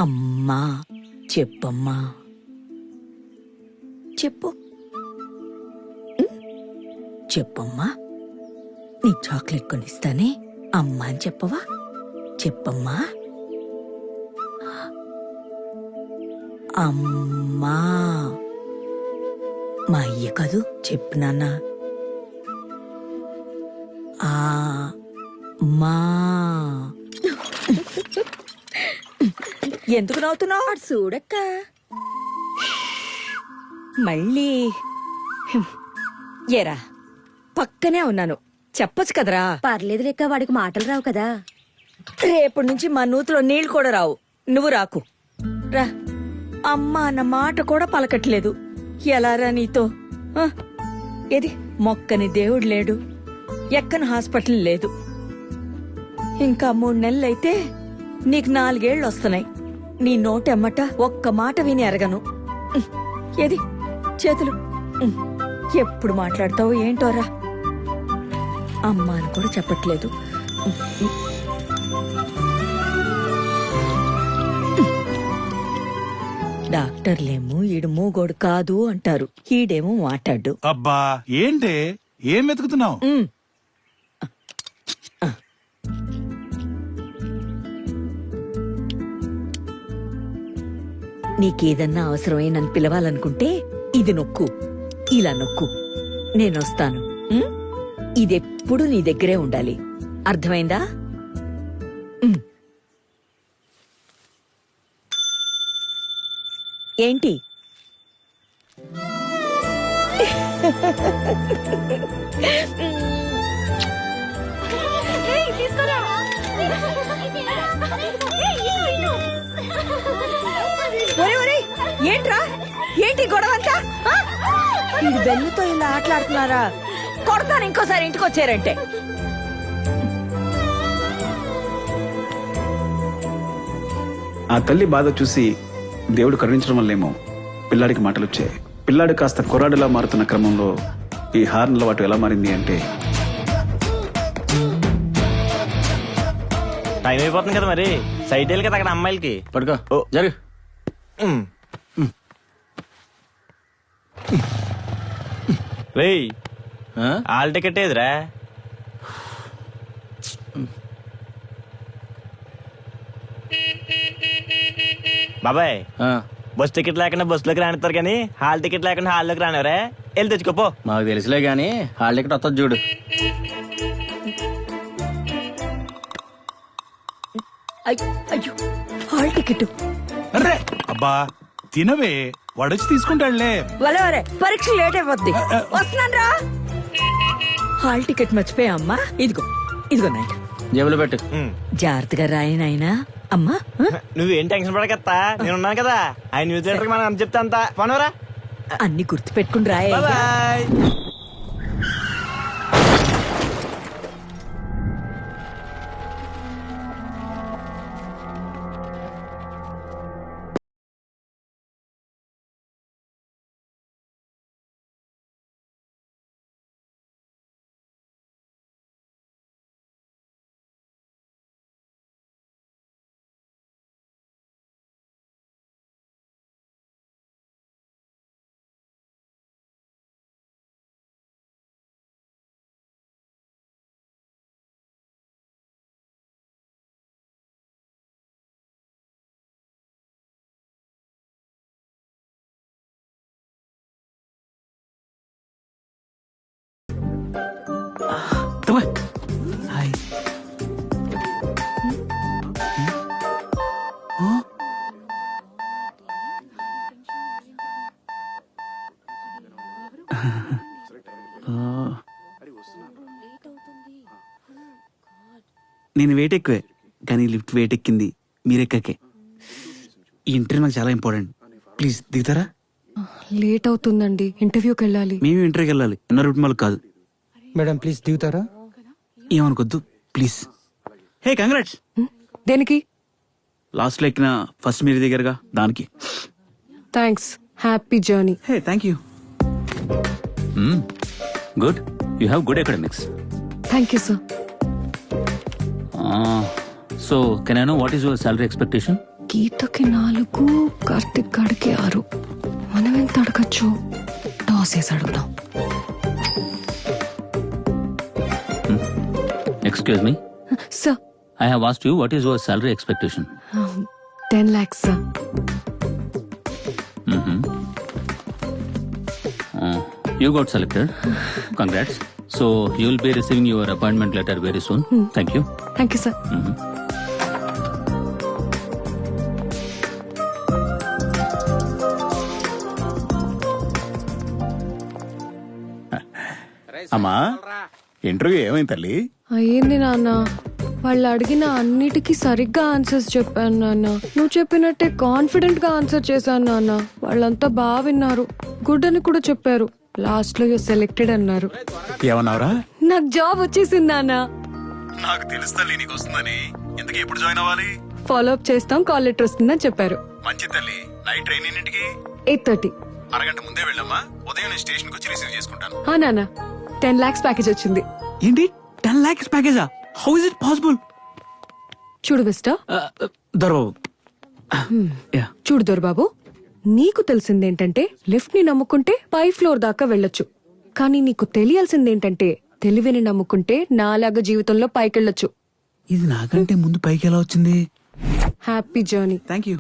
అమ్మా చెప్పమ్మా చెప్పు చెప్పమ్మా నీ చాక్లెట్ కొనిస్తానే అమ్మా అని చెప్పవా చెప్పమ్మా అమ్మా మా అయ్య కదూ చెప్పు నాన్న మా ఎందుకు నవ్వుతున్నావు చూడక్క మళ్ళీ ఏరా పక్కనే ఉన్నాను చెప్పొచ్చు కదరా పర్లేదు లెక్క వాడికి మాటలు రావు కదా. రేపటి నుంచి మా నూతిలో నీళ్లు కూడా రావు నువ్వు రాకు రా అమ్మా అన్న మాట కూడా పలకట్లేదు ఎలారా నీతో ఏది మొక్కని దేవుడు లేడు ఎక్కని హాస్పిటల్ లేదు ఇంకా 3 నెలలైతే నీకు 4 ఏళ్ళు వస్తున్నాయి నీ నోటెమ్మట ఒక్క మాట విని ఎరగను ఏది చేతులు ఎప్పుడు మాట్లాడతావు ఏంటోరా అమ్మా అని కూడా చెప్పట్లేదు డాక్టర్లేమో ఈడు మూగోడు కాదు అంటారు ఈడేమో మాట్లాడు అబ్బా ఏంటే ఏం వెతుకుతున్నావు నీకేదన్నా అవసరమై నన్ను పిలవాలనుకుంటే ఇది నొక్కు ఇలా నొక్కు నేనొస్తాను ఇదెప్పుడు నీ దగ్గరే ఉండాలి అర్థమైందా ఏంటి ఏంట్రా ఏంటి గొడవంతా ఇది బెల్లుతో ఇలా ఆటలాడుతున్నారా కొడతాను ఇంకోసారి ఇంటికి వచ్చారంటే ఆ తల్లి బాధ చూసి దేవుడు కరుణించడం వల్లేమో పిల్లాడికి మాటలు వచ్చాయి. పిల్లాడు కాస్త కొరాడులా మారుతున్న క్రమంలో ఈ హార్న్ అలవాటు ఎలా మారింది అంటే టైం అయిపోతుంది కదా మరి సైట్ వెళ్ళి కదా అక్కడ అమ్మాయిలకి పడుకో ఓ జరు రేయ్ ఆల్ టికెట్ ఏదిరా బాబాయ్ బస్ టికెట్ లేకుండా బస్సులోకి రానిస్తారు కానీ హాల్ టికెట్ లేకుండా హాల్లోకి రానివరా వెళ్ళి తెచ్చుకోపో. మాకు తెలుసులే గానీ హాల్ టికెట్ వస్తుంది చూడు. అయ్యో హాల్ టికెట్ అర్రే అబ్బా తినవే వాడొచ్చి తీసుకుంటాడులే. వరే పరీక్ష లేట్ అయిపోద్ది వస్తున్నాను రా. హాల్ టికెట్ మర్చిపోయా అమ్మా ఇదిగో నాయన జేబులో పెట్టు. జాగ్రత్తగా రాయి నాయనా అమ్మా. నువ్వేం టెన్షన్ పడకత్తా నేనున్నాను కదా. ఆయన న్యూస్ థియేటర్ మనం అంత చెప్తే అంత పనవరా అన్ని గుర్తు పెట్టుకుని రాయి. హాయ్ నేను వెయిట్ ఎక్కువే కానీ లిఫ్ట్ వెయిట్ ఎక్కింది మీరెక్కకే. ఈ ఇంటర్వ్యూ నాకు చాలా ఇంపార్టెంట్. ప్లీజ్ దిగుతారా? లేట్ అవుతుందండి, ఇంటర్వ్యూకి వెళ్ళాలి. మేము ఇంటర్వ్యూకి వెళ్ళాలి, ఎన్నో రూట్ మాల్ కాదు. మేడం ప్లీజ్ దిగుతారా? ఏమనుకోద్దు ప్లీజ్. Hey congrats. దేనికి? లాస్ట్ లో ఎక్కిన ఫస్ట్ మీరు దిగారుగా దానికి. Thanks, happy journey. Hey thank you. Good, you have good academics. Thank you sir. So can I know what is your salary expectation? గీతకి 4, కార్తిక్ గడికి 6. మనం ఎంత అడగచ్చు? టాస్ వేసి అడుగుదాం. Excuse me. Sir, I have asked you what is your salary expectation. 10 lakhs sir. You got selected. Congrats. So you will be receiving your appointment letter very soon. Thank you. Thank you sir. అమ్మా interview ఏమైంది తల్లి? అయ్యింది నాన్న. వాళ్ళు అడిగిన అన్నిటికీ సరిగ్గా answers చెప్పాను నాన్న. నువ్వు చెప్పినట్టే కాన్ఫిడెంట్ గా ఆన్సర్ చేశాను నాన్న. వాళ్ళంతా బాగా విన్నారు. గుడ్ అని కూడా చెప్పారు. లాస్ట్ లో సెలెక్టెడ్ అన్నారు. ఏమన్నావురా? నాకు జాబ్ వచ్చేసింది నాన్న. నాకు తెలుసు తల్లి నీకు వస్తుందని. ఎందుకు ఎప్పుడు జాయిన్ అవ్వాలి? ఫాలో అప్ చేస్తాం, కాల్ లెటర్ వస్తుందని చెప్పారు. మంచి తల్లి. నైట్ ట్రైన్ ఎన్నింటికి? 8:30. అరగంట ముందే వెళ్ళమ్మా. ఉదయం నేను స్టేషన్ కి వచ్చి రిసీవ్ చేసుకుంటాను. నాన్న 10 lakhs ప్యాకేజ్ వచ్చింది. ఏంటి 10 lakhs ప్యాకేజా? How is it possible? చూడు మిస్టర్, దొరబాబు, చూడు దొరబాబు, నీకు తెలిసిందేంటంటే లిఫ్ట్ ని నమ్ముకుంటే పై ఫ్లోర్ దాకా వెళ్ళొచ్చు. కానీ నీకు తెలియాల్సిందేంటంటే తెలివిని నమ్ముకుంటే నాలాగా జీవితంలో పైకెళ్ళొచ్చు. ఇది నాకంటే ముందు పైకి ఎలా వచ్చింది? Happy journey. Thank you.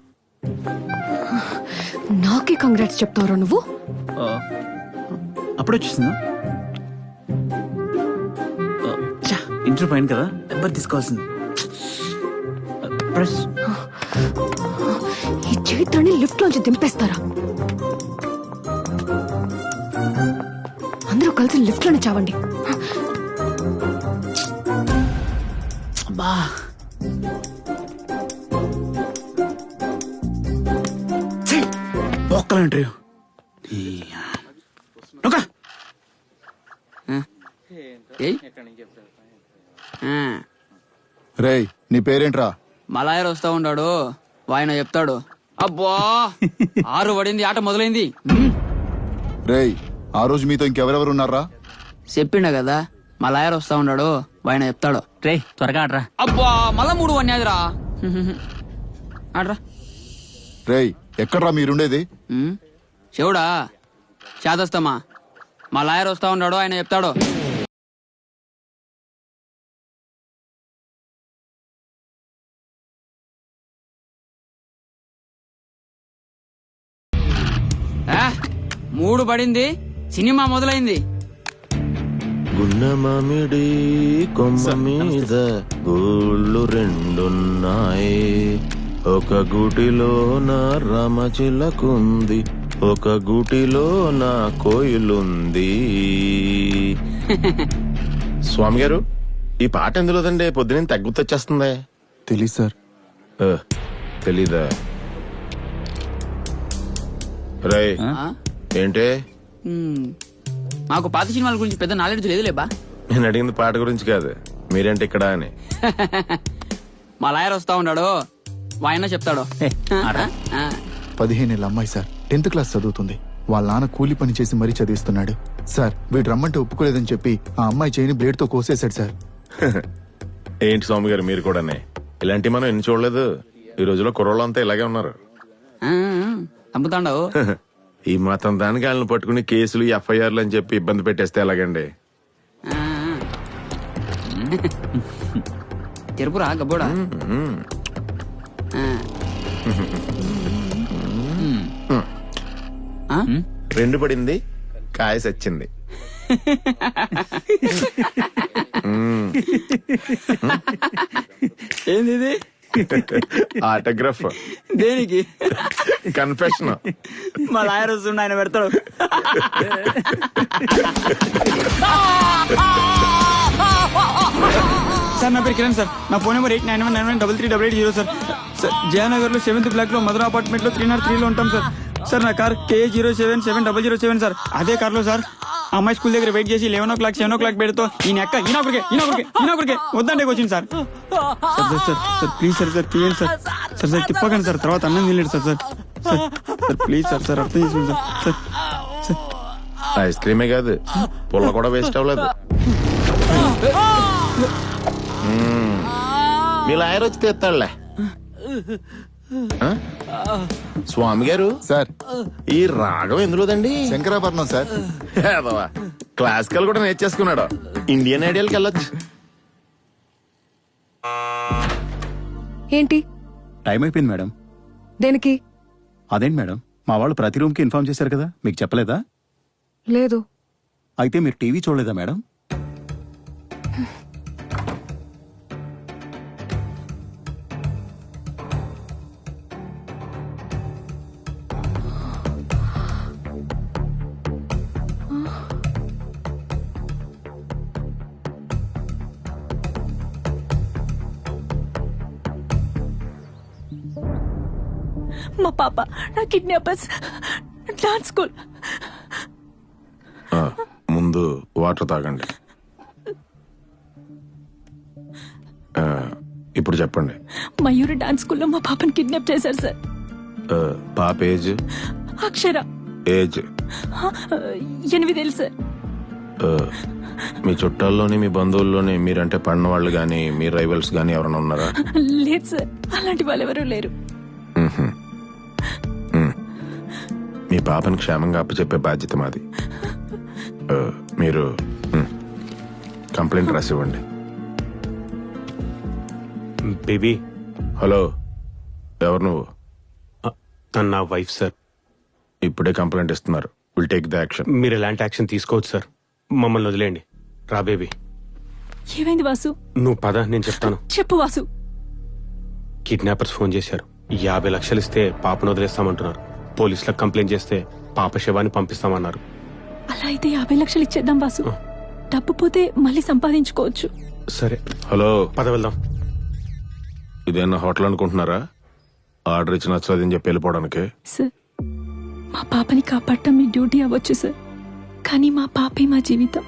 నాకే కంగ్రాట్స్ చెప్తావురా నువ్వు? అప్పుడు వచ్చేసిందా? ఇంటర్ పైన కదా, నెంబర్ తీసుకోవాల్సింది. ప్రెస్. ఈ చైత్రాన్ని లిఫ్ట్ లోంచి దింపేస్తారా? అందరూ కలిసి లిఫ్ట్ లోనే చావండి. బా ఒక్కల ఇంటర్వ్యూ. రేయ్, నీ పేరేంట్రా? మలాయర్ వస్తా ఉన్నాడు, ఆయన చెప్తాడు. అబ్బా 6 పడింది, ఆట మొదలైంది. రేయ్, ఆ రోజు మీతో ఇంకెవరెవరు ఉన్నారా? చెప్పిండ కదా, మలాయర్ వస్తా ఉన్నాడు, ఆయన చెప్తాడు. రే త్వరగా ఆడరా. అబ్బా మళ్ళా 3 అన్యాదిరా. ఆడ్రా. రేయ్, ఎక్కడ్రా మీరుండేది? చెవుడా చేదస్తామా, మలాయర్ వస్తా ఉన్నాడు, ఆయన చెప్తాడు. ఆ, 3 పడింది, సినిమా మొదలైంది. గున్న మామిడి కొమ్మ మీద గూళ్ళు 2ఉన్నాయి. ఒక గూటిలో నా రామచిలకుంది, ఒక గూటిలో నా కోయిలుంది. స్వామి గారు, ఈ పాట ఎందులోదండి? పొద్దున తగ్గుతొచ్చేస్తుంది. తెలీదు సార్. తెలీదా? రై ఏంటే? మాకు పాత సినిమాల గురించి పెద్ద నాలెడ్జ్ లేదులేబా. నేను అడిగింది పాట గురించి కాదు, మీరేంటి ఇక్కడ అని. మా లాయర్ వస్తా ఉన్నాడు, ఆయన చెప్తాడు. 15 ఏళ్ళ అమ్మాయి సార్, 10th క్లాస్ చదువుతుంది. వాళ్ళ నాన్న కూలి పని చేసి మరీ చదివిస్తున్నాడు సార్. వీడు రమ్మంటే ఒప్పుకోలేదని చెప్పి ఆ అమ్మాయి చేయిని బ్లేడ్ తో కోసేశాడు సార్. ఏంటి స్వామి గారు, మీరు కూడానే ఇలాంటి మనం ఎన్ని చూడలేదు. ఈ రోజులో కుర్రోళ్ళంతా ఇలాగే ఉన్నారు. చంపుతాండవు. ఈ మాత్రం దానికి వాళ్ళని పట్టుకుని కేసులు ఎఫ్ఐఆర్లు అని చెప్పి ఇబ్బంది పెట్టేస్తే ఎలాగండి? చెరుపురా గబ్బోడా. 2 పడింది, కాయ సచ్చింది. ఏంది ఇది? ఆటోగ్రాఫ్. దేనికి? కన్ఫెషన్. మా లాయర్ వస్తుండే, ఆయన పెడతాడు. సార్ నా పేరు కిరణ్ సార్, నా phone number 8919933880 sir. Sir Jayanagar లో 7th బ్లాక్ లో మధుర అపార్ట్మెంట్ లో 303 లో ఉంటాం సార్. సార్ నా కార్ KA077007 సార్. అదే కార్ లో సార్ అమ్మాయి స్కూల్ దగ్గర వెయిట్ చేసి 11 o'clock 7 o'clock పెడితో ఈయనొకరికే వద్దంటే వచ్చింది sir. Sir sir sir please sir sir తీయండి సార్. సార్ సార్ తిప్పకండి సార్, తర్వాత అన్నం తినలేడు sir. Sir sir please sir sir అర్థం చేసుకోండి సార్. సార్ ఐస్ క్రీమే కాదు, పుల్ల కూడా వేస్ట్ అవ్వలేదు. మీ లాయర్ వచ్చి తీస్తాడులే. ఆ? స్వామి గారు సార్ ఈ రాగం ఎందులోదండి? శంకరాభరణం సార్. ఏదవా, క్లాసికల్ కూడా నేర్చేసుకున్నాడు. ఇండియన్ ఐడియల్కి వెళ్ళొచ్చు. ఏంటి? టైం అయిపోయింది మేడం. దేనికి? అదేంటి మేడం, మా వాళ్ళు ప్రతి రూమ్ కి ఇన్ఫార్మ్ చేశారు కదా, మీకు చెప్పలేదా? లేదు. అయితే మీరు టీవీ చూడలేదా మేడం? మా పాప నా కిడ్నాపర్స్ డాన్స్ స్కూల్. ఆ, ముందు వాటర్ తాగండి. ఆ, ఇప్పుడు చెప్పండి. మయూరి డాన్స్ స్కూల్లో మా పాపని కిడ్నాప్ చేశారు సార్. ఆ, పాప ఏజ్? అక్షర ఏజ్ 8 ఏళ్ళు సార్. ఆ, మీ చుట్టాల్లోని మీ బంధువుల్లోని మీరంటే పడిన వాళ్ళు గాని మీ రైవల్స్ గాని ఎవరైనా ఉన్నారా? లేదు సార్, అలాంటి వాళ్ళు ఎవరూ లేరు. మ్హూ. మీ పాపని క్షేమంగా అప్పచెప్పే బాధ్యత మాది. ఆ, మీరు కంప్లైంట్ రాసివ్వండి. బేబీ. హలో, ఎవరు నువ్వు? తను నా వైఫ్ సార్. ఇప్పుడే కంప్లైంట్ ఇస్తున్నారు. Will take the action. మీరు ఎలాంటి యాక్షన్ తీసుకోవచ్చు సార్. మమ్మల్ని వదిలేయండి. రా బేబీ. ఏమైంది వాసు? నువ్వు పద, నేను చెప్తాను. చెప్పు వాసు. కిడ్నాపర్స్ ఫోన్ చేశారు. 50 లక్షలు ఇస్తే పాపను వదిలేస్తామంటున్నారు. పోలీసులకు కంప్లైంట్ చేస్తే పాప శవాన్ని పంపిస్తామన్నారు. అలా అయితే 50 లక్షలు ఇచ్చేద్దాం వాసు. డబ్బు పోతే మళ్ళీ సంపాదించుకోవచ్చు. సరే, హలో, పద వెళ్దాం. ఇదేనా హోటల్ అనుకుంటున్నారా? ఆర్డర్ ఇచ్చి నచ్చలేదని చెప్పి వెళ్ళిపోవడానికి? సార్, మా పాపని కాపాడటం మీ డ్యూటీ అవ్వచ్చు సార్, కానీ మా పాపే మా జీవితం.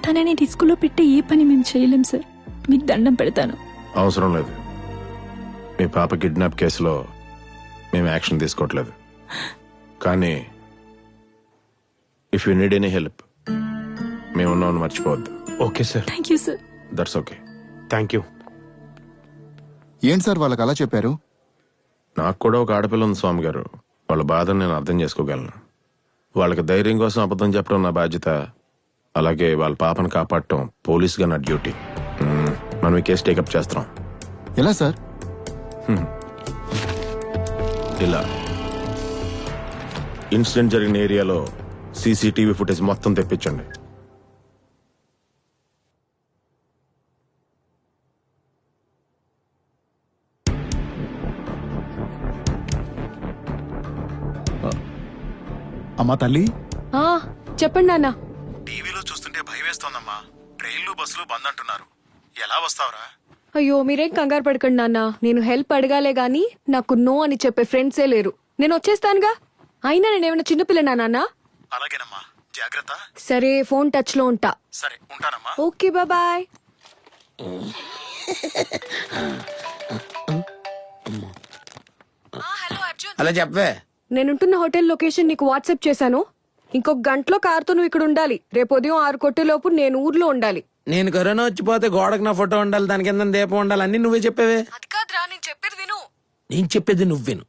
తనని రిస్కులో పెట్టే ఏ పని మేము చేయలేం సార్. మీకు దండం పెడతాను. అవసరం లేదు. మీ పాప కిడ్నాప్ కేసులో మేము యాక్షన్ తీసుకోవట్లేదు. కానీ if you need any help, మేమున్నామని మర్చిపోవద్దు. Okay sir. Thank you sir. That's okay. Thank you. ఏంటి సార్ వాళ్ళకి అలా చెప్పారు? నాకు కూడా ఒక ఆడపిల్ల ఉంది స్వామి గారు. వాళ్ళ బాధను నేను అర్థం చేసుకోగలను. వాళ్ళకి ధైర్యం కోసం అబద్ధం చెప్పడం నా బాధ్యత. అలాగే వాళ్ళ పాపను కాపాడటం పోలీసుగా నా డ్యూటీ. మనం ఈ కేసు టేకప్ చేస్తున్నాం. ఎలా సార్? ఇలా ఇన్సిడెంట్ జరిగిన ఏరియాలో సీసీటీవీ ఫుటేజ్ మొత్తం తెప్పించండి. అమ్మా తల్లి. చెప్పండి నాన్న. టీవీలో చూస్తుంటే భయం వేస్తోందమ్మా. ట్రైన్లు బస్సులు బంద్ అంటున్నారు. ఎలా వస్తావురా? అయ్యో మీరేం కంగారు పడకండి నాన్న. నేను హెల్ప్ అడగాలే గాని నాకు నో అని చెప్పే ఫ్రెండ్సే లేరు. నేను వచ్చేస్తానుగా. అయినా నేనేమైనా చిన్నపిల్లనా నాన్న? అలాగేనమ్మా, జాగ్రత్త. సరే, ఫోన్ టచ్ లో ఉంటా. సరే, ఉంటానమ్మా. Okay, bye. అలా చెప్పవే. నేనుంటున్న హోటల్ లొకేషన్ నీకు వాట్సాప్ చేశాను. ఇంకొక గంటలో కార్తో నువ్వు ఇక్కడ ఉండాలి. రేపు ఉదయం 6 కొట్టేలోపు నేను ఊర్లో ఉండాలి. నేను కరోనా వచ్చిపోతే గోడకు నా ఫోటో ఉండాలి, దాని కింద దీపం ఉండాలి, అన్ని నువ్వే చెప్పేవే. అది కాదురా, నేను చెప్పేది విను. నేను చెప్పేది నువ్వు విను.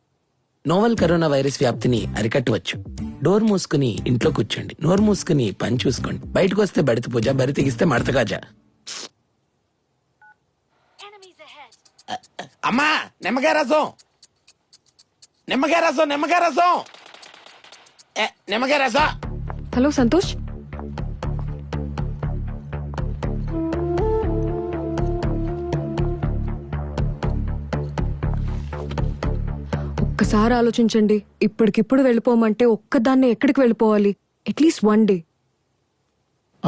నోవల్ కరోనా వైరస్ వ్యాప్తిని అరికట్టవచ్చు. డోర్ మూసుకుని ఇంట్లో కూర్చోండి. నోరు మూసుకుని పని చూసుకోండి. బయటకు వస్తే బడిత పూజ, బరి తెగిస్తే మడత కాజా. అమ్మా, నిమ్మకాయ రసం, నిమ్మకాయ రసం, నిమ్మకాయ రసం, నిమ్మకాయ రసం. హలో సంతోష్. ఒక్కసారి ఆలోచించండి. ఇప్పటికిప్పుడు వెళ్ళిపోమంటే ఒక్కదాన్నే ఎక్కడికి వెళ్ళిపోవాలి? At least 1 day.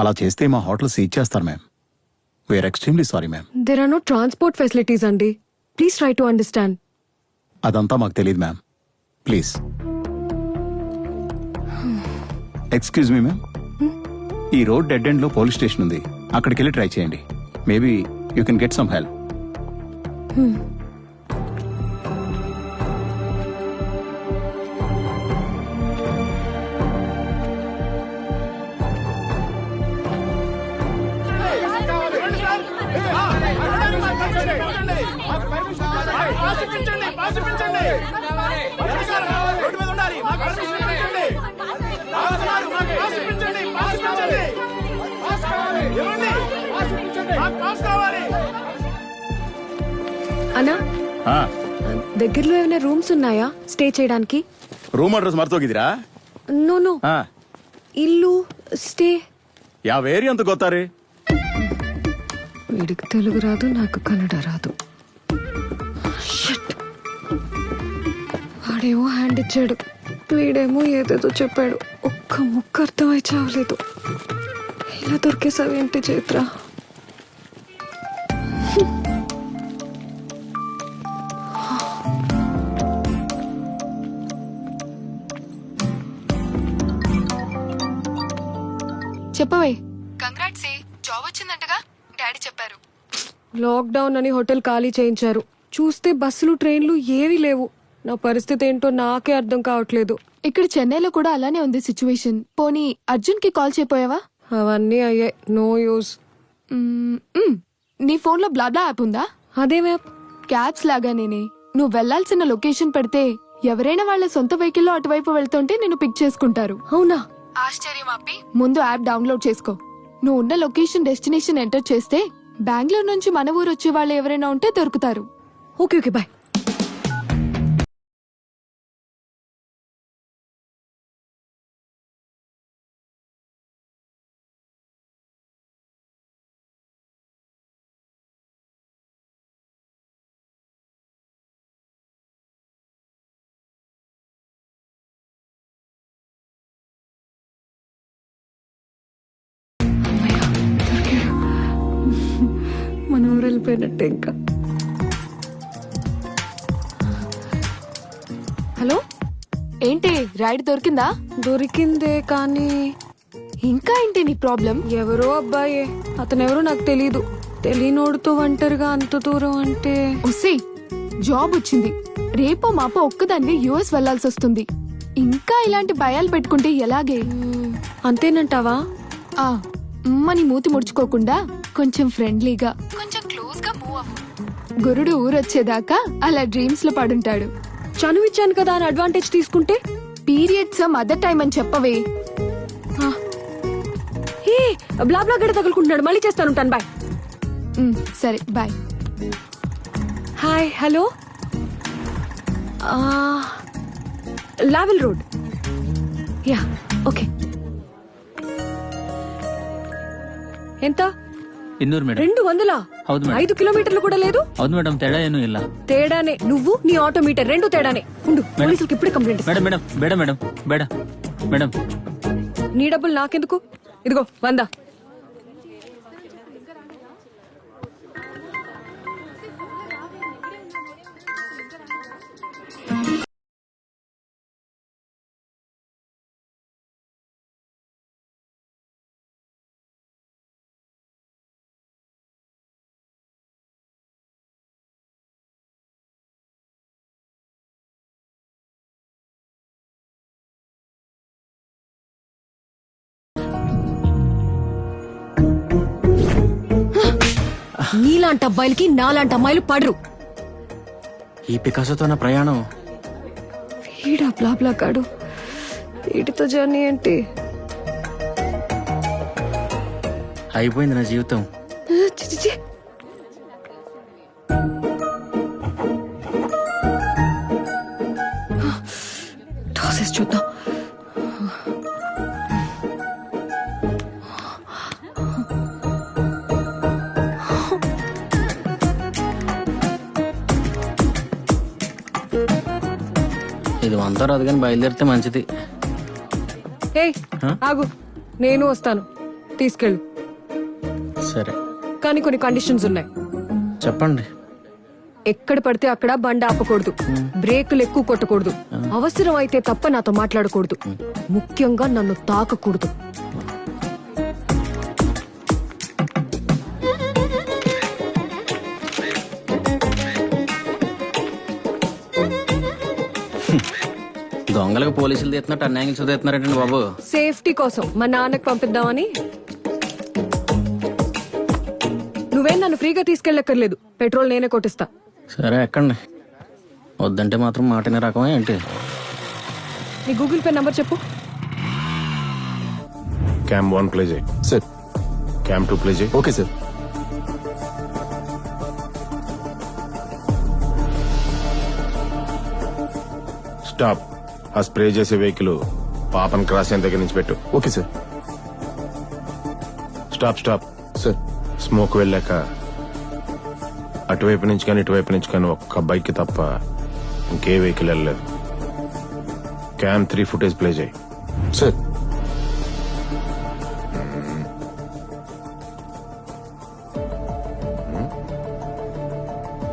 అలా చేస్తే మా హోటల్ సీజ్ చేస్తారు ma'am. We're extremely sorry ma'am. There are no transport facilities అండి. Please try to understand. అదంతా మాకు తెలియదు ma'am. Please excuse me ma'am. ఈ రోడ్ డెడ్ ఎండ్ లో పోలీస్ స్టేషన్ ఉంది. అక్కడికి వెళ్ళి ట్రై చేయండి. Maybe you can get some help. అన్నా దగ్గరలో ఏమైనా రూమ్స్ ఉన్నాయా స్టే చేయడానికి? ರೂಮ್ ಅಡ್ರೆಸ್ ಮರ್ತೋಗಿದ್ದೀರಾ? నో నో, ಹಾ ఇల్లు స్టే. ಯಾವ ಏರಿಯಾ ಅಂತ ಗೊತ್ತಾರೆ? వీడికి తెలుగు రాదు, నాకు కన్నడ రాదు. Shit. వాడేమో హ్యాండ్ ఇచ్చాడు, వీడేమో ఏదేదో చెప్పాడు. ఒక్క ముక్క అర్థమై చావలేదు. ఇలా దొరికేసావేంటి చైత్ర? చెప్పవే. కంగ్రాట్స్, జాబ్ వచ్చిందంటగా డాడీ చెప్పారు. లాక్డౌన్ అని హోటల్ ఖాళీ చేయించారు. చూస్తే బస్సులు ట్రైన్లు ఏవీ లేవు. నా పరిస్థితి ఏంటో నాకే అర్థం కావట్లేదు. ఇక్కడ చెన్నైలో కూడా అలానే ఉంది సిచ్యువేషన్. పోనీ అర్జున్ కి కాల్ చేయపోయావా? అవన్నీ అయ్యాయి, నో యూస్. నీ ఫోన్ లో బ్లాబ్లా యాప్ ఉందా? అదే యాప్? క్యాబ్స్ లాగానేనే. నువ్వు వెళ్లాల్సిన లొకేషన్ పెడితే ఎవరైనా వాళ్ళ సొంత వెహికల్లో అటువైపు వెళ్తుంటే నిన్ను పిక్ చేసుకుంటారు. అవునా? ఆశ్చర్యం ఆపి ముందు యాప్ డౌన్లోడ్ చేసుకో. నువ్వు ఉన్న లొకేషన్ డెస్టినేషన్ ఎంటర్ చేస్తే బెంగళూరు నుంచి మన ఊరు వచ్చే వాళ్ళు ఎవరైనా ఉంటే దొరుకుతారు. Okay okay, bye. మన ఊరు వెళ్ళిపోయినట్టే ఇంకా. హలో, ఏంటి రైడ్ దొరికిందా? దొరికిందే, కానీ ఇంకా ఏంటి నీ ప్రాబ్లం? ఎవరో అబ్బాయే, అతనెవరో నాకు తెలీదు. తెలియనోడుతో ఒంటరిగా అంత దూరం అంటే. ఒసే, జాబ్ వచ్చింది. రేపో మాపో ఒక్కదాన్ని యుఎస్ వెళ్లాల్సి వస్తుంది. ఇంకా ఇలాంటి భయాలు పెట్టుకుంటే ఎలాగే? అంతేనంటావా? అమ్మని మూతి ముడుచుకోకుండా కొంచెం ఫ్రెండ్లీగా, కొంచెం క్లోజ్ గా మూవ్ అవ్వు. గురుడు ఊరొచ్చేదాకా అలా డ్రీమ్స్ లో పడుంటాడు. చనువిచ్చాను కదా అని అడ్వాంటేజ్ తీసుకుంటే? పీరియడ్స్ మదర్ టైం అని చెప్పవే. బ్లా బ్లా గడ తగులుకుంటున్నాడు. మళ్ళీ చేస్తాను, బాయ్. సరే, bye. Hi, hello. Lavelle road. Yeah, okay. ఎంత? 200 మేడం. 200? ಹೌದು ಮೇಡಮ್. 5 ಕಿಲೋಮೀಟರ್లు కూడా లేదు. ಹೌದು ಮೇಡಮ್, ತೇಡ ಏನೂ ಇಲ್ಲ. తేడానే, నువ్వు నీ ఆటోమీటర్ రెండు తేడానే. ఉండు, పోలీసులకు ఇప్పుడే కంప్లైంట్ ఇస్తా. మేడం మేడం ಬೇಡ మేడం, ಬೇಡ మేడం. నీ డబ్బులు నాకెందుకు? ఇదిగో 100. నీలాంటి అబ్బాయిలకి నాలాంటి అమ్మాయిలు పడరు. ఈ పికాసోతో నా ప్రయాణం. వీడా బ్లాబ్లా కాడు, వీటితో జర్నీ ఏంటి? అయిపోయింది నా జీవితం. చిచి, టాసెస్ చూద్దాం. ఇది అంతా రాదు కానీ బయలుదేరితే మంచిది. ఏయ్, ఆగు, నేను వస్తాను, తీసుకెళ్ళు. సరే, కానీ కొన్ని కండిషన్స్ ఉన్నాయి. చెప్పండి. ఎక్కడ పడితే అక్కడ బండి ఆపకూడదు, బ్రేకులు ఎక్కువ కొట్టకూడదు, అవసరం అయితే తప్ప నాతో మాట్లాడకూడదు, ముఖ్యంగా నన్ను తాకకూడదు. దొంగలకు పోలీసులు తీస్తున్నట్టు అన్ని యాంగిల్స్ తీస్తున్నారంటండి బాబు. సేఫ్టీ కోసం మా నాన్నకు పంపిద్దామని. నువ్వేం నన్ను ఫ్రీగా తీసుకెళ్ళక్కర్లేదు, పెట్రోల్ నేనే కొట్టిస్తా. సరే, ఎక్కండి. వద్దంటే మాత్రం మాటనే రకమే ఏంటి? నీ గూగుల్ పే నంబర్ చెప్పు. క్యామ్ 1 ప్లే చేయి. సార్ క్యామ్ 2 ప్లే చేయి. Okay sir. స్టాప్. ఆ స్ప్రే చేసే వెహికల్ పాపన్ క్రాస్ అయిన దగ్గర నుంచి పెట్టు. Okay sir. Stop stop. Sir smoke వెళ్ళాక అటువైపు నుంచి కానీ ఇటువైపు నుంచి కానీ ఒక్క బైక్ తప్ప ఇంకే వెహికల్ వెళ్ళలేదు. క్యామ్ 3 ఫుటేజ్ ప్లే చేయి. Sir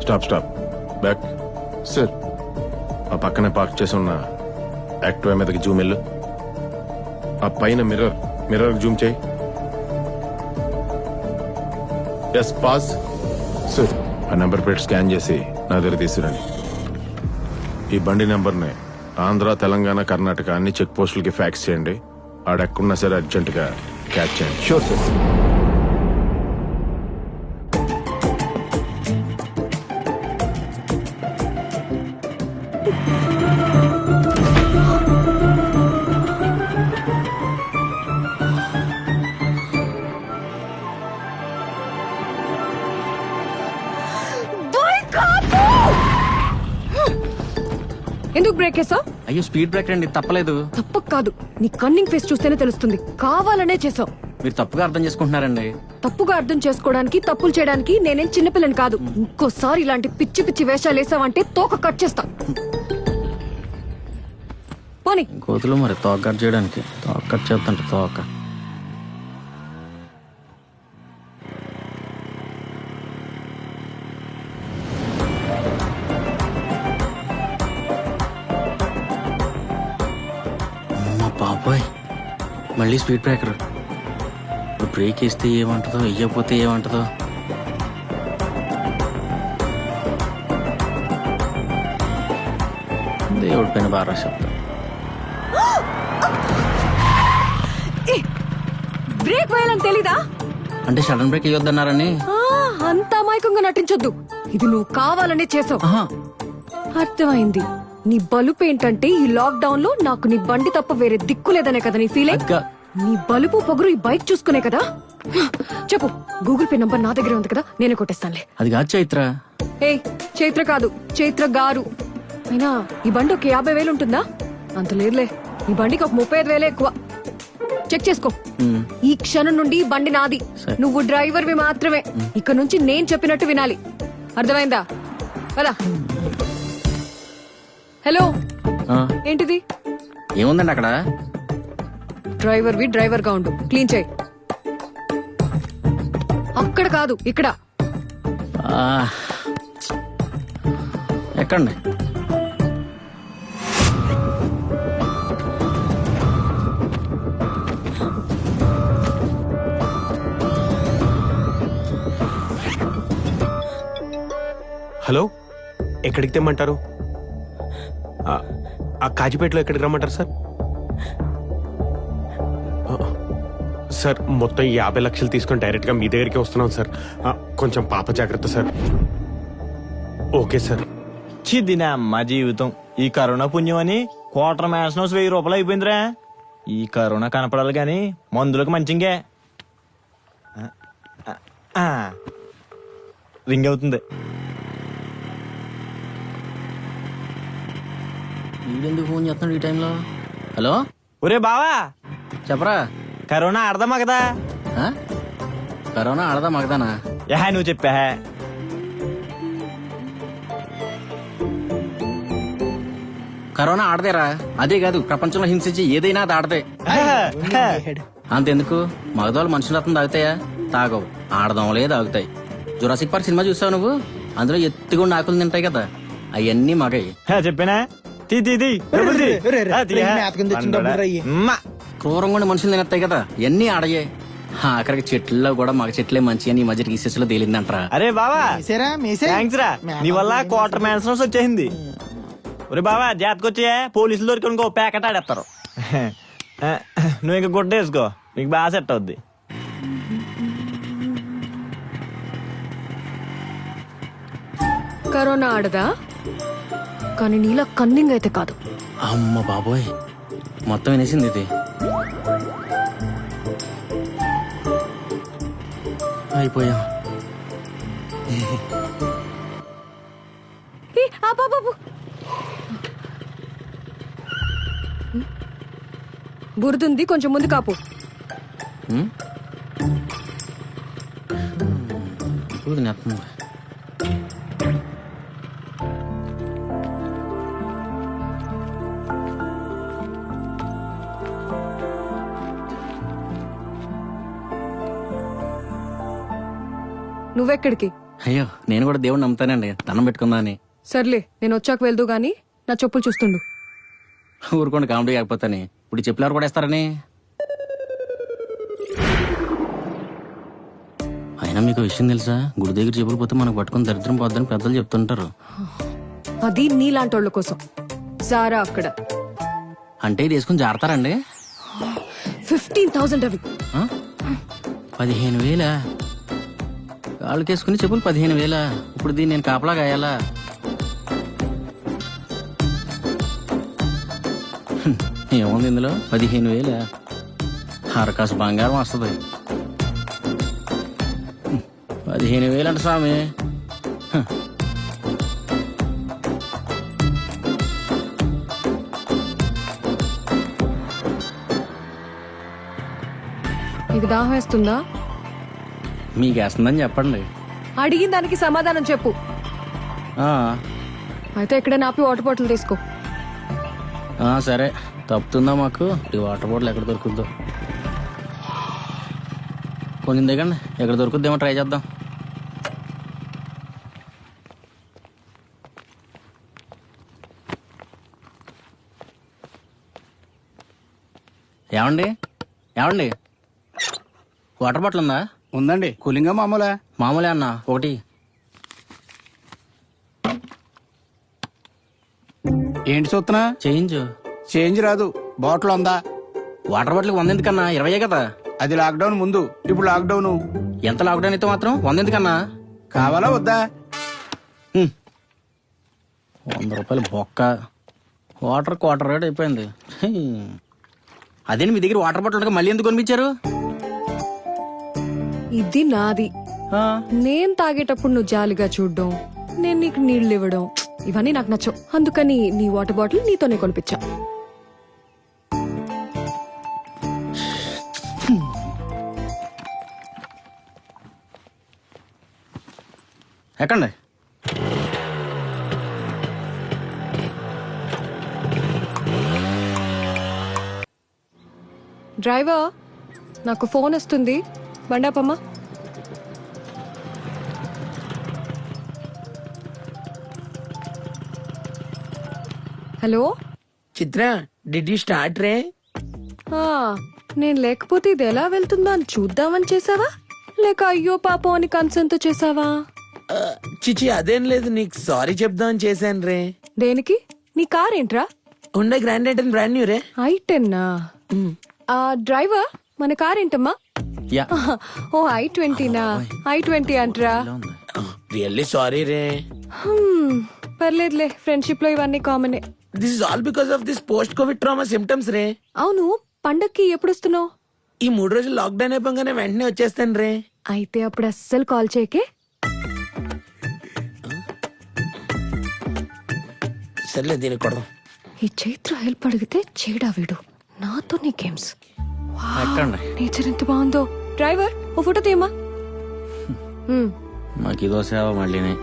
stop stop. Back. Sir ఆ పక్కనే పార్క్ చేసి ఉన్న యాక్టివా మీదకి జూమ్ వెళ్ళు. ఆ పైన మిర్రర్ జూమ్ చేయి. Yes pass. సార్ ఆ నెంబర్ ప్లేట్ స్కాన్ చేసి నా దగ్గర తీసుకురండి. ఈ బండి నెంబర్ని ఆంధ్ర, తెలంగాణ, కర్ణాటక అన్ని చెక్ పోస్టులకి ఫ్యాక్స్ చేయండి. ఆడెక్కడున్నా సరే అర్జెంట్ గా క్యాచ్ చేయండి. Sure sir. ఎందుకు బ్రేక్ చేసావు? అయ్యో స్పీడ్ బ్రేక్ అండి, తప్పలేదు. తప్పు కాదు, నీ కన్నింగ్ ఫేస్ చూస్తేనే తెలుస్తుంది. కావాలనే చేసావు. మీరు తప్పుగా అర్థం చేసుకుంటున్నారండి. తప్పుగా అర్థం చేసుకోవడానికి, తప్పులు చేయడానికి నేనేం చిన్నపిల్లని కాదు. ఇంకోసారి ఇలాంటి పిచ్చి పిచ్చి వేషాలు వేసావంటే తోక కట్ చేస్తా. పోనీ. కోతులు మరి తోక కట్ చేయడానికి తోక కట్ చేస్తంట తోక. బాబాయ్ మళ్ళీ స్పీడ్ బ్రేకర్. ఇప్పుడు బ్రేక్ వేస్తే ఏమంటుందో, వెయ్యకపోతే ఏమంటుందో. దేవుడి పైన బాగా చెప్తా. బ్రేక్ వేయాలని తెలీదా? అంటే సడన్ బ్రేక్ వేయొద్దన్నారని. అంత అమాయకంగా నటించొద్దు. ఇది నువ్వు కావాలనే చేసావు. అర్థమైంది. నీ బలుపు ఏంటంటే ఈ లాక్ డౌన్ లో నాకు నీ బండి తప్ప వేరే దిక్కు లేదనే కదా నీ ఫీలింగ్. నీ బలుపు పొగరు ఈ బైక్ చూసుకునే కదా. చెప్పు, గూగుల్ పే నంబర్ నా దగ్గర ఉంది కదా, నేనే కొట్టేస్తానులే. అది కాదు చైత్ర. చైత్ర కాదు, చైత్ర గారు. అయినా ఈ బండి ఒక 50,000 ఉంటుందా? అంత లేదులే. ఈ బండికి ఒక 35,000 ఎక్కువ. చెక్ చేసుకో. ఈ క్షణం నుండి ఈ బండి నాది. నువ్వు డ్రైవర్వి మాత్రమే. ఇక్కడ నుంచి నేను చెప్పినట్టు వినాలి. అర్థమైందా? కదా. హలో, ఏంటిది? ఏముందండి అక్కడ? డ్రైవర్వి డ్రైవర్ గా ఉండు. క్లీన్ చేయి. అక్కడ కాదు, ఇక్కడ. ఎక్కండి. హలో, ఎక్కడికి తెమ్మంటారు? ఆ కాజీపేటలో ఎక్కడికి రమ్మంటారు సార్? సార్ మొత్తం 50 లక్షలు తీసుకొని డైరెక్ట్ గా మీ దగ్గరికి వస్తున్నాం సార్. కొంచెం పాప జాగ్రత్త సార్. Okay sir. చిదినా అమ్మ జీవితం. ఈ కరోనా పుణ్యం అని క్వార్టర్ మ్యాన్స్ 1000 రూపాయలు అయిపోయిందిరా. ఈ కరోనా కనపడాలి గాని మందులకు మంచిగా. రింగ్ అవుతుంది. వీడెందుకు ఫోన్ చేస్తున్నాడు ఈ టైంలో? హలో, ఒరే బావా చెప్పరా. కరోనా ఆడదా మగదా? కరోనా ఆడదా మగదానా? నువ్వు చెప్పా. కరోనా ఆడదేరా. అదే కాదు, ప్రపంచంలో హింసించి ఏదైనా అది ఆడదే. అంతెందుకు, మగదోళ్ళు మనుషుల రత్నం తాగుతాయా? తాగవు. ఆడదోమలే తాగుతాయి. జురాసిక్ పార్క్ సినిమా చూసావు నువ్వు? అందులో ఎత్తుగుండి ఆకులు తింటాయి కదా, అవన్నీ మగయి. చెప్పానా? క్రూరంగా మనుషులు తినేస్తాయి కదా, ఎన్ని ఆడయే. అక్కడికి చెట్లలో కూడా మగ చెట్లే మంచి అని ఈ మధ్య రీసెర్చ్ లో తేలిందంటరా. అరే బావా, థాంక్స్ రా, నీ వల్ల క్వార్టర్ మ్యాన్స్ వచ్చేసింది. ఒరే బావా, జాతకొచ్చే పోలీసులు దొరికి ఇంకో ప్యాకెట్ ఆడేస్తారు. నువ్వు ఇంకా గుడ్డ వేసుకో, నీకు బాగా సెట్ అవుద్ది. కరోనా ఆడదా? కానీ నీలా కన్నింగ్ అయితే కాదు. అమ్మ బాబోయ్, మొత్తం వినేసింది ఇది. అయిపోయాం. బురదుంది, కొంచెం ముందు కాపు. ఇప్పుడు తినేస్తుంది. నువ్వెక్కడికి? అయ్యో, నేను కూడా దేవుడు నమ్ముతానండి, దండం పెట్టుకుందా అని. సర్లే, నేను వచ్చాక వెళ్దు గాని నా చెప్పులు చూస్తుండు. ఊరుకోండి, కామెడీ కాకపోతాని. ఇప్పుడు చెప్పులు ఎవరు కూడా వేస్తారని. అయినా మీకు విషయం తెలుసా, గుడి దగ్గర చెప్పులు పోతే మనకు పట్టుకుని దరిద్రం పోద్దని పెద్దలు చెప్తుంటారు. అది నీలాంటోళ్ళ కోసం. సారా అక్కడ అంటే ఇది వేసుకుని జారతారండి? 15,000 అవి. 15,000 కాళ్ళకేసుకుని చెప్పులు 15,000. ఇప్పుడు దీన్ని నేను కాపలా గాయాలా? ఏముంది ఇందులో? 15,000 హరకాసు బంగారం వస్తుంది. 15,000 అంట స్వామి. నీకు దాహం వేస్తుందా? మీకు వేస్తుందని చెప్పండి. అడిగిన దానికి సమాధానం చెప్పు. ఆ, అయితే ఎక్కడైనా ఆపి వాటర్ బాటిల్ తీసుకో. సరే, తప్పుతుందా మాకు? ఈ వాటర్ బాటిల్ ఎక్కడ దొరుకుద్దో కొంచెం దిగండి, ఎక్కడ దొరుకుద్దేమో ట్రై చేద్దాం. ఏమండి ఏమండి, వాటర్ బాటిల్ ఉందా? ఉందండి. కూలింగా మామూలా? మామూలే అన్న, ఒకటి. ఏంటి చూస్తున్నా? చేంజ్ రాదు. బాటిల్ ఉందా? వాటర్ బాటిల్ 100 ఎందుకన్నా? 20 కదా. అది లాక్డౌన్ ముందు, ఇప్పుడు లాక్డౌన్. ఎంత లాక్డౌన్ అయితే మాత్రం 100 ఎందుకన్నా? కావాలా వద్దా? 100 రూపాయలు బొక్క. వాటర్ క్వార్టర్ రేట్ అయిపోయింది. అదే మీ దగ్గర వాటర్ బాటిల్ ఉండగా మళ్ళీ ఎందుకు కొనిపించారు? ఇది నాది. నేను తాగేటప్పుడు నువ్వు జాలిగా చూడడం, నేను నీకు నీళ్లు ఇవ్వడం, ఇవన్నీ నాకు నచ్చవు. అందుకని నీ వాటర్ బాటిల్ నీతోనే కొనిపించా. ఎక్కండి. డ్రైవర్, నాకు ఫోన్ వస్తుంది, బండాపమ్మా. Hello Chitra, did you start రే? నేను లేకపోతే ఇది ఎలా వెళ్తుందో అని చూద్దామని చేసావా, లేక అయ్యో పాపం అని కన్సర్న్ తో చేసావా? చిచి, అదేం లేదు, నీకు సారీ చెప్దామని చేశాను రే. దేనికి? నీ కార్ ఏంట్రా? ఉండే గ్రాండ్ ఐటెన్ బ్రాండ్ న్యూ రే. i10నా? డ్రైవర్, మన కార్ ఏంటమ్మా? ఓ i20నా? i20 అంట్రా. రియల్లీ సారీ రే. పర్లేదులే, ఫ్రెండ్షిప్ లో ఇవన్నీ కామనే. This is all because of this post COVID trauma symptoms రే. అవును, పండక్కి ఎప్పుడు వస్తున్నావు? ఈ 3 రోజులు లాక్డౌన్ అయిపోగానే వెంటనే వచ్చేస్తాను రే. అయితే అప్పుడు అస్సలు కాల్ చేయకే. సర్లే, దీనికి కొడదాం. ఈ చైత్ర హెల్ప్ అడిగితే చేయడా వీడు, నాతో నీ గేమ్స్. ఎక్కండి. నేచర్ ఎంత బాగుందో. డ్రైవర్, ఓ ఫోటో తీయమ్మా. మాకు ఇదో సేవ మళ్ళీనే.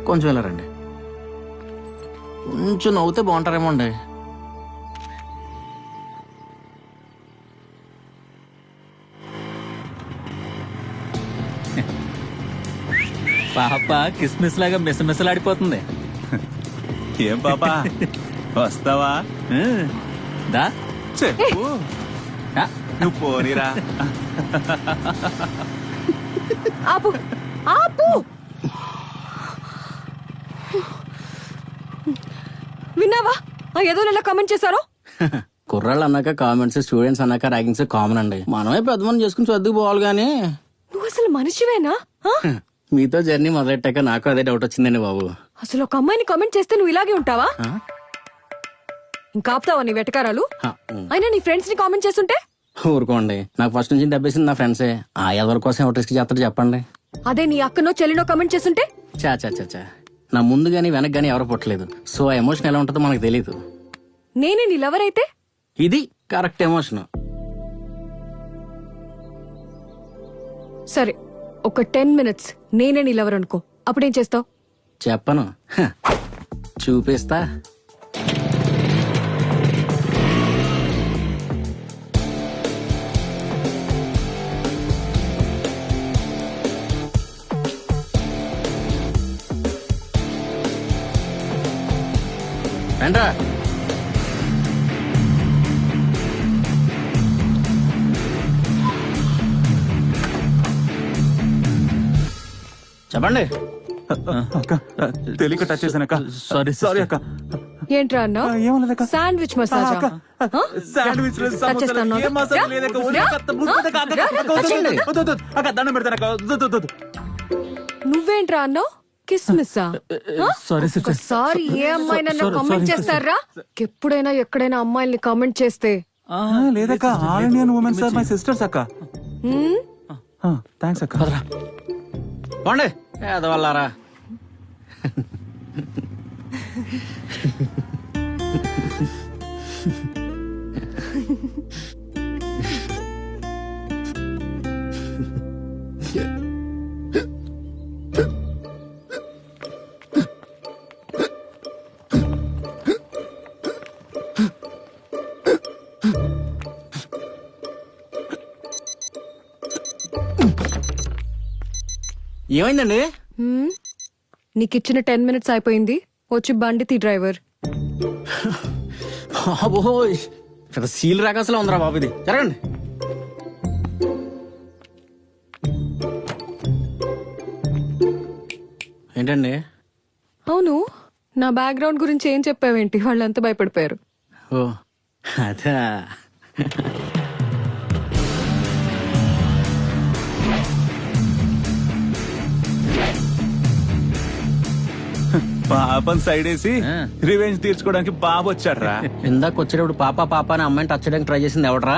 కొంచెం ఇలా రండి, కొంచెం నవ్వుతే బాగుంటారేమో అండి. పాప కిస్మిస్ లాగా మిసమిసలాడిపోతుంది. ఏం పాపా, వస్తావా? దా చెప్పు. నువ్వు పోనీరా. ఆపు ఆపు. విన్నావా ఏదో ఎలా కామెంట్ చేశారో? కుర్రాళ్ళు అన్నాక కామెంట్స్, స్టూడెంట్స్ అన్నాక ర్యాగింగ్స్ కామన్ అండి. మనమే పెద్ద మనం చేసుకుని చదువుకు పోవాలి గానీ. నువ్వు అసలు మనిషివేనా? మీతో జర్నీ మొదలెట్టాక నాకు అదే డౌట్ వచ్చిందండి బాబు. అసలు ఒక అమ్మాయిని కామెంట్ చేస్తే నువ్వు ఇలాగే ఉంటావా? ఇంకా ఆపుతావా నీ వెటకారాలు? అయినా నీ ఫ్రెండ్స్ ని కామెంట్ చేస్తుంటే ఊరుకోండి, నాకు ఫస్ట్ నుంచి దెబ్బేసింది నా ఫ్రెండ్సే. ఆ ఎవరి కోసం ఎవరు రిస్క్ చేస్తారో చెప్పండి. అదే నీ అక్కనో చెల్లినో కామెంట్ చేస్తుంటే చా చా చా చా నా ముందు గానీ వెనక్ గానీ ఎవరు పుట్టలేదు. సో ఆ ఎమోషన్ ఎలా ఉంటుందో మనకు తెలియదు. నేనే నీ లవర్ అయితే ఇది కరెక్ట్ ఎమోషన్. సరే, ఒక 10 minutes నేనే నీ లవర్ అనుకో, అప్పుడేం చేస్తావు? చెప్పను, చూపిస్తా. రండ్రా. చెప్పండి. తెలియక టచ్ చేశానక్క. సారీ అక్క. ఏంట్రా అన్నా? శాండ్విచ్ మసాజా? శాండ్విచ్ నువ్వేంట్రా అన్నావు? కిస్మిస్సా? సారీ సారీ, ఏ అమ్మాయి నన్ను కామెంట్ చేస్తారా? ఎప్పుడైనా ఎక్కడైనా అమ్మాయిల్ని కామెంట్ చేస్తే లేదక్క, all Indian womens are my sisters అక్క. థ్యాంక్స్ అక్క. పోండి ఏదవల్లారా. ఏమైందండి? నీకిచ్చిన 10 minutes అయిపోయింది, వచ్చి బండి తీ డ్రైవర్. బాబోయ్, పెద్ద సీల్ రాకాసలా ఉందిరా బాబు ఇది. జరగండి. ఏంటండి? అవును, నా బ్యాక్గ్రౌండ్ గురించి ఏం చెప్పావేంటి? వాళ్ళంతా భయపడిపోయారు. ఓ అదా. పాపం సైడ్ వేసి రివెంజ్ తీర్చుకోవడానికి బాబు వచ్చాడ్రా. ఇందాక వచ్చేటప్పుడు పాప పాప అని అమ్మాయిని టచ్ చేయడానికి ట్రై చేసింది ఎవడరా?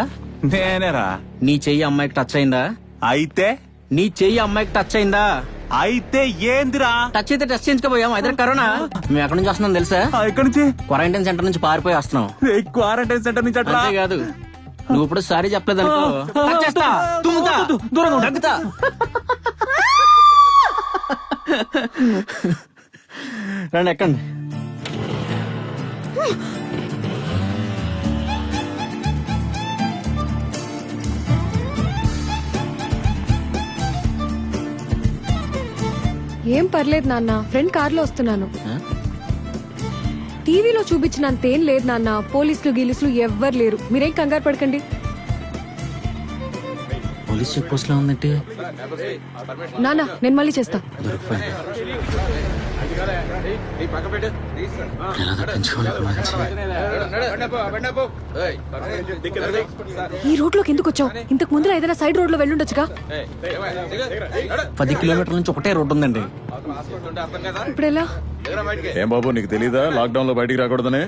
నేనేరా. నీ చెయ్యి అమ్మాయికి టచ్ అయిందా? అయితే నీ చెయ్యి అమ్మాయికి టచ్ అయిందా? అయితే ఏందిరా? టచ్ అయితే టచ్ చేయించుకోపోయాం. అయితే కరోనా. మేము ఎక్కడి నుంచి వస్తున్నాం తెలుసా? ఎక్కడి నుంచి? క్వారంటైన్ సెంటర్ నుంచి పారిపోయి వస్తున్నాం. క్వారంటైన్ సెంటర్ నుంచి అట్లా కాదు, నువ్వు ఇప్పుడు సారీ చెప్పలేదు అనుకో, టచ్ చేస్తా, తుమ్ముతా, దూరంగా దగ్గుతా. రండి ఎక్కండి. ఏం పర్లేదు నాన్న, ఫ్రెండ్ కార్లో వస్తున్నాను. టీవీలో చూపించినంతేం లేదు నాన్న, పోలీసులు గీలీసులు ఎవ్వరు లేరు, మీరేం కంగారు పడకండి. పోలీస్ చెక్ పోస్ట్ లో ఉందంటే నాన్న, నేను మళ్ళీ చేస్తా. ఈ రోడ్ లోకి ఎందుకు వచ్చావు? ఇంతకు ముందు ఏదైనా సైడ్ రోడ్ లో వెళ్ళుండొచ్చుగా. 10 కిలోమీటర్ల నుంచి ఒకటే రోడ్డు ఉందండి. ఇప్పుడు ఎలా? ఏం బాబు, నీకు తెలీదా లాక్డౌన్ లో బయటికి రాకూడదని?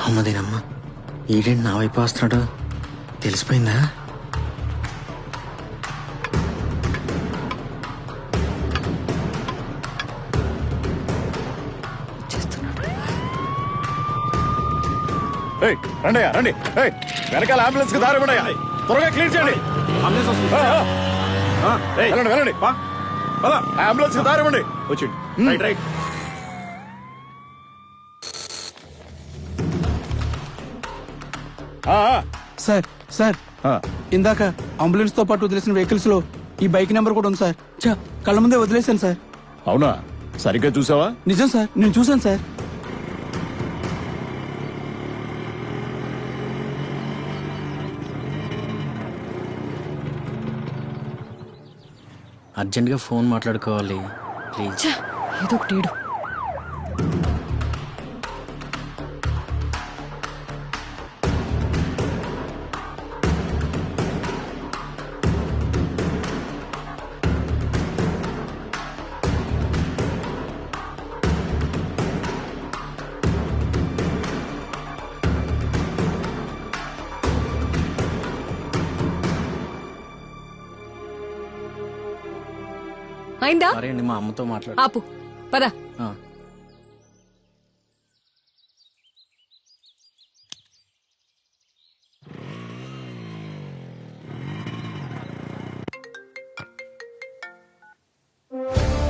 అమ్మదేనమ్మా, ఈడేంటి నా వైపు వస్తున్నాడు? తెలిసిపోయిందా? రండి రండి, వెనకాల అంబులెన్స్ కి దారి ఉన్నాయా? త్వరగా క్లీన్ చేయండి. వెళ్ళండి వెళ్ళండి, అంబులెన్స్ కి దారి ఇవ్వండి. వచ్చింది రైట్ రైట్. సార్ సార్, ఇందాక అంబులెన్స్ తో పాటు వదిలేసిన వెహికల్స్ లో ఈ బైక్ నెంబర్ కూడా ఉంది సార్. కళ్ళ ముందే వదిలేశాను సార్. అవునా? సరిగ్గా చూసావా? నిజం సార్, నేను చూశాను సార్. అర్జెంట్ గా ఫోన్ మాట్లాడుకోవాలి ప్లీజ్. ఏదో ఒకటి. అయిందా? సరే అండి, మా అమ్మతో మాట్లాడు. ఆపు, పద. ఆ.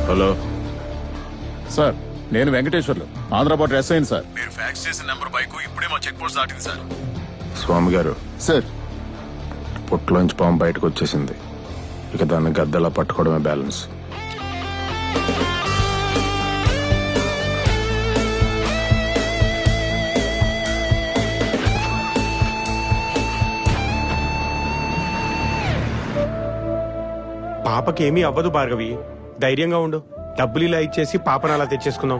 హలో సార్, నేను వెంకటేశ్వర్లు, ఆంధ్రపాటు ఎస్ అయింది సార్. మీరు ఫ్యాక్స్ చేసిన నెంబర్ బైక్ ఇప్పుడే మా చెక్ పోస్ట్ దాటింది సార్. స్వామి గారు, సార్ పుట్లోంచి పాము బయటకు వచ్చేసింది. ఇక దాన్ని గద్దలా పట్టుకోవడమే బ్యాలెన్స్. పాపకి ఏమీ అవ్వదు భార్గవి, ధైర్యంగా ఉండు. డబ్బులు ఇలా ఇచ్చేసి పాపను అలా తెచ్చేసుకుందాం.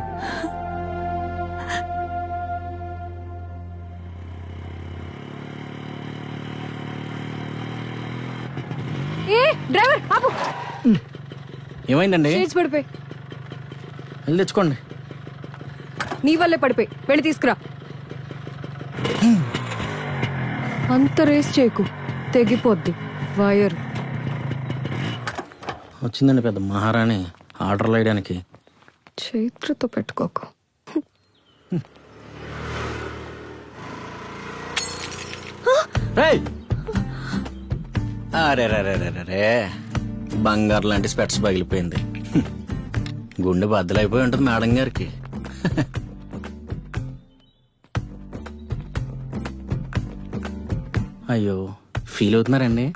ఏ డ్రైవర్ ఆపు. ఏమైందండి? చేసి పడిపోయి. వెళ్ళి తెచ్చుకోండి. నీ వల్లే పడిపోయి, వెళ్ళి తీసుకురా. అంత రేస్ చేయకు, తెగిపోద్ది వైర్. వచ్చిందండి పెద్ద మహారాణి ఆర్డర్లు వేయడానికి. చైత్రతో పెట్టుకోకు. అరే బంగారు లాంటి స్పెట్స్ పగిలిపోయింది. గుండె బద్దలైపోయి ఉంటుంది మేడం గారికి. అయ్యో, ఫీల్ అవుతున్నారండి?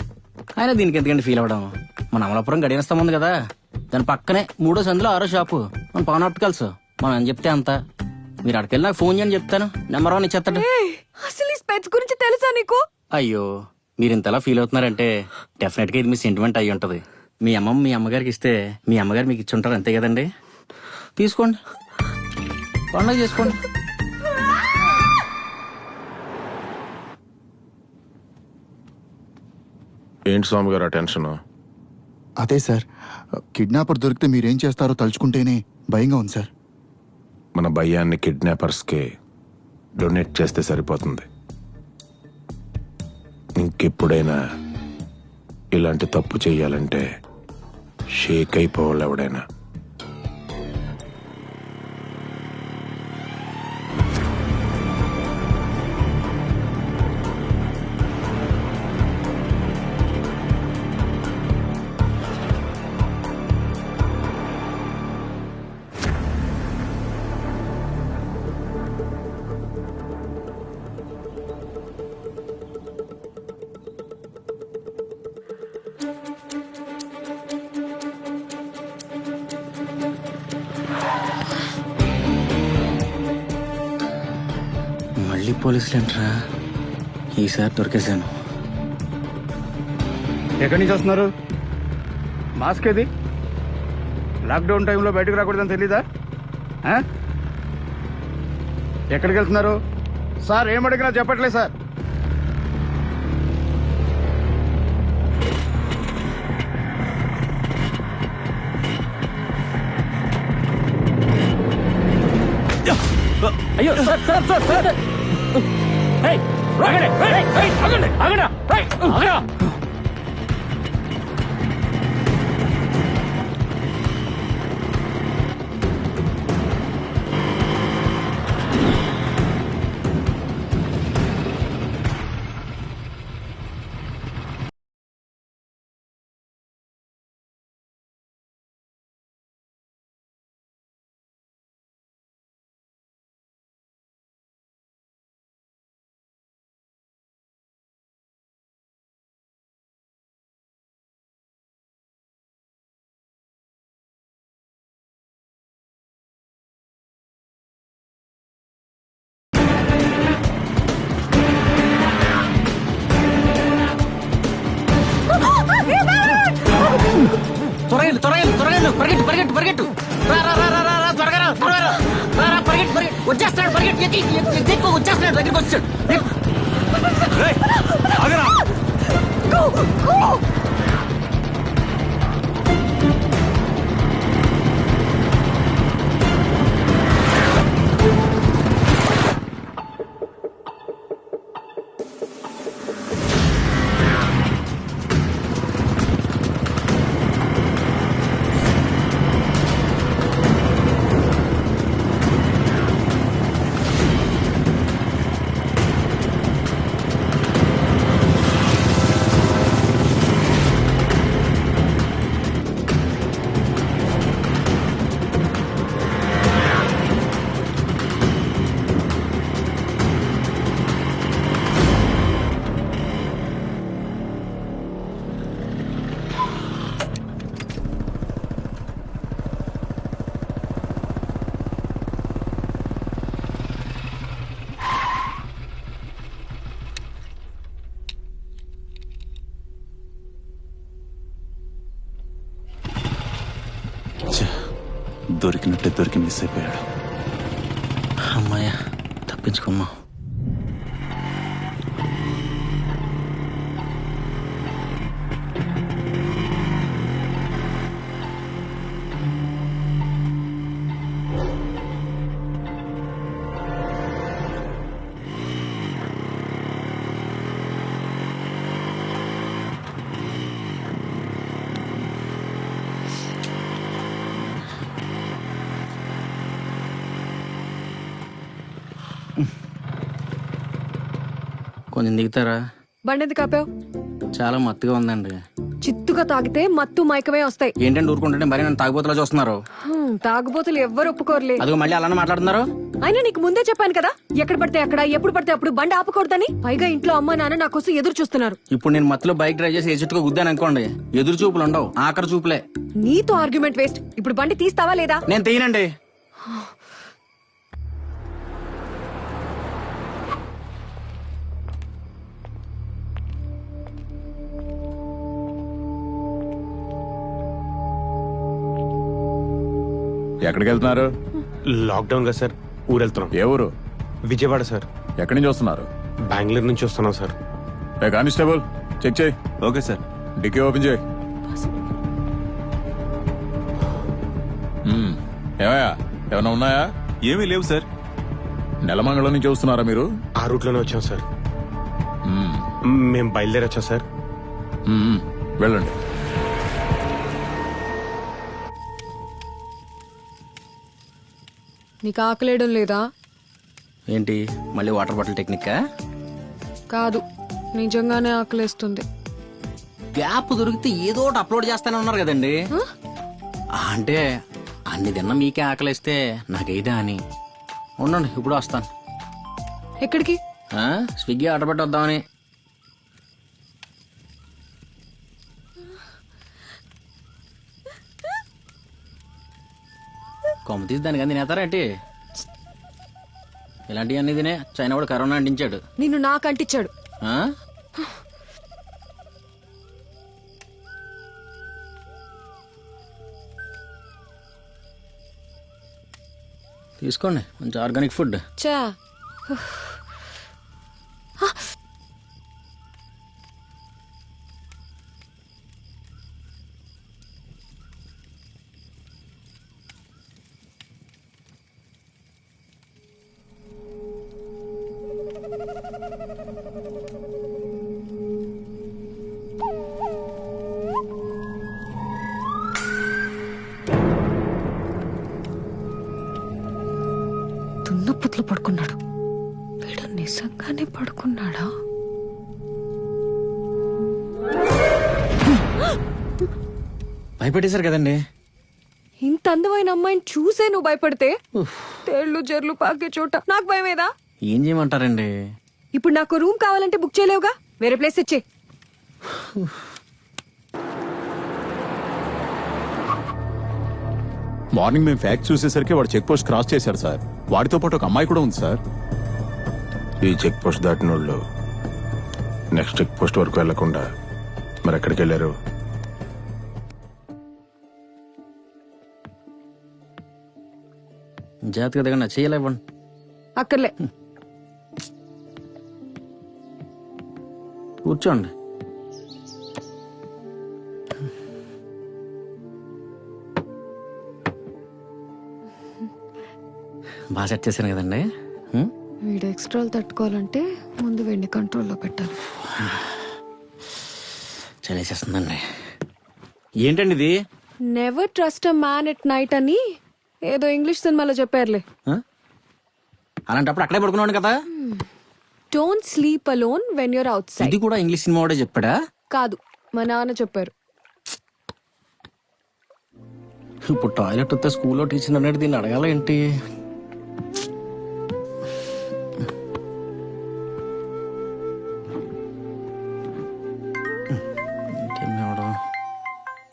అయినా దీనికి ఎందుకండి ఫీల్ అవ్వడం? మన అమలాపురం గడియనస్తాం ఉంది కదా, దాని పక్కనే 3వ సందులో 6వ షాపు మన పవన్ ఆప్టికల్స్. మనం అని చెప్తే అంతా. మీరు అక్కడికి నాకు ఫోన్ చేయని చెప్తాను, నెంబర్ 1 ఇచ్చేస్తాడు. అసలు ఈ స్పెట్స్ గురించి తెలుసా నీకు? అయ్యో, మీరు ఇంతలా ఫీల్ అవుతున్నారంటే డెఫినెట్ గా ఇది మీ సెంటిమెంట్ అయ్యి ఉంటది. మీ అమ్మమ్మ మీ అమ్మగారికి ఇస్తే మీ అమ్మగారు మీకు ఇచ్చి ఉంటారు, అంతే కదండి? తీసుకోండి, పండుగ చేసుకోండి. ఏంటి స్వామి గారు ఆ టెన్షన్? అదే సార్, కిడ్నాపర్ దొరికితే మీరేం చేస్తారో తలుచుకుంటేనే భయంగా ఉంది సార్. మన భయాన్ని కిడ్నాపర్స్కి డొనేట్ చేస్తే సరిపోతుంది. ఇంకెప్పుడైనా ఇలాంటి తప్పు చెయ్యాలంటే షేక్ అయిపోవాలి ఎవడైనా. మళ్ళీ పోలీసులు ఏంట్రా? ఈసారి దొరికేశాను. ఎక్కడి నుంచి వస్తున్నారు? మాస్క్ ఏది? లాక్డౌన్ టైంలో బయటకు రాకూడదని తెలీదా? ఎక్కడికి వెళ్తున్నారు సార్? ఏమడిగినా చెప్పట్లేదు సార్. అయ్యో సార్ సార్ సార్ సార్, ఆగండి ఆగండి ఆగండి ఆగండి. త్వరగా త్వరగా త్వరగా పరిగెట్టు పరిగెట్టు పరిగెట్టు. రా రా రా రా రా త్వరగా రా త్వరగా రా రా రా పరిగెట్టు పరిగెట్టు. వచ్చేస్తాడు, పరిగెట్టు ఎక్కువ వచ్చేస్తున్నాడు, దగ్గరికి వచ్చాడు. దొరికినట్టే దొరికి మిస్ అయిపోయాడు. అమ్మాయ్యా, తప్పించుకోమ్మా. కొంచెం దిగుతారా? బండి ఎందుకు ఆపావు? చాలా మత్తుగా ఉందండి. చిత్తుగా తాగితే మత్తు మైకమే వస్తాయి. ఏంటంటే ఊరుకుంటుంటే మరి నన్ను తాగుబోతులా చూస్తున్నారు. తాగుబోతులు ఎవ్వరు ఒప్పుకోరులే. అదిగో మళ్ళీ అలానే మాట్లాడుతున్నారు. అయినా నీకు ముందే చెప్పాను కదా, ఎక్కడ పడితే అక్కడ ఎప్పుడు పడితే అప్పుడు బండి ఆపకూడదని. పైగా ఇంట్లో అమ్మా నాన్న నా కోసం ఎదురు చూస్తున్నారు. ఇప్పుడు నేను మత్తులో బైక్ డ్రైవ్ చేసి ఎదురుగా గుద్దాను అనుకోండి, ఎదురు చూపులు ఉండవు, ఆఖరి చూపులే. నీతో ఆర్గ్యుమెంట్ వేస్ట్. ఇప్పుడు బండి తీస్తావా లేదా? నేను తీయనండి. ఎక్కడికి వెళ్తున్నారు? లాక్డౌన్ కదా సార్, ఊరు వెళ్తున్నాం. ఏ ఊరు? విజయవాడ సార్. ఎక్కడి నుంచి వస్తున్నారు? బెంగళూరు నుంచి వస్తున్నాం సార్. ఏ కానిస్టేబుల్, చెక్ చేయి. Okay sir. డిక్కీ ఓపెన్ చేయి. ఏమయ్యా, ఏమైనా ఉన్నాయా? ఏమీ లేవు సార్. నెలమంగళం నుంచి వస్తున్నారా మీరు? ఆ రూట్లోనే వచ్చాం సార్. మేము బయలుదేరి వచ్చాం సార్. వెళ్ళండి. నీకు ఆకలేయడం లేదా? ఏంటి మళ్ళీ వాటర్ బాటిల్ టెక్నిక్కా? కాదు, నిజంగానే ఆకలేస్తుంది. గ్యాప్ దొరికితే ఏదో ఒకటి అప్లోడ్ చేస్తానే ఉన్నారు కదండి. అంటే అన్ని తిన్నా మీకే ఆకలిస్తే నాకైతే అని. ఉండండి, ఇప్పుడు వస్తాను. ఎక్కడికి? స్విగ్గీ ఆర్డర్ పెట్టి వద్దామని. కొమ్మ తీసి దానికి అన్ని తినేస్తారేంటి? ఇలాంటివన్నీ తినే చైనా కూడా కరోనా అంటించాడు. నిన్ను నాకు అంటించాడు. తీసుకోండి, మంచి ఆర్గానిక్ ఫుడ్. చా దున్నపుట్లు పడుకున్నాడు. వీడు నిజంగానే పడుకున్నాడా? భయపెట్టేశారు కదండి. ఇంత అందమైన అమ్మాయిని చూసే నువ్వు భయపడితే తేళ్లు జర్లు పాకే చోట నాకు భయమేదా? ఏం చేయమంటారండి? ఇప్పుడు నాకు రూమ్ కావాలంటే బుక్ చేయలేవుగా, వేరే ప్లేస్ ఇచ్చే. మార్నింగ్ మేము ఫ్యాక్ట్ చూసేసరికి వాడు చెక్ పోస్ట్ క్రాస్ చేశారు సార్. వాడితో పాటు ఒక అమ్మాయి కూడా ఉంది సార్. ఈ చెక్ పోస్ట్ దాటిన వాళ్ళు నెక్స్ట్ చెక్ పోస్ట్ వరకు వెళ్లకుండా మరి ఎక్కడికి వెళ్ళారు? జాగ్రత్తగా దిగండి, చేయలేవండి. అక్కర్లే, కూర్చోండి. బాగా సెట్ చేశాను కదండి. వీడు ఎక్స్ట్రాలు తట్టుకోవాలంటే ముందు వీడిని కంట్రోల్లో పెట్టాలి. చలేసేస్తుందండి. ఏంటండి ఇది? Never trust a man at night అని ఏదో ఇంగ్లీష్ సినిమాలో చెప్పారులే. అలాంటప్పుడు అక్కడే పడుకున్నాడు కదా. Don't sleep alone when you're outside. ఇది కూడా ఇంగ్లీష్ సినిమా వాడే చెప్పాడా? కాదు, మా నాన్న చెప్పారు. ఇప్పుడు టాయిలెట్ వస్తే స్కూల్లో టీచర్ అన్నట్టు దీన్ని అడగాల ఏంటి?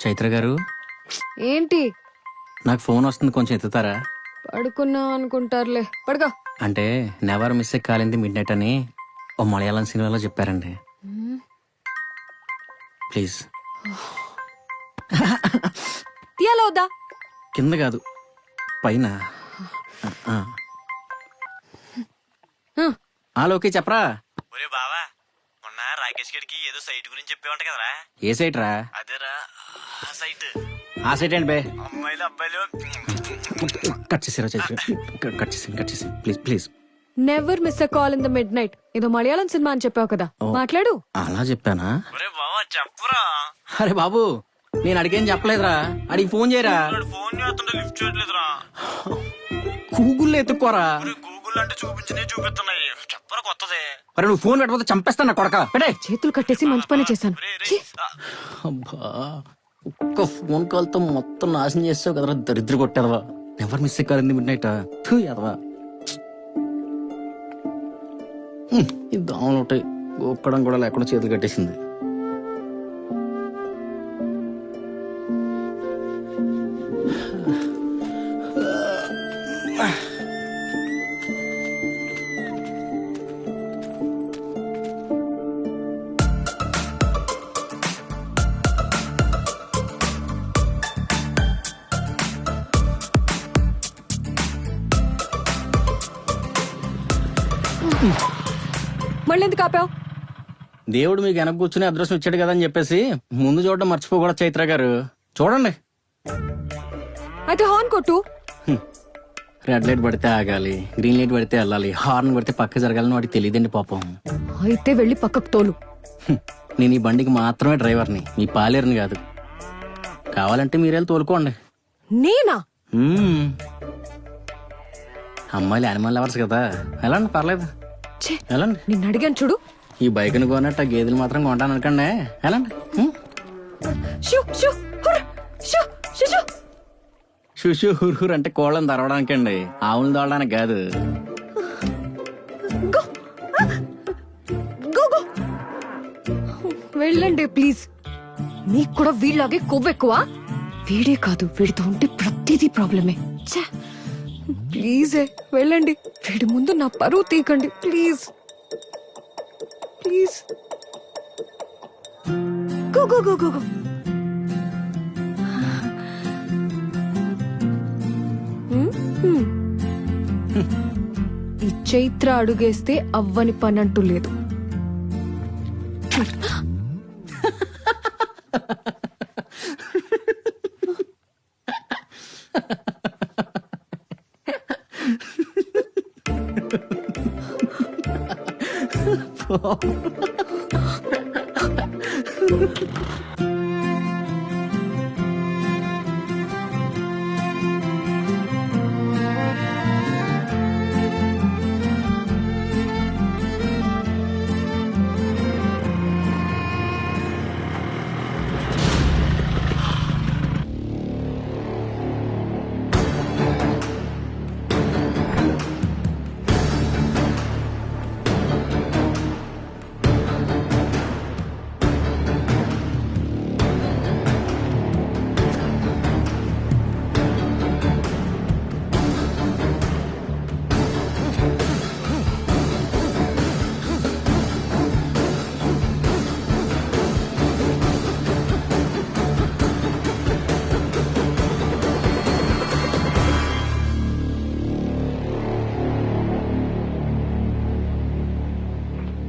చైత్ర గారు, ఏంటి? నాకు ఫోన్ వస్తుంది, కొంచెం ఎత్తుతారా? పడుకున్నా అనుకుంటారులే, పడుకో. అంటే నెవర్ మిస్ ఎ కాలింది మిడ్ నైట్ అని ఓ మలయాళం సినిమాలో చెప్పారండి. ప్లీజ్. తీయాలా వద్దా? కింద కాదు, పైన లోకి చెప్పరా. ఒరే బావా, మొన్న రాకేష్ గడికి ఏదో సైట్ గురించి చెప్పేవంట కదరా? ఏ సైట్ రా? అదేరా ఆ సైట్. ఆ సైట్ ఏంటి బే? అమ్మాయిలు అబ్బాయిలు కట్ చేసి please please. Never miss a call in the mid night. ఏదో మలయాళం సినిమా అని చెప్పావు కదా, మాట్లాడు. అలా చెప్పానా? ఒరే బావా చెప్పరా. అరే బాబు, నేను అడిగేం చెప్పలేదురా. అడిగి ఫోన్ చేయరా. ఫోన్ చేస్తుంటే లిఫ్ట్ చేయట్లేదురా. గూగుల్లో ఎత్తుక్కోరా. గూగుల్ అంటే చూపిస్తున్నాయి. చెప్పరా కొత్తదే. అరే నువ్వు ఫోన్ పెట్టకపోతే చంపేస్తాను కొడక. పెట్టే. చేతులు కట్టేసి మంచి పని చేశాను. అబ్బా, ఒక్క ఫోన్ కాల్ తో మొత్తం నాశనం చేస్తావు కదరా దరిద్ర కొట్టేదవా. ఎవరు మిస్ ఎక్కారింది మిడ్ నైట్ ఎదవా. ఈ దోమలు ఉంటాయి, గోక్కడం కూడా లేకుండా చేతులు కట్టేసింది. మళ్ళీ ఎందుకు ఆపావు? దేవుడు మీకు వెనక కూర్చుని అదృష్టం ఇచ్చాడు కదా అని చెప్పేసి ముందు చూడడం మర్చిపోకూడదు చైత్ర గారు. చూడండి. అయితే హార్న్ కొట్టు. రెడ్ లైట్ పడితే ఆగాలి, గ్రీన్ లైట్ పడితే వెళ్ళాలి, హార్న్ పడితే పక్క జరగాలని వాడికి తెలియదండి పాపం. అయితే వెళ్ళి పక్కకు తోలు. నేను ఈ బండికి మాత్రమే డ్రైవర్ని, మీ పాలేరుని కాదు. కావాలంటే మీరెళ్ళి తోలుకోండి. నేనా? అమ్మాయిలు యానిమల్ లవర్స్ కదా, వెళ్ళండి పర్లేదు. వెళ్ళండి. నిన్ను అడిగాను చూడు. ఈ బైక్ని కొన్నట్టు ఆ గేదెలు మాత్రం కొంటాను అనుకోండి. వెళ్ళండి. షుషు హుర్హుర్ అంటే కోళ్ళని తరవడానికండి, ఆవులు తోడడానికి కాదు. వెళ్ళండి ప్లీజ్. నీకు కూడా వీళ్ళలాగే కొవ్వెక్కువ. వీడే కాదు, వీడితో ఉంటే ప్రతిదీ ప్రాబ్లమే. ప్లీజ్ వెళ్ళండి. వీడి ముందు నా పరువు తీకండి please please. Go go go go go. ఈ చైత్ర అడుగేస్తే అవ్వని పని అంటూ లేదు.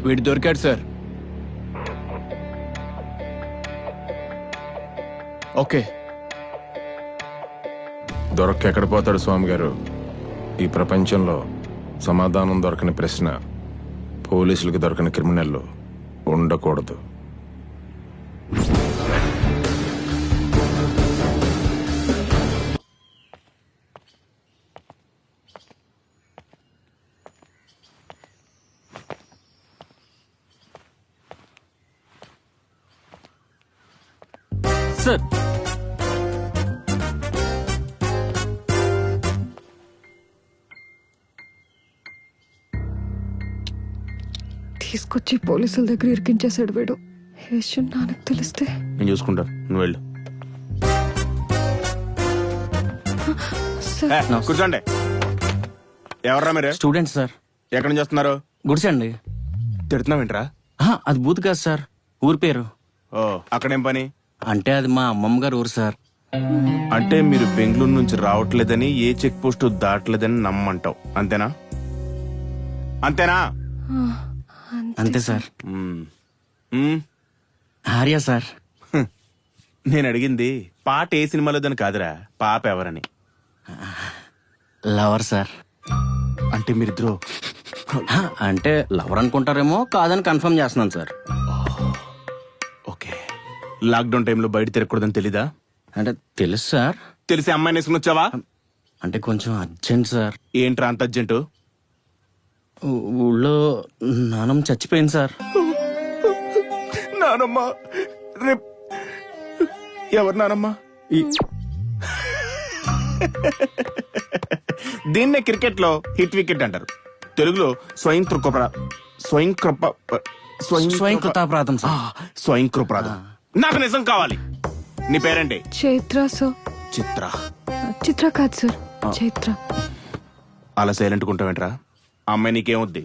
వీడు దొరికాడు సార్. ఓకే, దొరకెక్కడ పోతాడు స్వామి గారు? ఈ ప్రపంచంలో సమాధానం దొరకని ప్రశ్న పోలీసులకు దొరకని క్రిమినల్ ఉండకూడదు. సార్, తీసుకొచ్చి పోలీసుల దగ్గర ఇరికించేశాడు వీడు. ఈ విషయం నాన్నకు తెలిస్తే నేను చూసుకుంటా, నువ్వు వెళ్ళు. కూర్చోండి. ఎవర్రా మీరు? Students sir. ఎక్కడి నుంచి వస్తున్నారు? గుడిసండి. తిడుతున్నావేంట్రా? అది బూత్ కాదు సార్, ఊరి పేరు. ఓ, అక్కడేం పని? అంటే అది మా అమ్మమ్మ గారు ఊరు సార్. అంటే మీరు బెంగళూరు నుంచి రావట్లేదని, ఏ చెక్ పోస్ట్ దాటలేదని నమ్మంటావు, అంతేనా? అంతేనా? అంతే సార్. మ్మ్. మ్మ్. ఆర్య సార్. నేను అడిగింది పాట ఏ సినిమాలోదని కాదురా, పాప ఎవరని. Lover sir. అంటే మీరిద్దరు అంటే లవర్ అనుకుంటారేమో, కాదని కన్ఫర్మ్ చేస్తున్నాను సార్. ఓకే. లాక్డౌన్ టైంలో బయట తిరగకూడదని తెలీదా? అంటే తెలుసు సార్. తెలిసి అమ్మాయిని వేసుకుని వచ్చావా? అంటే కొంచెం అర్జెంట్ సార్. ఏంట్రా అంత అర్జెంటు? ఊళ్ళో నానమ్మ చచ్చిపోయింది సార్. నానమ్మ? రేపు ఎవరు నానమ్మ? దీన్నే క్రికెట్ లో హిట్ వికెట్ అంటారు, తెలుగులో స్వయంకృతాపరాధం సార్. స్వయంకృతాపరాధం. నాకు నిజం కావాలి. నీ పేరేంటి? చైత్ర సార్. చిత్ర. చిత్ర కాదు సార్, చైత్ర. అలా సైలెంట్ ఉంటావేంట్రా? అమ్మాయి నీకేమొద్ది?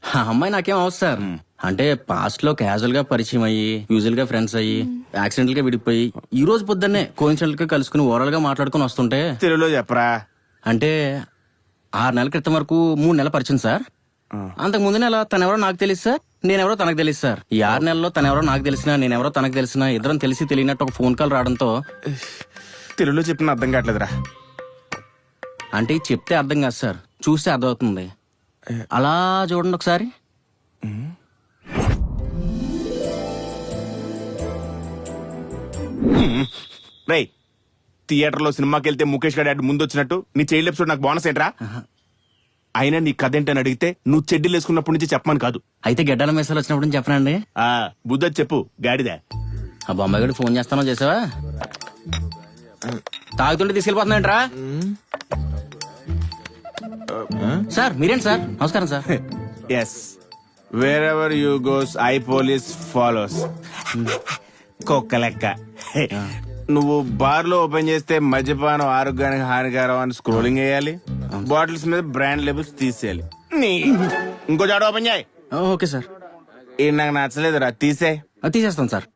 ఆ అమ్మాయి నాకేం అవసరం సార్. అంటే పాస్ట్ లో క్యాజువల్ గా పరిచయం అయ్యి, యూజువల్ గా ఫ్రెండ్స్ అయ్యి, యాక్సిడెంటల్ గా విడిపోయి, ఈ రోజు పొద్దున్నే కోయిన్సిడెంటల్ గా కలుసుకుని ఓవరాల్ గా మాట్లాడుకుని వస్తుంటే. తెలుగులో చెప్పరా? అంటే 6 నెలల క్రితం వరకు 3 నెలల పరిచయం సార్. అంతకు ముందు నెల తనెవరో నాకు తెలియదు సార్, నేనెవరో తనకు తెలియదు సార్. ఈ 6 నెలల్లో తనెవరో నాకు తెలిసినా, నేనెవరో తనకు తెలిసినా, ఇద్దరం తెలిసి తెలియనట్టు ఒక ఫోన్ కాల్ రావడంతో. తెలుగులో చెప్పిన అర్థం కావట్లేదురా. అంటే చెప్తే అర్థం కాదు సార్, చూస్తే అర్థమవుతుంది. అలా చూడండి ఒకసారి. రేయ్, థియేటర్ లో సినిమాకి వెళ్తే ముఖేష్ గారి యాడ్ ముందు వచ్చినట్టు నీ చైల్డ్ ఎపిసోడ్ నాకు బోనస్ ఏంట్రా? అయినా నీ కథ ఏంటని అడిగితే నువ్వు చెడ్డీలు వేసుకున్నప్పటి నుంచి చెప్పమని కాదు. అయితే గడ్డల మెసేజ్ వచ్చినప్పుడు నుంచి చెప్పనండి. బుద్ధ చెప్పు గాడిదా. ఆ బొమ్మాయి గడి ఫోన్ చేస్తానో చేసావా? తాగుతుంటే తీసుకెళ్ళిపోతున్నాయంట్రా? సార్ మీరేంటి సార్? నమస్కారం sir. Yes, wherever you goes I police follows. కుక్క లెక్క. నువ్వు బార్ లో ఓపెన్ చేస్తే మద్యపానం ఆరోగ్యానికి హానికరం అని స్క్రోలింగ్ వేయాలి, బాటిల్స్ మీద బ్రాండ్ లేబుల్స్ తీసేయాలి. ఇంకో చాట ఓపెన్ చేయి. Okay sir. నాకు నచ్చలేదురా, తీసేస్తాను సార్.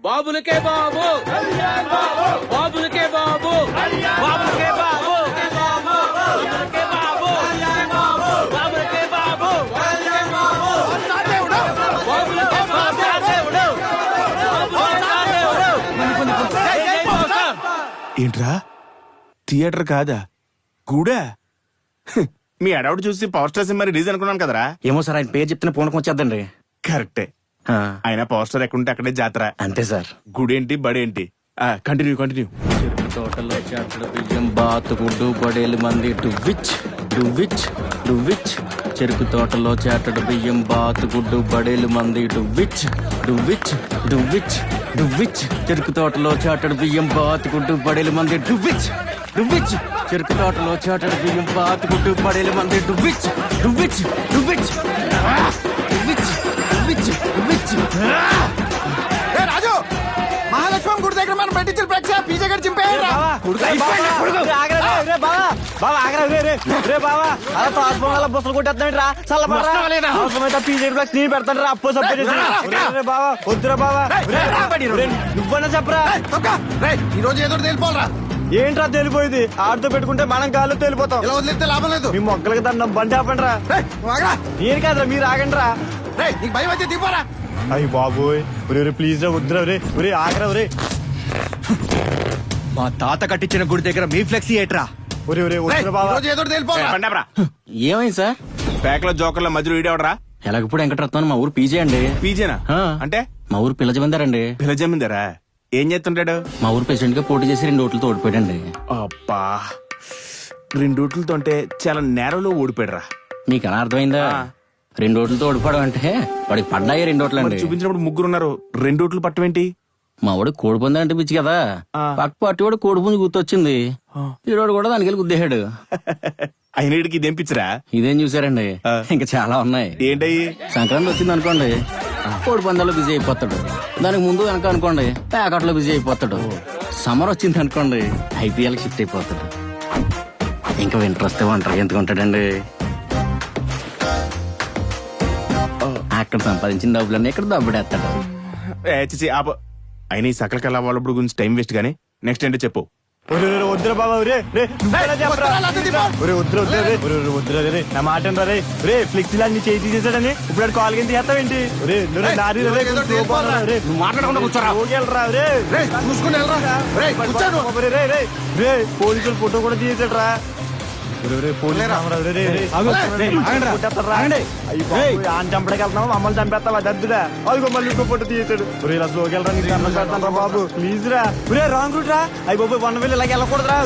బాబులకే బాబు, బాబులకే బాబు, బాబులకే బాబు, బాబులకే బాబు, బాబులకే బాబు, ఏంట్రా థియేటర్ కాదా కూడా? మీ అడవుడు చూసి పవర్ స్టార్ సినిమా రిలీజ్ అనుకున్నాను కదరా. ఏమో సార్, ఆయన పేరు చెప్తున్న పూనకం వచ్చేద్దండి. కరెక్టే. ఆయన పవర్ స్టార్ ఎక్కడుంటే అక్కడే జాతర. అంతే సార్. గుడేంటి బడేంటి? కంటిన్యూ. తోటలో చాటడు బియ్యం బాతుగుడ్డు బడేలు మంది డువిచ్ డువిచ్ డువిచ్. చెరుకు తోటలో చాటడు బియ్యం బాతుగుడ్డు బడేలు మంది డువిచ్ డువిచ్ డువిచ్ డువిచ్. చెరుకు తోటలో చాటడు బియ్యం బాతుగుడ్డు బడేలు మంది డువిచ్ డువిచ్. చెరుకు తోటలో చాటడు బియ్యం బాతుగుడ్డు బడేలు మంది డువిచ్ డువిచ్ డువిచ్ డువిచ్ డువిచ్ డువిచ్. రాజు, మహాలక్ష్మి గుడి దగ్గర మనం పెట్టించిన ప్రేక్ష పీజే గారు చింపేయండి. బుసలు కొట్టేస్తాంట్రా, వద్దురా బావా. నువ్వన్నా చెప్పరా? ఈ రోజు ఏదో తెలిపోరా. ఏంట్రా తెలిపోయింది? ఆడితో పెట్టుకుంటే మనం గాల్లో తెలిపోతాం. ఇలా వదిలేస్తే లాభం లేదు. మీ మొక్కలకి దండం, బండి ఆపండి రా. నేను కాదురా, మీరు ఆగండి రా. నీకు భయం అయితే దిగిపోరా. అయ్యి బాబోయ్, ప్లీజ్ రా, వద్దురా. ఒరే ఆగరా. ఒరే, మా తాత కట్టించిన గుడి దగ్గర మీ ఫ్లెక్సీ ఏట్రా? ఏమైంది సార్? పేకల జోకర్ల మధ్యలో వీడేవడరా? ఎలాగప్పుడు వెంకటరత్నం మా ఊరు పీజే అండి. పీజేనా? అంటే మా ఊరు పిల్ల జమీందారండి. పిల్ల జమీందారా? ఏం చేస్తుంటాడు? మా ఊరు ప్రెసిడెంట్ గా పోటీ చేసి 2 ఓట్లతో ఓడిపోయాడండి. అబ్బా, 2 ఓట్లతో అంటే చాలా నేరలో ఓడిపోయాడురా. మీకు ఎలా అర్థమైందా? 2 ఓట్లతో ఓడిపోవడం అంటే వాడికి పడ్డాయి 2 ఓట్లండి. చూపించినప్పుడు 3 ఉన్నారు, 2 ఓట్లు పట్టమేంటి? మా వాడు కోడిపుంజ అంటే పిచ్చి కదా, పక్క పార్టీ వాడు కోడిపుంజు గుర్తొచ్చింది. ఈరోడు కూడా దానికి వెళ్ళి గుద్దేశాడు. అయినడికి ఇదేం పిచ్చిరా? ఇదేం చూసారండి, ఇంకా చాలా ఉన్నాయి. ఏంటయ్యి? సంక్రాంతి వచ్చింది అనుకోండి, కోడి పందాల్లో బిజీ అయిపోతాడు. దానికి ముందు వెనక అనుకోండి, ప్యాకెట్లో బిజీ అయిపోతాడు. సమ్మర్ వచ్చింది అనుకోండి, IPL షిఫ్ట్ అయిపోతాడు. ఇంకా వింటర్ వస్తే వంటరు ఎందుకు ఉంటాడండి. అక్కడ సంపాదించిన డబ్బులన్నీ ఇక్కడ దబ్బుడేస్తాడు. చిచి ఆప. అయినా ఈ సకల కళ వాళ్ళ గురించి టైం వేస్ట్ గానీ నెక్స్ట్ ఏంటో చెప్పు. వద్దురా బాబా వద్దురా రే నా మాట రే రే ఫ్లెక్సీ లాంటి చేయి తీసేసాడని ఇప్పుడు కాల్ కింద చేస్తావేంటి పోలీసులు ఫోటో కూడా తీసేసాడు రా. చంపడానికి వెళ్తున్నావు మమ్మల్ని చంపేస్తావా దద్దురా. అదిగో మళ్ళీ ఇంకో ఫోటో తీసాడు. స్లోకి వెళ్ళరా నీకు అన్నం పెడతాను రా బాబు ప్లీజ్ రా. రాంగ్ రూట్ రా. అయ్యి బాబు 1 వీల్ ఇలాగ వెళ్ళకూడదురా.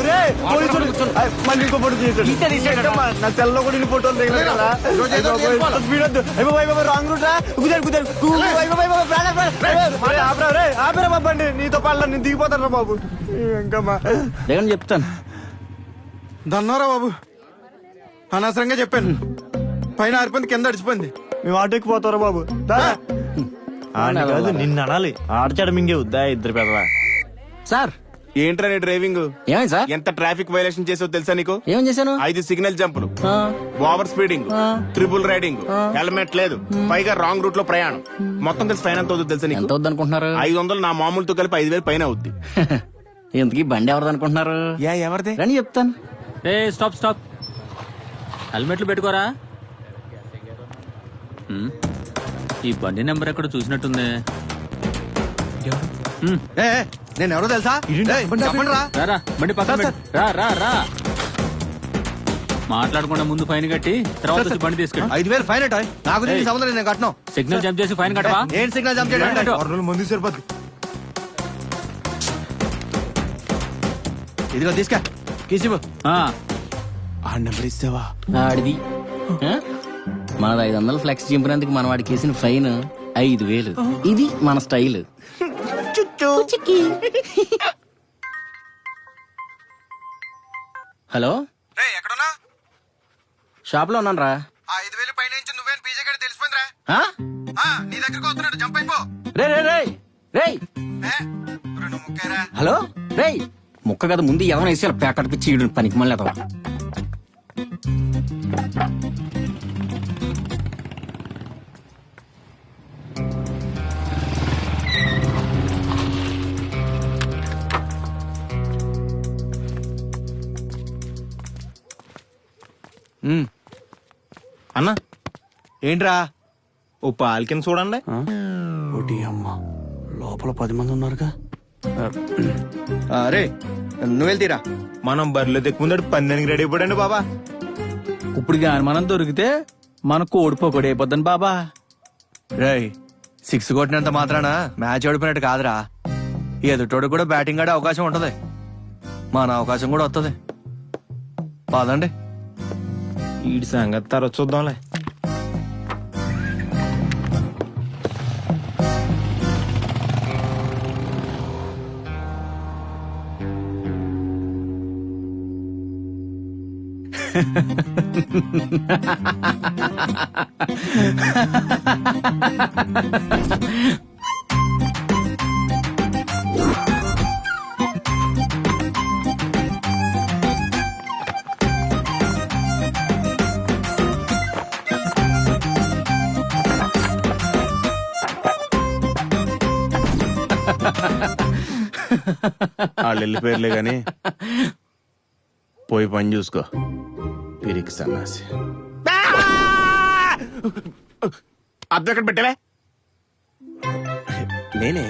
పోలీసులు మళ్ళీ ఇంకో ఫోటో తీసాడు. నా సెల్లో కూడా ఇన్ని ఫోటోలు దిగలేదు కదా. స్పీడ్ వద్దు. అయ్యి బాబు రాంగ్ రూట్ రా. ఆపరా బాబు అండి నీతో పళ్ళ నేను దిగిపోతాను రా బాబు. ఇంకమ్మా చెప్తాను. దన్నారా బాబు అనవసరంగా చెప్పాను. పైన ఆరిపోయింది కింద అడిచిపోయింది. మేము ఆటోకి పోతారా బాబు. కాదు నిన్ను అనాలి. ఆడచాడు మింగే వద్దా ఇద్దరు పెద్దవా. సార్ ఏంట్రా నీ డ్రైవింగ్? ఏమైంది సార్? ఎంత ట్రాఫిక్ వైలేషన్ చేసావు తెలుసా నీకు? ఏం చేశాను? 5 సిగ్నల్ జంపులు, over speeding, triple riding, helmet లేదు, పైగా రాంగ్ రూట్ లో ప్రయాణం. మొత్తం కలిసి ఫైన్ ఎంత అవుతుంది తెలుసా నీకు? ఎంత అవుద్ది అనుకుంటున్నారు? 500 నా మామూలుతో కలిపి 5,000 పైన అవుద్ది. ఎందుకు బండి ఎవరిది అనుకుంటున్నారు? ఎవరిదే రండి చెప్తాను. స్టాప్ హెల్మెట్లు పెట్టుకోరా. ఈ బండి నెంబర్ ఎక్కడ చూసినట్టుంది. నేను ఎవరో తెలుసా? రారా బండి పక్కన పెట్టు. రా మాట్లాడకుండా ముందు ఫైన్ కట్టి తర్వాత వచ్చి బండి తీసుకెళ్ళి. 5,000 ఫైన్ అంటే నాకు సంబంధం నేను కట్టను. సిగ్నల్ జంప్ చేసి ఫైన్ కట్టవా? ఏం సిగ్నల్ జంప్ చేయడం ముందు సరిపోద్ది. ఇదిగో తీసుకా కీసిబు. ఆ నెంబర్ ఇస్తావా? ఆడిది మనది 500 ఫ్లెక్స్ చింపినందుకు మన వాడికి వేసిన ఫైన్ 5,000. ఇది మన స్టైల్. హలో ఎక్కడున్నా? షాప్ లో ఉన్నాను రా. 5,000 పైన నువ్వేం పీజే గడి తెలిసిపోయిందిరా. నీ దగ్గరకు వస్తున్నాడు జంప్ అయిపో. రే హలో రే ముక్క కదా ముందు ఎవరైనా వేసి ప్యాకెట్ పిచ్చి పనికి మళ్ళీ అదవా. అన్నా ఏంట్రా? ఓ పాలకిని చూడండి. ఒకటి అమ్మ లోపల 10 మంది ఉన్నారుగా. అరే నువ్వు వెళ్తీరా. మనం బరిలో తెక్కుముందడు పందానికి రెడీ అయిపోయాడు బాబా. ఇప్పుడు గాని మనం దొరికితే మన కోడిపోకూడదు అయిపోద్దని బాబా. రేయ్ 6 కొట్టినంత మాత్రాన మ్యాచ్ ఓడిపోయినట్టు కాదురా. ఎదుటోడు కూడా బ్యాటింగ్ ఆడే అవకాశం ఉంటది. మన అవకాశం కూడా వస్తుంది. పదండి. వీడి సంగతి తర్వాత చూద్దాంలే. వాళ్ళు వెళ్ళిపోయారులే గాని పోయి పని చూసుకో. పిరికి సన్నాసి. అద్దె ఎక్కడ పెట్టావే? నేనే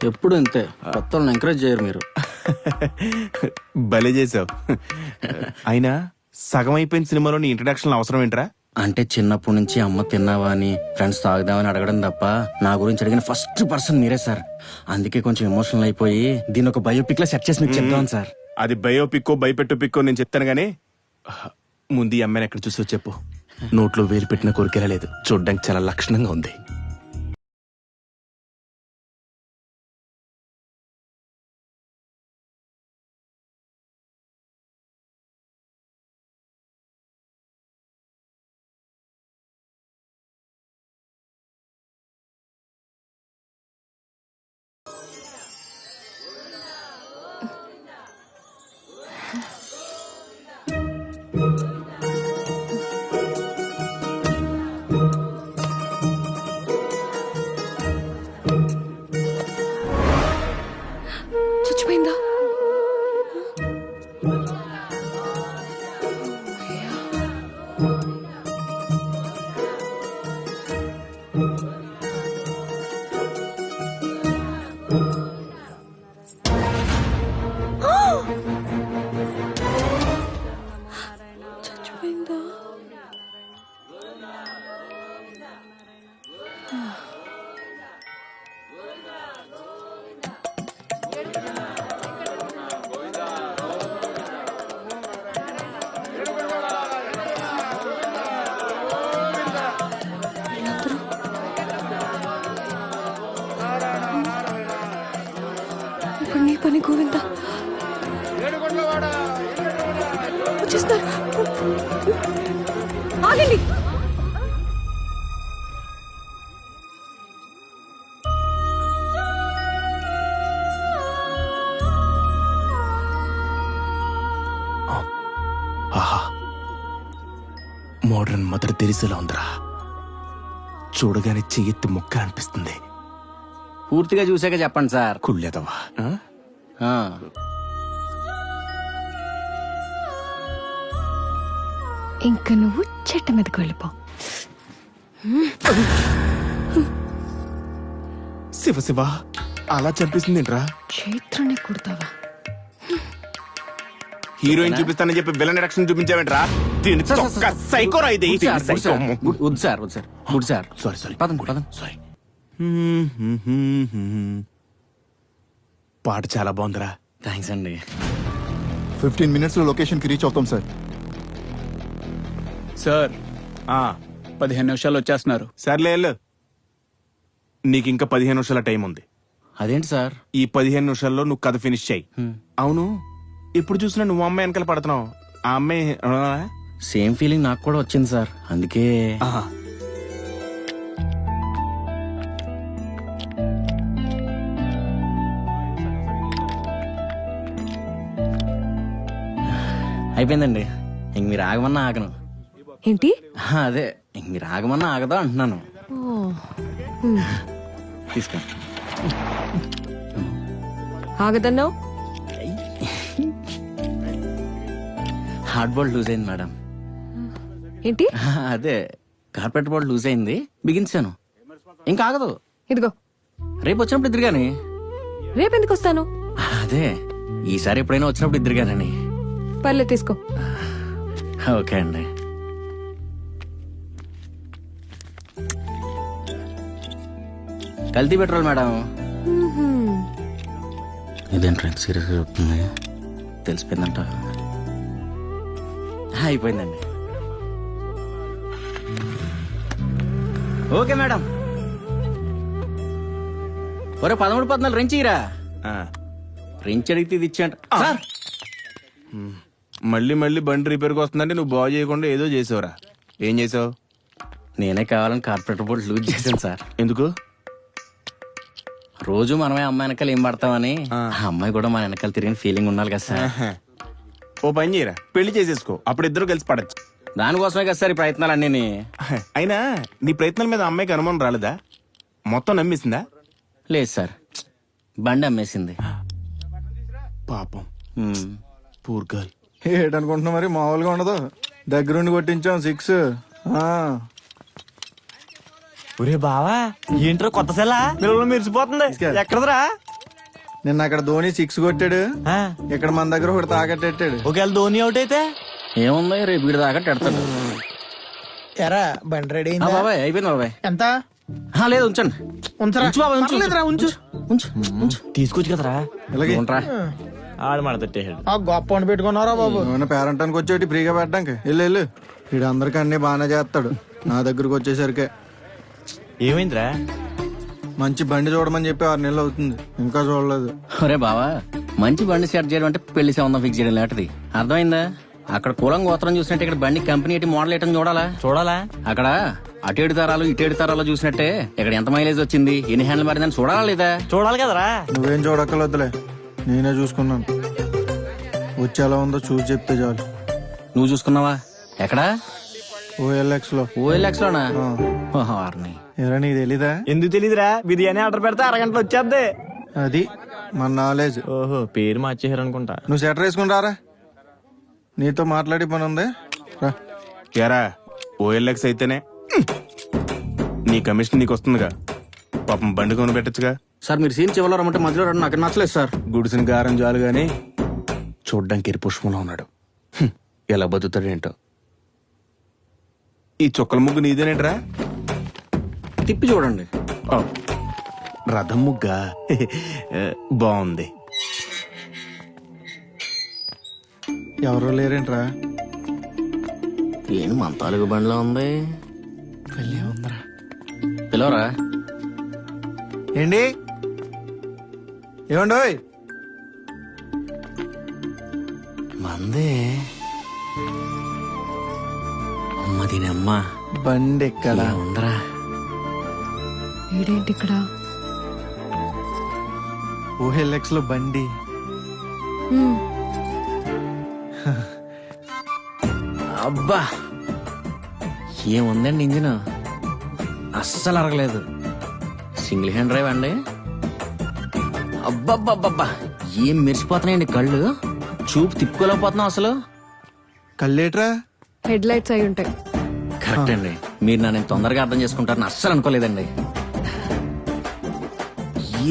ఎప్పుడు అంతే కొత్తలను ఎంకరేజ్ చేయరు మీరు. భలే చేసావు. అయినా సగం అయిపోయిన సినిమాలో నీ ఇంట్రడక్షన్ అవసరం ఏంట్రా? అంటే చిన్నప్పటి నుంచి అమ్మ తిన్నావా అని ఫ్రెండ్స్ తాగుదామని అడగడం తప్ప నా గురించి అడిగిన ఫస్ట్ పర్సన్ మీరే సార్. అందుకే కొంచెం ఎమోషనల్ అయిపోయి దీని ఒక బయోపిక్ లో సెట్ చేసి మీకు చెప్తాను సార్. అది బయోపిక్కో భయపెట్టు పిక్కో నేను చెప్తాను గానీ ముందు ఈ అమ్మాయిని ఎక్కడ చూసో చెప్పు. నోట్లో వేలు పెట్టిన కోరికెళ్ళలేదు. చూడ్డానికి చాలా లక్షణంగా ఉంది. గోవింద వచ్చేస్తారు. ఆగండి. ఆహా, మోడర్న్ మదర్ తెరిసేలా ఉందిరా. చూడగానే చెయ్యెత్తి మొక్క అనిపిస్తుంది. పూర్తిగా చూసాక చెప్పండి సార్. కుళ్ళేదవా? ఇంకా నువ్వు చెట్ట మీదకి వెళ్ళిపో. శివ శివ, అలా చంపేసిందేంట్రా? చైత్రని కుడతావా? హీరోయిన్ చూపిస్తానని చెప్పి విలన్ డైరెక్షన్ చూపించావేంట్రా? దీని తొక్క సైకోరా ఇది. గుడ్ సార్ సారీ సారీ, పదండి పదండి. సారీ. పాట చాలా బాగుందిరా. థ్యాంక్స్ అండి. 15 minutes లో లొకేషన్ కి రీచ్ అవుతాం సార్. సార్ 15 నిమిషాలు వచ్చేస్తున్నారు. సర్లే వెళ్ళు. నీకు ఇంకా 15 నిమిషాల టైం ఉంది. అదేంటి సార్? ఈ 15 నిమిషాల్లో నువ్వు కథ ఫినిష్ చేయి. అవును, ఇప్పుడు చూసినా నువ్వు అమ్మాయి వెనకాల పడుతున్నావు. ఆ అమ్మాయి సేమ్ ఫీలింగ్ నాకు కూడా వచ్చింది సార్, అందుకే. అయిపోయిందండి. ఇంక మీరు ఆగమన్నా ఆగను. ఏంటి? అదే ఇంక మీరు ఆగమన్నా ఆగదా అంటున్నాను. తీసుకో. ఆగదన్నావు? హార్డ్ బోల్ట్ లూజ్ అయింది మేడం. ఏంటి? అదే కార్పెట్ బోల్ట్ లూజ్ అయింది, బిగించాను. ఇంకా ఆగదు. ఇదిగో రేపు వచ్చినప్పుడు ఇద్దరు గాని. రేపు ఎందుకు వస్తాను? అదే ఈసారి ఎప్పుడైనా వచ్చినప్పుడు ఇద్దరు గానని. పర్లేదు, తీసుకో. ఓకే అండి. కల్తీ పెట్రోల్ మేడం. ఇదేంటి సీరియస్ గా చెప్తుంది? తెలిసిపోయిందంట. అయిపోయిందండి. Okay madam. ఒరే 13-14 రెంచ్ ఇరా. రెంచ్ అడిగితే ఇది ఇచ్చాంట సార్. మళ్ళీ మళ్ళీ బండి రిపేర్కి వస్తుందంటే నువ్వు బాగు చేయకుండా ఏదో చేసావురా. ఏం చేసావు? నేనే కావాలని కార్పొరేటర్ బోర్డు లూజ్ చేశాను సార్. ఎందుకు? రోజు మనమే అమ్మాయి వెనకాల ఏం పడతామని. ఆ అమ్మాయి కూడా మన వెనకాల తిరిగిన ఫీలింగ్ ఉండాలి కదా సార్. ఓ పని చేయరా, పెళ్లి చేసేసుకో. అప్పుడు ఇద్దరు కలిసి పడచ్చు. దానికోసమే కదా సార్ ఈ ప్రయత్నాలు అన్నీ. అయినా నీ ప్రయత్నాల మీద అమ్మాయికి అనుమానం రాలేదా? మొత్తం నమ్మేసిందా? లేదు సార్, బండి అమ్మేసింది. పాపం, పూర్ గర్ల్. ఏటనుకుంటున్నా మరి, మామూలుగా ఉండదు. దగ్గరుండి కొట్టించాం 6. ఒరే బావా, ఏంట్రా కొత్త సెల్లా పిల్లలు మెరిసిపోతుంది. ఎక్కడదరా? నిన్న అక్కడ ధోని 6 కొట్టాడు, ఇక్కడ మన దగ్గర ఒకటి తాకట్టెట్టాడు. ఒకవేళ ధోని అవుట్ అయితే ఏముంది, రేపు వీడి దాకా పెడతాడు. ఎరా బండి రెడీ బాబాయ్? అయిపోయింది బాబాయ్. ఎంత? లేదు ఉంచండి. తీసుకొచ్చు కదరా. ఆడు మాట తట్టేసాడు. గొప్ప వండి పెట్టుకున్నారా బాబు? పేరంటానికి వచ్చేటి ఫ్రీగా పెట్టడానికి. వెళ్ళు. వీడు అందరికి అన్ని బాగానే చేస్తాడు, నా దగ్గరకు వచ్చేసరికి ఏమైందిరా? మంచి బండి చూడమని చెప్పి 6 నెలలు అవుతుంది, ఇంకా చూడలేదు. ఒరే బావా, మంచి బండి సెట్ చేయడం అంటే పెళ్లి సంబంధం ఫిక్స్ చేయడం లాంటిది. అర్థమైందా? అక్కడ కులం గోత్రం చూసినట్టే ఇక్కడ బండి కంపెనీ ఏంటి మోడల్ ఏంటని చూడాలా. అక్కడ అటేడు తరాలు ఇటేడు తరాలు చూసినట్టే ఇక్కడ ఎంత మైలేజ్ వచ్చింది, ఎన్ని హ్యాండిల్ మారిందని చూడాలా లేదా? చూడాలి కదరా. నువ్వేం చూడక్కర్లేదులే, నేనే చూసుకున్నాను. వచ్చేలా ఉందో చూసి చెప్తే చాలు. నువ్వు చూసుకున్నావా? ఎక్కడా? OLX లో. OLX లోనా? ఎరా నీకు తెలీదా? ఎందుకు తెలీదురా? బిర్యానీ ఆర్డర్ పెడితే అరగంటలో వచ్చేద్ది. అది మన నాలెడ్జ్. ఓహో, పేరు మార్చేసారు అనుకుంటా. నువ్వు సెటర్ వేసుకుని రారా, నీతో మాట్లాడి పని ఉంది. యారా, OLX అయితేనే నీ కమిషన్ నీకు వస్తుందిగా. పాపం బండి కొని పెట్టచ్చుగా. సార్ మీరు సీన్ చివరిలో రమ్మంటే మధ్యలో రండి, నాకు నచ్చలేదు సార్. గుడిసిన గారం చాలు గాని చూడ్డానికి ఎరి పుష్పంలో ఉన్నాడు. ఎలా బతుతాడేంటో. ఈ చుక్కల ముగ్గు నీదేనేట్రా? తిప్పి చూడండి. రథం ముగ్గా బాగుంది. ఎవరో లేరేంట్రా? ఏం మన తాలూకు బండిలో ఉంది. పిలవరా? ఏంటి? ఏమండోయ్, ఉంది. అమ్మ దీని అమ్మ బండి ఎక్కడ ఉందరా? వీడేంటి ఇక్కడ? ఓహెల్ఎక్స్ లో బండి. హ్మ్. అబ్బా ఏముందండి ఇంజిన్, అస్సలు అరగలేదు. సింగిల్ హ్యాండ్ డ్రైవ్ అండి. అబ్బబ్బబ్బబ్బా ఏం మెరిసిపోతున్నాయండి కళ్ళు, చూపు తిప్పుకోలేకపోతున్నాం అసలు. కళ్ళేట్రా? హెడ్ లైట్స్ అయి ఉంటాయి. కరెక్ట్ అండి, మీరు నన్ను తొందరగా అర్థం చేసుకుంటారని అస్సలు అనుకోలేదండి.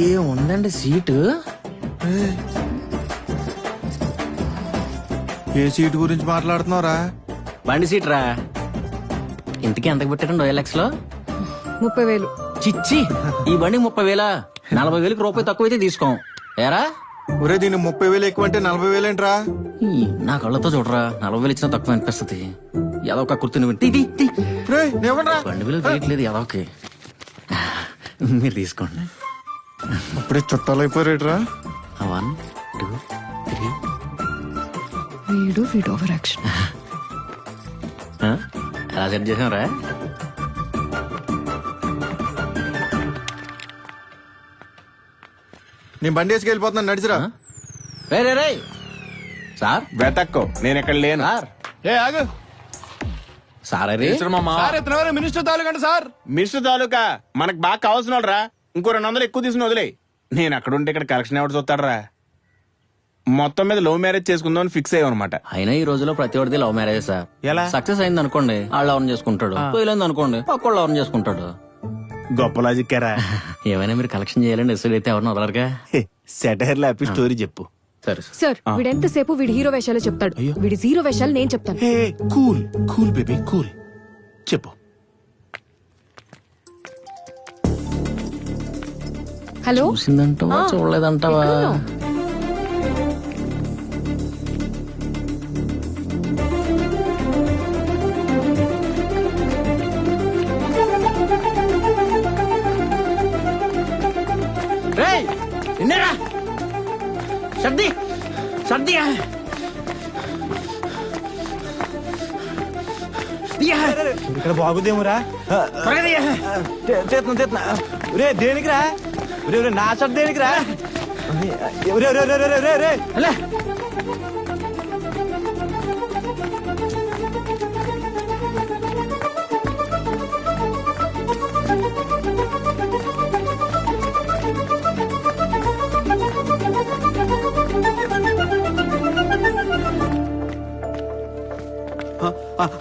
ఏముందండి సీటు, ఏ సీటు గురించి మాట్లాడుతున్నావురా? బండి సీట్ రా. ఇంతకీ ఎంతకు పెట్టారండి OLX లో? 30,000. చిచ్చి ఈ బండి 30,000? 40,000కి రూపాయి తక్కువైతే తీసుకోం ఏరా? ఒరే దీన్ని 30,000 ఎక్కువ అంటే 40,000 ఏంట్రా? నా కళ్ళతో చూడరా, 40,000 ఇచ్చినా తక్కువ అనిపిస్తుంది. ఏదో ఒక కుర్తి బండి విలువ తెలియట్లేదు ఏదోకి. మీరు తీసుకోండి. అప్పుడే చుట్టాలు అయిపోయారేట్రా? 1 2 3. వీడు ఓవర్ యాక్షన్. ఎలా సెట్ చేసాంరా? నేను బండి వేసుకు వెళ్ళిపోతున్నాను, నడిచిరా. రే సార్ వెతక్కో, నేను ఎక్కడ లేను. సార్ మినిస్టర్ తాలూకా సార్. మినిస్టర్ తాలూకా మనకు బాగా కావాల్సిన వాళ్ళు రా. ఇంకో 200 ఎక్కువ తీసుకుని వదిలే. నేను అక్కడ ఉంటే ఇక్కడ కలెక్షన్ ఎవరు చూస్తాడరా? మొత్తం మీద లవ్ మ్యారేజ్ చేసుకుందాం అని ఫిక్స్ అయ్యామన్నమాట. అయినా ఈ రోజులో ప్రతి ఒక్కరిది లవ్ మ్యారేజ్ సార్. ఎలా? సక్సెస్ అయింది అనుకోండి వాళ్ళు ఎవరిని చేసుకుంటాడు, పోయలేదు అనుకోండి ఒక్కళ్ళు ఎవరిని చేసుకుంటాడు. గొప్ప లాజిక్ రా. ఏమైనా మీరు కలెక్షన్ చేయాలని ఎస్ఐ అయితే ఎవరిని వదలరుగా. సెటైర్ లాపి స్టోరీ చెప్పు. సరే సార్ వీడెంతసేపు వీడి హీరో వేషాలు చెప్తాడు, వీడి జీరో వేషాలు నేను చెప్తాను. Cool cool baby cool. చెప్పు. హలో, చూసిందంటావా చూడలేదంటావా? సర్ది సర్ది ఇక్కడ బాగుదేమురా? రే దేనికిరా? నా షర్ట్ దేనికిరా?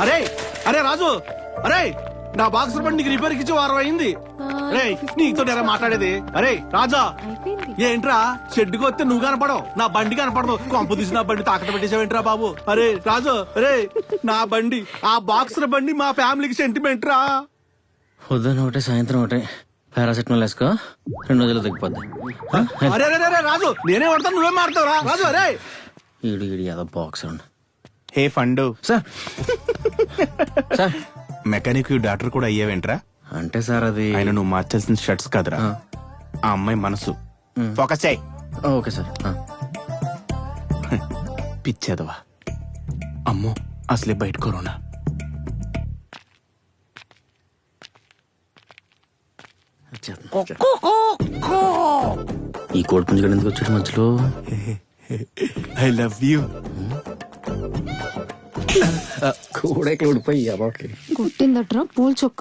అరే అరే రాజు, అరే నా బాక్సర్ బండి నీకు రిపేర్ ఇచ్చి వారం అయింది. రే నీతో ఎరా మాట్లాడేది? అరే రాజా, ఏంట్రా షెడ్కి వస్తే నువ్వు కనపడవు, నా బండి కనపడదు. కొంప తీసి నా బండి తాకట్టు పెట్టేసావేంట్రా బాబు? అరే రాజు, అరే నా బండి, ఆ బాక్సర్ బండి మా ఫ్యామిలీకి సెంటిమెంట్ రా. పొద్దున్న ఒకటే సాయంత్రం ఒకటే పారాసెటమాల్ వేసుకో, 2 రోజులు తగ్గిపోద్ది. అరే అరే రాజు, నేనే కొడతాను నువ్వేం మాడతావురా రాజు? అరే ఈడు ఏదో బాక్స్ ఉండు. హే ఫండు సార్ సార్ మెకానిక్ డాక్టర్ కూడా అయ్యావేంట్రా? అంటే సార్ అది ఆయన నువ్వు మార్చాల్సిన షర్ట్స్ కాదురా, ఆ అమ్మాయి మనసు. ఫోకస్ చేయి. Okay sir. పిచ్చేదవా. అమ్మో అసలే బయట కరోనా. ఈ కోడి పుంజుగడ ఎందుకు వచ్చాడు మధ్యలో? I love you. కొట్టిందట్రా పూల్ చొక్క.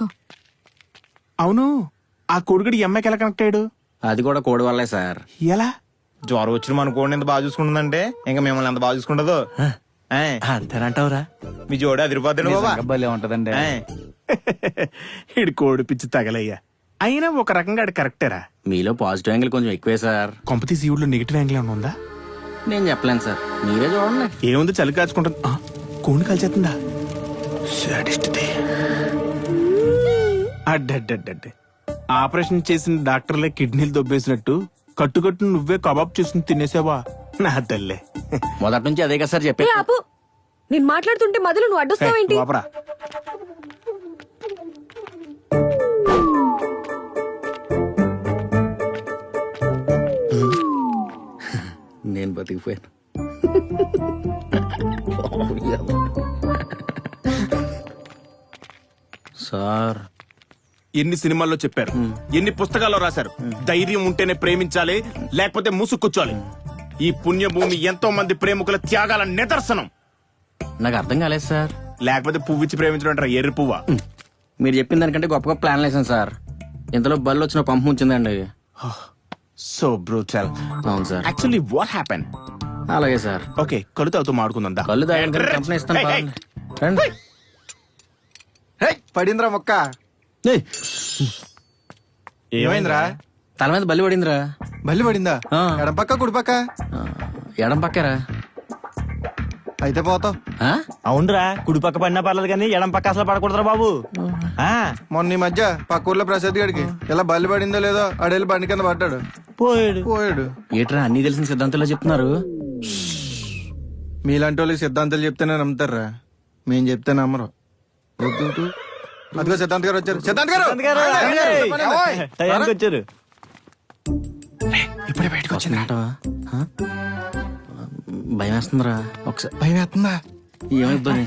అవును, ఆ కొడుకుడి అమ్మాయికి ఎలా కనెక్ట్ అయ్యాడు? అది కూడా కోడి వల్లే సార్. ఎలా? జ్వరం వచ్చిన మన కోడిని ఎంత బాగా చూసుకుంటుందంటే ఇంకా మిమ్మల్ని ఎంత బాగా చూసుకుంటుందో. అంతేనంటావురా? మీ జోడి అదిరిపోద్దండి బాబా. భలే ఉంటదండి. ఇడు కోడి పిచ్చి తగలయ్యా. అయినా ఒక రకంగా అది కరెక్టేరా. మీలో పాజిటివ్ యాంగిల్ కొంచెం ఎక్కువే సార్. కొంపతీసి ఈవిడలో నెగిటివ్ యాంగిల్ ఏమైనా ఉందా? నేను చెప్పలేను సార్, మీరే చూడండి. ఏముంది, చలి కాచుకుంటుంది. కోడిని కలిసేస్తుందా? అడ్డడ్డడ్డే ఆపరేషన్ చేసిన డాక్టర్లే కిడ్నీలు దొబ్బేసినట్టు కట్టుకట్టు నువ్వే కబాబ్ చేసుకుని తినేసావా నా తల్లే? మొదటి నుంచి అదే కదా సార్ చెప్పే. ఆపు, నేను మాట్లాడుతుంటే మధ్యలో నువ్వు అడ్డొస్తావేంటి? నేను బతికిపోయాను. సార్ ఎన్ని సినిమాల్లో చెప్పారు, ఎన్ని పుస్తకాల్లో రాశారు, ధైర్యం ఉంటేనే ప్రేమించాలి, లేకపోతే మూసుకొచ్చాలి. ఈ పుణ్యభూమి ఎంతో మంది ప్రేమికుల త్యాగాల నిదర్శనం. నాకు అర్థం కాలేదు సార్. లేకపోతే పువ్విచ్చి ప్రేమించడం అంటారా, ఎర్రి పువ్వా? మీరు చెప్పిన దానికంటే గొప్ప గొప్ప ప్లాన్లు వేసాను సార్. ఇంతలో బళ్ళు వచ్చిన పంపు ఉంచిందండి. So brutal. అవును సార్. Actually what happen? అలాగే సార్. ఓకే, కళ్ళు తాగుతూ మాడుకుందా? కళ్ళు తాగడానికి కంపెనీ ఇస్తాను పదండి. రండి. పడిందిరా మొక్క. ఏమైందిరా? తల మీద బల్లి పడిందిరా. బల్లి పడిందా? ఎడం పక్క కుడి పక్క? ఎడం పక్కరా. అయితే పోతావు. అవునరా, కుడి పక్క పడినా పర్లేదు కానీ ఎడం పక్క అసలు పడకూడదురా బాబు. మొన్న ఈ మధ్య పక్క ఊర్లో ప్రసాద్ గడికి ఇలా బల్లి పడిందో లేదో ఆడేళ్ళు బండి కింద పడ్డాడు, పోయాడు. ఏట్రా అన్ని తెలిసిన సిద్ధాంతంలో చెప్తున్నారు? మీలాంటి వాళ్ళకి సిద్ధాంతాలు చెప్తేనే నమ్ముతారా, మేం చెప్తే నమ్మరు. అదిగో సిద్ధాంత్ గారు వచ్చారు. సిద్ధాంత్ గారు టయానికి వచ్చారు. ఇప్పుడే బయటకు వచ్చిందా? భయం వేస్తుందిరా. ఒకసారి భయం వేస్తుందా? ఏమైపోయి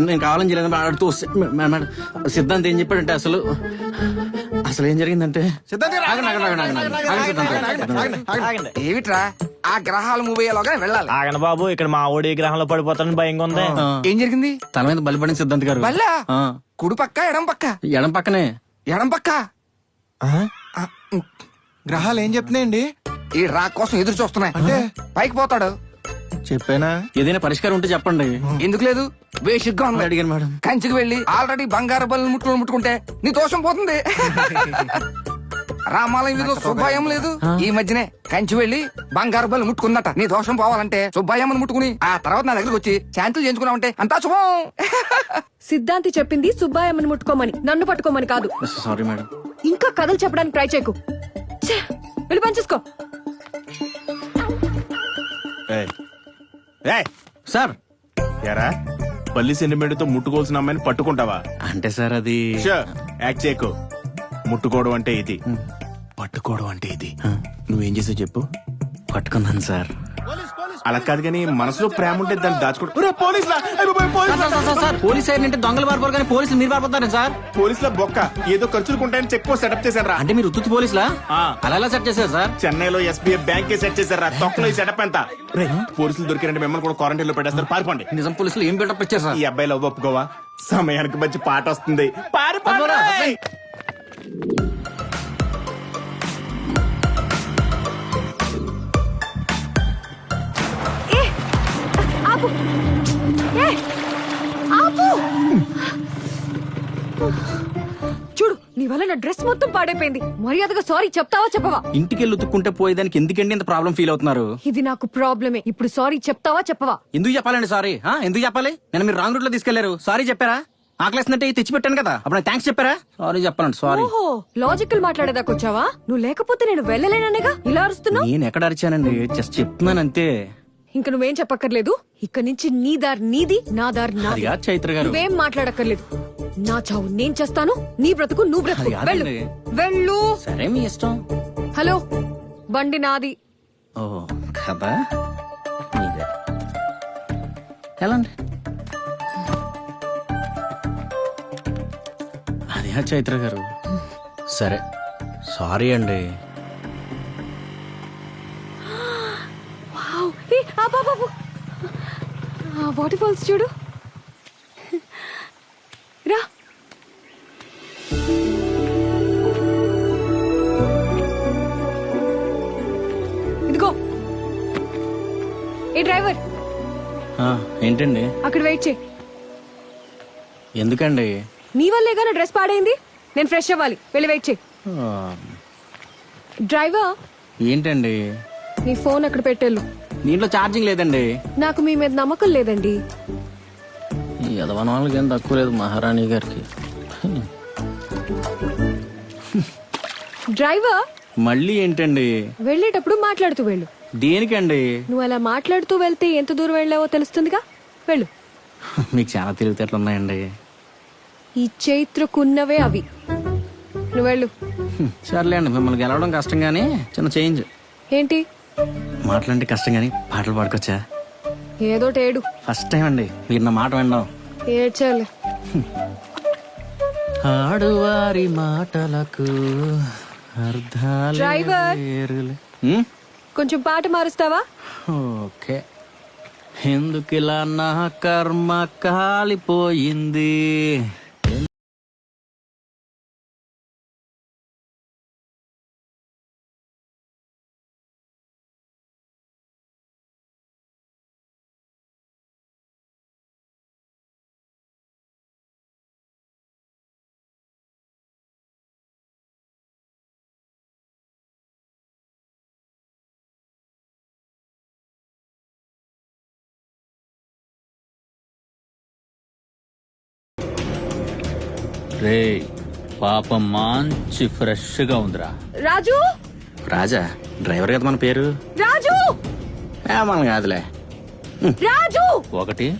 నేను కావాలని చేయలేదు ఆడుతూ మేడం. సిద్ధాంత్ ఏం చెప్పాడంటే అసలు ఏం జరిగిందంటే ఏమిట్రా ఆ గ్రహాలు మూవ్ అయ్యేలోగా వెళ్ళాలి. ఆగండి బాబు, ఇక్కడ మా ఓడి గ్రహంలో పడిపోతానని భయంగా ఉంది. ఏం జరిగింది? తల మీద బలిపడిన సిద్ధాంత్ గారు. వల్లా కుడి పక్క ఎడం పక్క? ఎడం పక్కనే. ఎడం పక్క గ్రహాలు ఏం చెప్తున్నాయండి? ఈ రా కోసం ఎదురు చూస్తున్నాయి. అంటే పైకి పోతాడు. చెప్పానా? ఏదైనా పరిష్కారం ఉంటే చెప్పండి. ఎందుకు లేదు? బేసిక్ గా అడిగాను మేడం. కంచికి వెళ్ళి ఆల్రెడీ బంగారు బల్లు ముట్టుకుంటే నీ దోషం పోతుంది. రామాలయం వీధిలో సుబ్బాయం లేదు, ఈ మధ్యనే కంచి వెళ్ళి బంగారు బల్లు ముట్టుకుందట. నీ దోషం పోవాలంటే సుబ్బాయమ్మని ముట్టుకుని ఆ తర్వాత నా దగ్గరికి వచ్చి శాంతులు చేయించుకున్నావంటే అంతా శుభం. సిద్ధాంతి చెప్పింది సుబ్బాయమ్మని ముట్టుకోమని, నన్ను పట్టుకోమని కాదు. Sorry madam. ఇంకా కథలు చెప్పడానికి ట్రై చేయకు. వెళ్ళి పనిచేసుకో. సార్ యారా, పల్లి సెంటిమెంట్తో ముట్టుకోవాల్సిన అమ్మాయిని పట్టుకుంటావా? అంటే సార్ అది యాక్ట్ చేయకు. ముట్టుకోవడం అంటే ఇది, పట్టుకోవడం అంటే ఇది. నువ్వేం చేసావు చెప్పు? పట్టుకున్నాను సార్. అలా కాదు కానీ మనసులో ప్రేమ ఉంటే దాన్ని దాచుకోవడం. పోలీస్ అంటే దొంగలు పారిపోరు కానీ పోలీసులు మీరు పారిపోతారు సార్. పోలీసుల బొక్క ఏదో ఖర్చులు ఉంటాయని చెక్ పోస్ట్ సెటప్ చేశారా? అంటే మీరు ఉత్తుత్తి పోలీసులా? అలా ఎలా సెట్ చేశారు సార్? చెన్నైలో ఎస్బీఐ బ్యాంక్ సెట్ చేశారా? తొక్కలో ఈ సెటప్ ఎంత? పోలీసులు దొరికినంటే మిమ్మల్ని కూడా క్వారంటైన్ లో పెట్టేస్తారు. పారిపోండి. నిజం పోలీసులు ఏం బిల్డప్ ఇచ్చారు సార్? ఈ అబ్బాయిలో ఒప్పుకోవా? సమయానికి మంచి పాట వస్తుంది. పారిపోండి. చూడు, నీ వల్ల నా డ్రెస్ మొత్తం పాడైపోయింది. మర్యాదగా సారీ చెప్తావా చెప్పవా? ఇంటికెళ్ళి ఉతుక్కుంటే పోయేదానికి ఎందుకండి ఇంత ప్రాబ్లం ఫీల్ అవుతున్నారు? ఇది నాకు ప్రాబ్లమే. ఇప్పుడు సారీ చెప్తావా చెప్పవా? ఎందుకు చెప్పాలండి సారీ? ఎందుకు చెప్పాలి? నేను మీరు రాంగ్ రూట్ లో తీసుకెళ్లారు, సారీ చెప్పారా? ఆకలేసినట్టే తెచ్చి పెట్టాను కదా, అప్పుడు థ్యాంక్స్ చెప్పారా? సారీ చెప్పాలండి. సారీ. ఓహో, లాజికల్ మాట్లాడేదాకా వచ్చావా? నువ్వు లేకపోతే నేను వెళ్ళలేననేగా ఇలా అరుస్తున్నావు. నేను ఎక్కడ అరిచానండి? జస్ట్ చెప్తున్నాను అంతే. ఇంక నువ్వేం చెప్పక్కర్లేదు. ఇక్కడి నుంచి నీ దారి నీది, నా దారి నాది. చైత్ర గారు నువ్వేం మాట్లాడక్కర్లేదు. నా చావు నేను చేస్తాను, నీ బ్రతుకు నువ్వు బ్రతుకు. వెళ్ళు వెళ్ళు. సరే మీ ఇష్టం. హలో, బండి నాది. ఓ కదా, మీదే. ఎలాండి? అదే చైత్ర గారు. సరే సారీ అండి. వాటర్ ఫాల్స్ చూడు. రా. ఇదిగో. ఏ డ్రైవర్, ఏంటండి? అక్కడ వెయిట్ చేయి. ఎందుకండి? నీ వల్లేగా నా డ్రెస్ పాడైంది. నేను ఫ్రెష్ అవ్వాలి, వెళ్ళి వెయిట్ చేయి. డ్రైవర్. ఏంటండి? నీ ఫోన్ అక్కడ పెట్టేళ్ళు. దీంట్లో ఛార్జింగ్ లేదండి. నాకు మీ మీద నమ్మకం లేదండి. ఈ యదవనాలకి ఏం తక్కువ లేదు మహారాణి గారికి. డ్రైవర్. మళ్ళీ ఏంటండి? వెళ్ళేటప్పుడు మాట్లాడుతూ వెళ్ళు. దేనికండి? నువ్వు అలా మాట్లాడుతూ వెళ్తే ఎంత దూరం వెళ్ళావో తెలుస్తుందిగా, వెళ్ళు. మీకు చాలా తెలివితేటలు ఉన్నాయండి. ఈ చైత్రకున్నవే అవి. నువ్వు వెళ్ళు. సర్లేండి, మిమ్మల్ని గెలవడం కష్టం కానీ చిన్న చేంజ్. ఏంటి? మాటలంటే కష్టం కానీ పాటలు పాడుకోవచ్చా? ఏదోటి ఏడు. ఫస్ట్ టైం అండి మీరు నా మాట వినడం. ఏడ్చాలి. ఆడువారి మాటలకు అర్థాలు డ్రైవర్. వేరులే. కొంచెం పాట మారుస్తావా? ఓకే. ఎందుకిలా నా కర్మ కాలిపోయింది. రే పాపం మంచి ఫ్రెష్ గా ఉందిరా. రాజు. రాజా డ్రైవర్ కదా మన పేరు. రాజు. మన కాదులే. రాజు. 1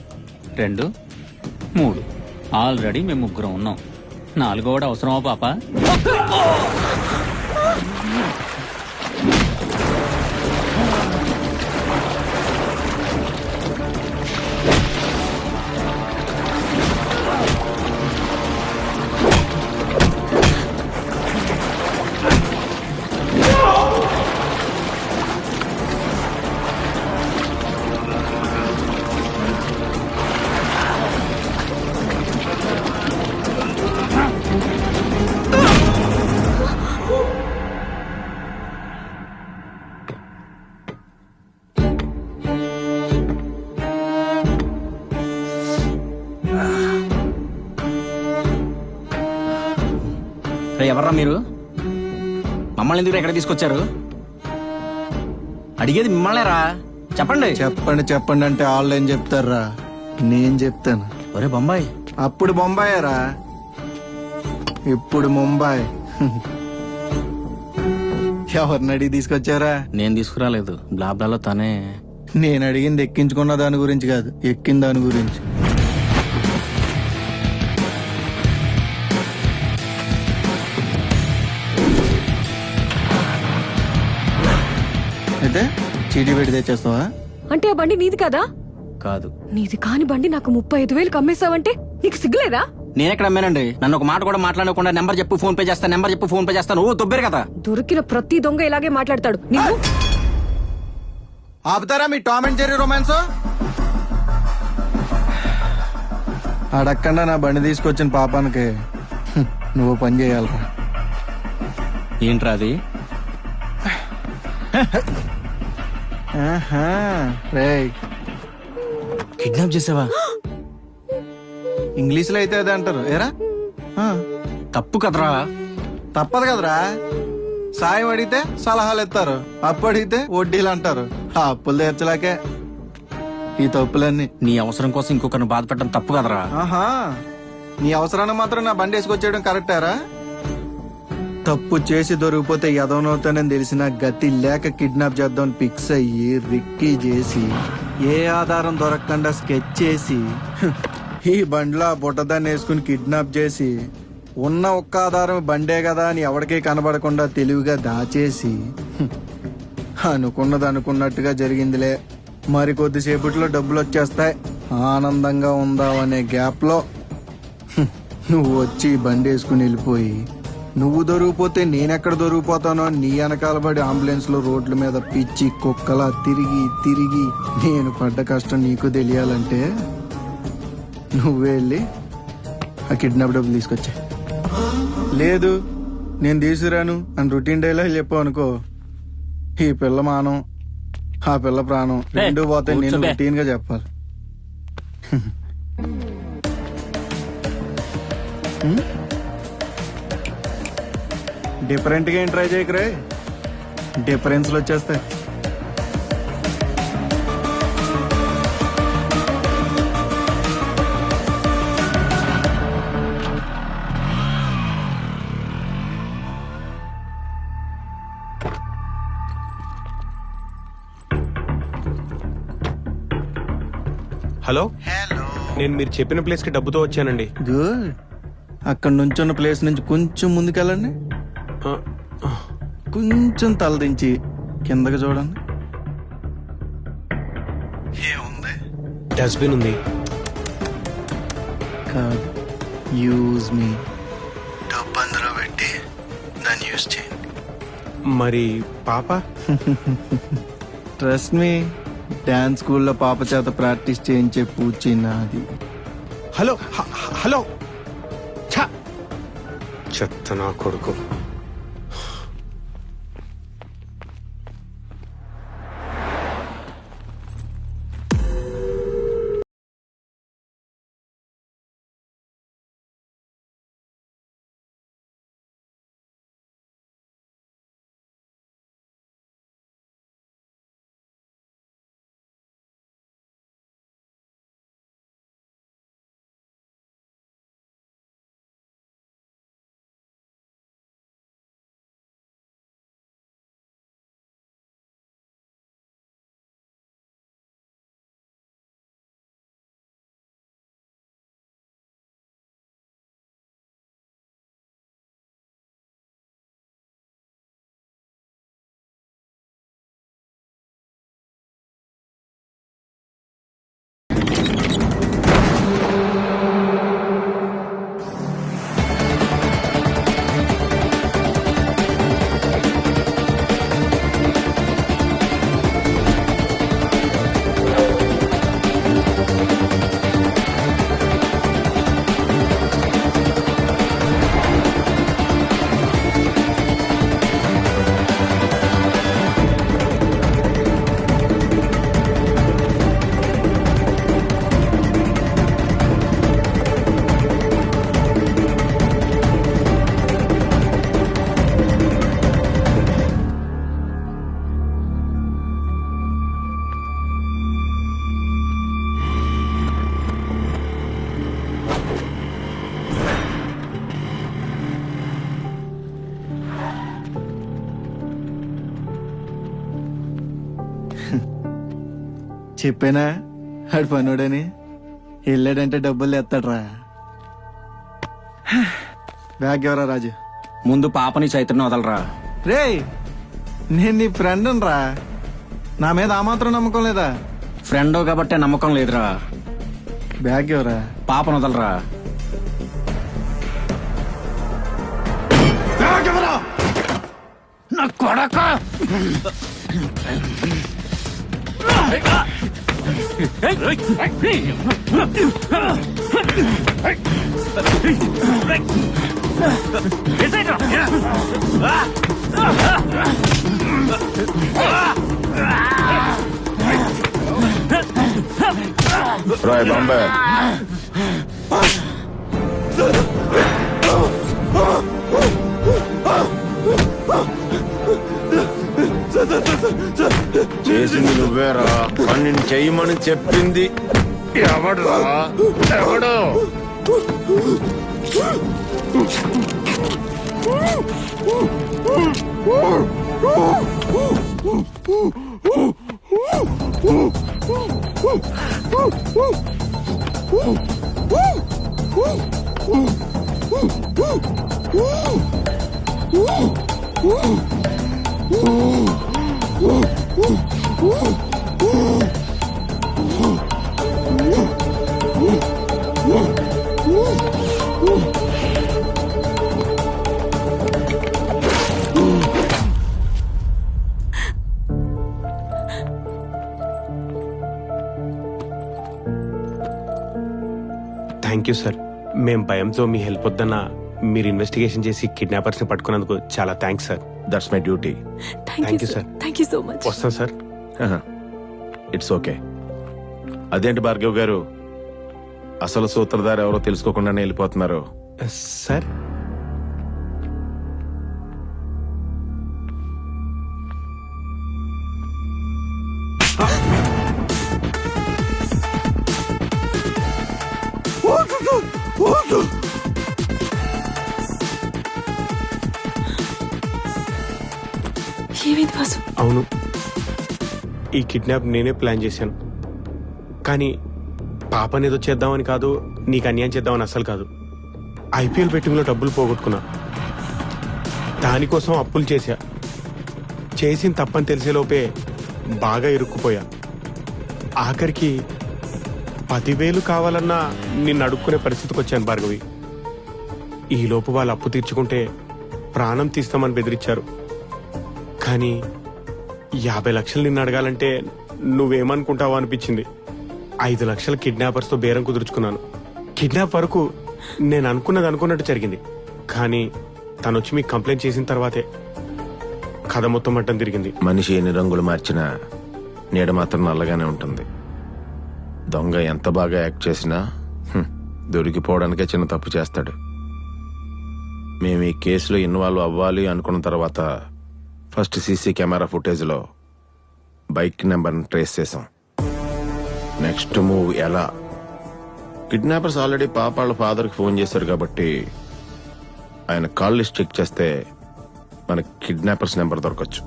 2 3 ఆల్రెడీ మేము 3 ఉన్నాం. 4వ అవసరమా పాప? ఎవర్రా మీరు? మమ్మల్ని ఎందుకు ఎక్కడ తీసుకొచ్చారు? అడిగేది మిమ్మల్నేరా, చెప్పండి. చెప్పండి అంటే ఆన్లైన్ చెప్తారా? నేను చెప్తాను. ఒరే బొంబాయి. అప్పుడు బొంబాయేరా, ఇప్పుడు ముంబై. ఎవరిని అడిగి తీసుకొచ్చారా? నేను తీసుకురాలేదు, బ్లాబ్లాలో తనే. నేను అడిగింది ఎక్కించుకున్న దాని గురించి కాదు, ఎక్కిన దాని గురించి. అయితే చీటీ పెట్టి తెచ్చేస్తావా? అంటే ఆ బండి నీది కదా? కాదు. నీది కాని బండి నాకు 35,000 అమ్మేస్తావంటే నీకు సిగ్గులేదా? నేనెక్కడ అమ్మానండి? నన్ను ఒక మాట కూడా మాట్లాడకుండా నెంబర్ చెప్పు ఫోన్ పే చేస్తాను, నెంబర్ చెప్పు ఫోన్ పే చేస్తాను. ఓ తొబ్బేరు కదా. దొరికిన ప్రతి దొంగ ఇలాగే మాట్లాడతాడు. నీవు ఆపుతారా మీ టామ్ అండ్ జెర్రీ రొమాన్స్? అడక్కడా నా బండి తీసుకొచ్చిన పాపానికి నువ్వు పని చేయాలరా. ఏంట్రా అది? కిడ్నాప్ చేసావా? ఇంగ్లీష్ లో అయితే అదే అంటారు. ఏరా తప్పు కదరా. తప్పదు కదరా. సాయం అడిగితే సలహాలు ఇస్తారు, అప్పు అడిగితే వడ్డీలు అంటారు. ఆ అప్పులు తీర్చలేకే ఈ తప్పులన్నీ. నీ అవసరం కోసం ఇంకొకరిని బాధ పెట్టడం తప్పు కదరా. ఆహా, నీ అవసరాన్ని మాత్రం నా బండి వేసుకొచ్చేయడం కరెక్టారా? తప్పు చేసి దొరికిపోతే ఎదవనవుతానని తెలిసిన గతి లేక కిడ్నాప్ చేద్దామని ఫిక్స్ అయ్యి రిక్కీ చేసి ఏ ఆధారం దొరకకుండా స్కెచ్ చేసి ఈ బండిలో బుట్టదాన్ని వేసుకుని కిడ్నాప్ చేసి ఉన్న ఒక్క ఆధారం బండే కదా అని ఎవరికీ కనబడకుండా తెలివిగా దాచేసి అనుకున్నది అనుకున్నట్టుగా జరిగిందిలే, మరి కొద్దిసేపట్లో డబ్బులు వచ్చేస్తాయి, ఆనందంగా ఉందామనే గ్యాప్ లో నువ్వు వచ్చి బండి వేసుకుని వెళ్ళిపోయి, నువ్వు దొరికిపోతే నేనెక్కడ దొరికిపోతానో నీ వెనకాల పడి అంబులెన్స్ లో రోడ్ల మీద పిచ్చి కుక్కలా తిరిగి తిరిగి నేను పడ్డ కష్టం నీకు తెలియాలంటే నువ్వే వెళ్ళి ఆ కిడ్నాప్ డబ్బులు తీసుకొచ్చా. లేదు నేను తీసుకురాను అని రొటీన్ డైలాగ్ చెప్పావు అనుకో, ఈ పిల్ల మానం ఆ పిల్ల ప్రాణం రెండు పోతే నేను రొటీన్ గా చెప్పాలి. డిఫరెంట్ గా ఏం ట్రై చేయకరే, డిఫరెన్స్లు వచ్చేస్తాయి. హలో, నేను మీరు చెప్పిన ప్లేస్ కి డబ్బుతో వచ్చానండి. గుడ్, అక్కడ నుంచున్న ప్లేస్ నుంచి కొంచెం ముందుకెళ్ళండి. కొంచెం తలదించి కిందకి చూడండి. ఏముంది? డస్ట్బిన్ ఉంది. కాదు, యూజ్ మీ. డబ్బు అందులో పెట్టి దాన్ని యూజ్ చేయండి. మరి పాప? ట్రస్ట్ మీ, డాన్స్ స్కూల్లో పాప చేత ప్రాక్టీస్ చేయించే పూచి నాది. హలో హలో, చెత్త నా కొడుకు. చెప్పానా ఆడు పనుడని? వెళ్ళాడంటే డబ్బులు ఎత్తాడ్రా. బ్యాగ్ ఎవరా రాజు? ముందు పాపని చైతన్యం వదలరా. రే, నేను నీ ఫ్రెండ్ రా, నా మీద ఆ మాత్రం నమ్మకం లేదా? ఫ్రెండ్ కాబట్టే నమ్మకం లేదురా. బ్యాగ్ ఎవరా? పాపను వదలరా. నా కొడక! రాయ్ బాంబే. చేసింది నువ్వేరా, కానీ చెయ్యమని చెప్పింది ఎవడురా? ఎవడు? Thank you sir. మేం భయంతో మీ హెల్ప్ వద్దన్నా మీరు ఇన్వెస్టిగేషన్ చేసి కిడ్నాపర్స్ ని పట్టుకున్నందుకు చాలా thanks sir. That's my duty. Thank you sir. Thank you so much. వస్తాం సార్. It's okay. అదేంటి భార్గవ్ గారు, అసలు సూత్రధారి ఎవరో తెలుసుకోకుండానే వెళ్ళిపోతున్నారు? సార్, అవును, ఈ కిడ్నాప్ నేనే ప్లాన్ చేశాను. కానీ పాపనేదో చేద్దామని కాదు, నీకు అన్యాయం చేద్దామని అస్సలు కాదు. ఐపీఎల్ బెట్టింగ్ లో డబ్బులు పోగొట్టుకున్నా. దానికోసం అప్పులు చేసిన తప్పని తెలిసేలోపే బాగా ఇరుక్కుపోయా. ఆఖరికి 10,000 కావాలన్నా నిన్ను అడుక్కునే పరిస్థితికి వచ్చాను భార్గవి. ఈలోపు వాళ్ళు అప్పు తీర్చుకుంటే ప్రాణం తీస్తామని బెదిరించారు. కానీ 50 లక్షలు నిన్ను అడగాలంటే నువ్వేమనుకుంటావో అనిపించింది. 5 లక్షల కిడ్నాపర్స్తో బేరం కుదుర్చుకున్నాను. కిడ్నాప్ వరకు నేను అనుకున్నట్టు జరిగింది. కానీ తను వచ్చి మీకు కంప్లైంట్ చేసిన తర్వాతే కథ మొత్తం మట్టం తిరిగింది. మనిషి ఎన్ని రంగులు మార్చినా నీడ మాత్రం నల్లగానే ఉంటుంది. దొంగ ఎంత బాగా యాక్ట్ చేసినా దొరికిపోవడానికే చిన్న తప్పు చేస్తాడు. మేము ఈ కేసులో ఇన్వాల్వ్ అవ్వాలి అనుకున్న తర్వాత ఫస్ట్ సీసీ కెమెరా ఫుటేజ్లో బైక్ నెంబర్ని ట్రేస్ చేసాం. నెక్స్ట్ మూవ్ ఎలా? కిడ్నాపర్స్ ఆల్రెడీ పాప వాళ్ళ ఫాదర్కి ఫోన్ చేశారు కాబట్టి ఆయన కాల్ లిస్ట్ చెక్ చేస్తే మన కిడ్నాపర్స్ నెంబర్ దొరకచ్చు.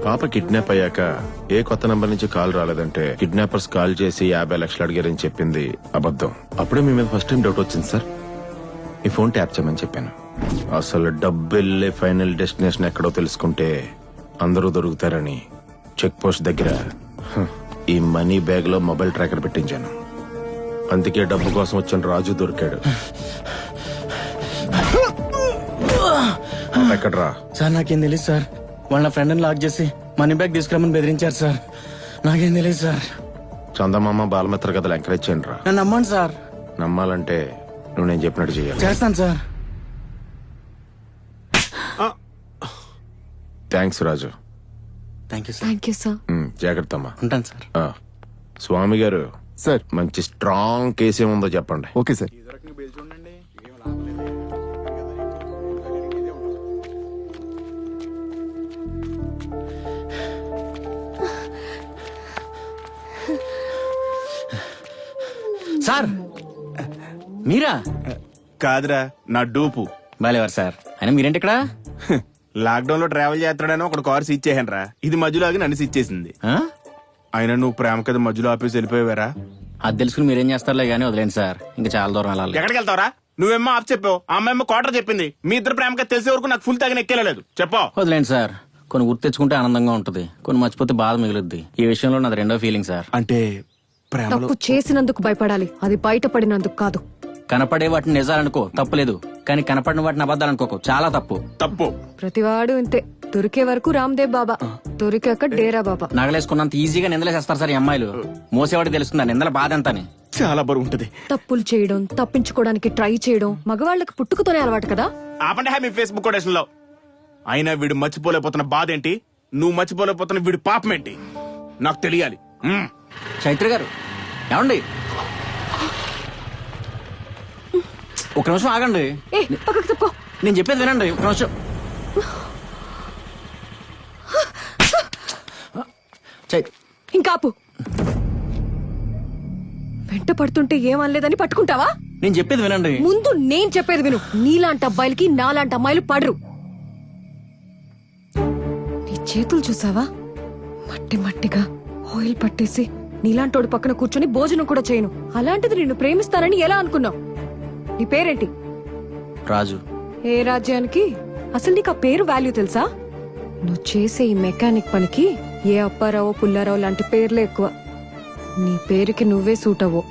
పాప కిడ్నాప్ అయ్యాక ఏ కొత్త నెంబర్ నుంచి కాల్ రాలేదంటే కిడ్నాపర్స్ కాల్ చేసి 50 లక్షలు అడిగారని చెప్పింది అబద్ధం. అప్పుడే మీ మీద ఫస్ట్ టైం డౌట్ వచ్చింది సార్. ఈ ఫోన్ ట్యాప్ చేయమని చెప్పాను. అసలు డబ్బు వెళ్ళే ఫైనల్ డెస్టినేషన్ ఎక్కడో తెలుసుకుంటే అందరూ దొరుకుతారని చెక్ పోస్ట్ దగ్గర ఈ మనీ బ్యాగ్ లో మొబైల్ ట్రాకర్ పెట్టించాను. అందుకే డబ్బు కోసం వచ్చిన రాజు దొరికాడు. ఎక్కడ్రా? సార్ నాకేం తెలియదు సార్. వాళ్ళ ఫ్రెండ్ని లాక్ చేసి మనీ బ్యాగ్ తీసుకురామని బెదిరించారు సార్. నాకేం తెలియదు సార్. చందమామ బాలమిత్ర కథలు ఎంకరేజ్ చేయండి రా. నన్ను నమ్మండి సార్. నమ్మాలంటే నువ్వు నేను చెప్పినట్టు చేయాలి. చేస్తాను sir. Thanks Raju. Thank you sir. జాగ్రత్త అమ్మా. ఉంటాను సార్. స్వామి గారు సార్ మంచి స్ట్రాంగ్ కేసు ఏముందో చెప్పండి. Okay sir. సార్ మీరా? కాదురా, నా డూపు. బాలేవారు సార్. అయినా మీరేంటి ఇక్కడ? లాక్డౌన్ లో ట్రావెల్ చేస్తాడని ఒక కార్ సీజ్ చేశాను రా. ఇది మధ్యలో ఆగి నన్ను సీజ్ చేసింది. అయినా నువ్వు ప్రేమ కదా మధ్యలో ఆపేసి వెళ్ళిపోయావారా? అది తెలుసుకుని మీరేం చేస్తారులే కానీ వదిలేండి సార్. ఇంకా చాలా దూరం వెళ్ళాలి. ఎక్కడికి వెళ్తావరా? నువ్వేమో ఆప్ చెప్పావు, ఆ అమ్మాయి క్వార్టర్ చెప్పింది. మీ ఇద్దరు ప్రేమగా తెలిసే వరకు నాకు ఫుల్ తగిన ఎక్కేలేదు. చెప్పు. వదిలేండి సార్. కొన్ని గుర్తు తెచ్చుకుంటే ఆనందంగా ఉంటుంది, కొన్ని మర్చిపోతే బాధ మిగులుద్ది. ఈ విషయంలో నాది రెండో ఫీలింగ్ సార్. అంటే తప్పు చేసినందుకు భయపడాలి, అది బయటపడినందుకు కాదు. కనపడే వాటిని నిజాలనుకో తప్పులేదు, కానీ కనపడిన వాటిని అబద్ధాలు అనుకోకు, చాలా తప్పు. ప్రతివాడు ఇంతే. దొరికే వరకు రామ్దేవ్ బాబా, దొరికాక డేరా బాబా. నగలేసుకున్నంత ఈజీగా నిందలేసేస్తారు సార్ ఈ అమ్మాయిలు. మోసేవాడికి తెలుస్తుందా నిందల బాధ ఎంతని? చాలా బరువు ఉంటది. తప్పులు చేయడం, తప్పించుకోవడానికి ట్రై చేయడం మగవాళ్ళకి పుట్టుకతోనే అలవాటు కదా. ఆపండి మీ ఫేస్బుక్ కొటేషన్ లో. అయినా వీడు మర్చిపోలేకపోతున్న బాధ ఏంటి, నువ్వు మర్చిపోలేకపోతున్న వీడి పాపం ఏంటి నాకు తెలియాలి. చైత్ర గారు ఏమండి, ఒక నిమిషం ఆగండి. నేను చెప్పేది వినండి ఒక నిమిషం. ఇంకాపు. వెంట పడుతుంటే ఏమనలేదని పట్టుకుంటావా? నేను చెప్పేది వినండి. ముందు నేను చెప్పేది విను. నీలాంటి అబ్బాయిలకి నాలాంటి అమ్మాయిలు పడరు. నీ చేతులు చూసావా? మట్టిగా ఆయిల్ పట్టేసి నీలాంటోడు పక్కన కూర్చొని భోజనం కూడా చేయను. అలాంటిది నిన్ను ప్రేమిస్తానని ఎలా అనుకున్నావు? నీ పేరేంటి? రాజు. ఏ రాజ్యానికి? అసలు నీకు ఆ పేరు వాల్యూ తెలుసా? నువ్వు చేసే ఈ మెకానిక్ పనికి ఏ అప్పారావో పుల్లారావు లాంటి పేర్లే ఎక్కువ. నీ పేరుకి నువ్వే సూట్ అవ్వో.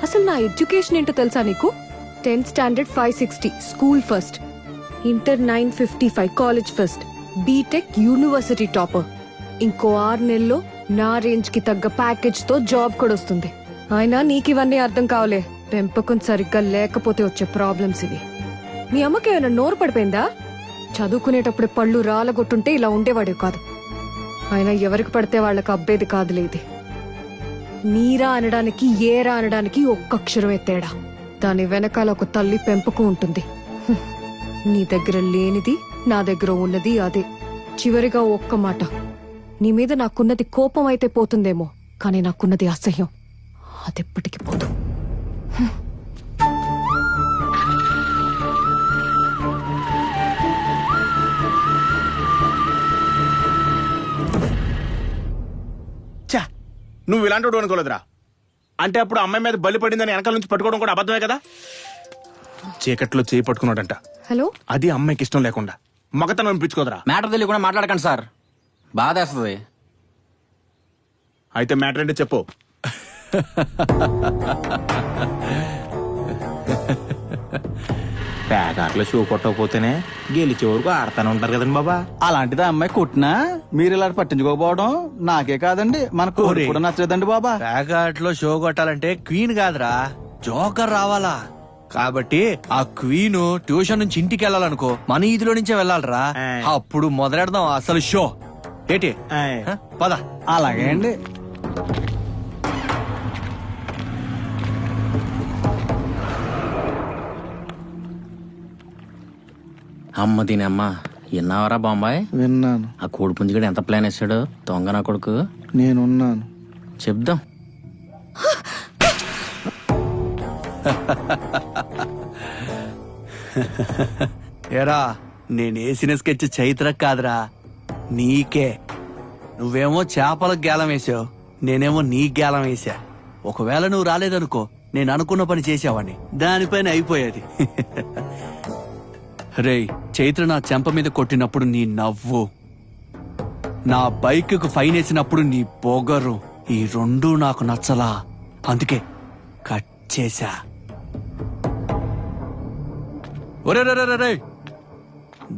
అసలు నా ఎడ్యుకేషన్ ఏంటో తెలుసా నీకు? 10th standard 560, school first. Inter 955, college first. BTech university topper. ఇంకో 6 నెలల్లో నా రేంజ్ కి తగ్గ ప్యాకేజ్ తో జాబ్ కూడా వస్తుంది. అయినా నీకివన్నీ అర్థం కావలే. పెంపకం సరిగ్గా లేకపోతే వచ్చే ప్రాబ్లమ్స్ ఇవి. మీ అమ్మకి ఏమైనా నోరు పడిపోయిందా? చదువుకునేటప్పుడు పళ్ళు రాలగొట్టుంటే ఇలా ఉండేవాడే కాదు. అయినా ఎవరికి పడితే వాళ్ళకి అబ్బేది కాదులేదు. నీరా అనడానికి ఏరా అనడానికి ఒక్క అక్షరమే తేడా. దాని వెనకాల ఒక తల్లి పెంపకం ఉంటుంది. నీ దగ్గర లేనిది నా దగ్గర ఉన్నది అదే. చివరిగా ఒక్క మాట, నీ మీద నాకున్నది కోపం అయితే పోతుందేమో, కానీ నాకున్నది అసహ్యం. అదెప్పటికీ పోదు. నువ్వు ఇలాంటి అనుకోలేదురా. అంటే అప్పుడు అమ్మాయి మీద బలి పడిందని వెనకాల నుంచి పట్టుకోవడం కూడా అబద్ధమే కదా. చీకట్లో చేయి పట్టుకున్నాడంట. హలో, అది అమ్మాయికి ఇష్టం లేకుండా మగతనం అనిపించుకోదరా. మ్యాటర్ తెలియకుండా మాట్లాడకండి సార్, బాధేస్తుంది. అయితే మ్యాటర్ ఏంటి చెప్పు. ప్యాకాట్లో షూ కొట్టకపోతేనే గెలిచే వరకు ఆడతానే ఉంటారు కదండి బాబా. అలాంటిది అమ్మాయి కొట్టినా మీరు ఇలా పట్టించుకోకపోవడం నాకే కాదండి మన కోడి కూడా నచ్చలేదండి బాబా. ప్యాకాట్లో షో కొట్టాలంటే క్వీన్ కాదురా, జోకర్ రావాలా. కాబట్టి ఆ క్వీన్ ట్యూషన్ నుంచి ఇంటికి వెళ్ళాలనుకో, మన ఈదిలో నుంచే వెళ్ళాలరా. అప్పుడు మొదలెడదాం అసలు షో. ఏంటి పద. అలాగే అండి. అమ్మ దీని అమ్మ, విన్నావరా బాంబాయ్? విన్నాను. ఆ కోడి పుంజిగడు ఎంత ప్లాన్ వేసాడు, దొంగ నా కొడుకు. నేనున్నాను. చెప్దాం. ఏరా, నేనేసిన స్కెచ్ చైత్ర కాదురా, నీకే. నువ్వేమో చేపలకు గేలం వేసావు, నేనేమో నీ గేలం వేసా. ఒకవేళ నువ్వు రాలేదనుకో, నేను అనుకున్న పని చేసావాడిని, దానిపైన అయిపోయేది. రేయ్, చైత్ర నా చెంప మీద కొట్టినప్పుడు నీ నవ్వు, నా బైక్ కు ఫైన్ వేసినప్పుడు నీ పొగరు, ఈ రెండూ నాకు నచ్చలా. అందుకే కట్ చేశా. ఒరే రే రే రే,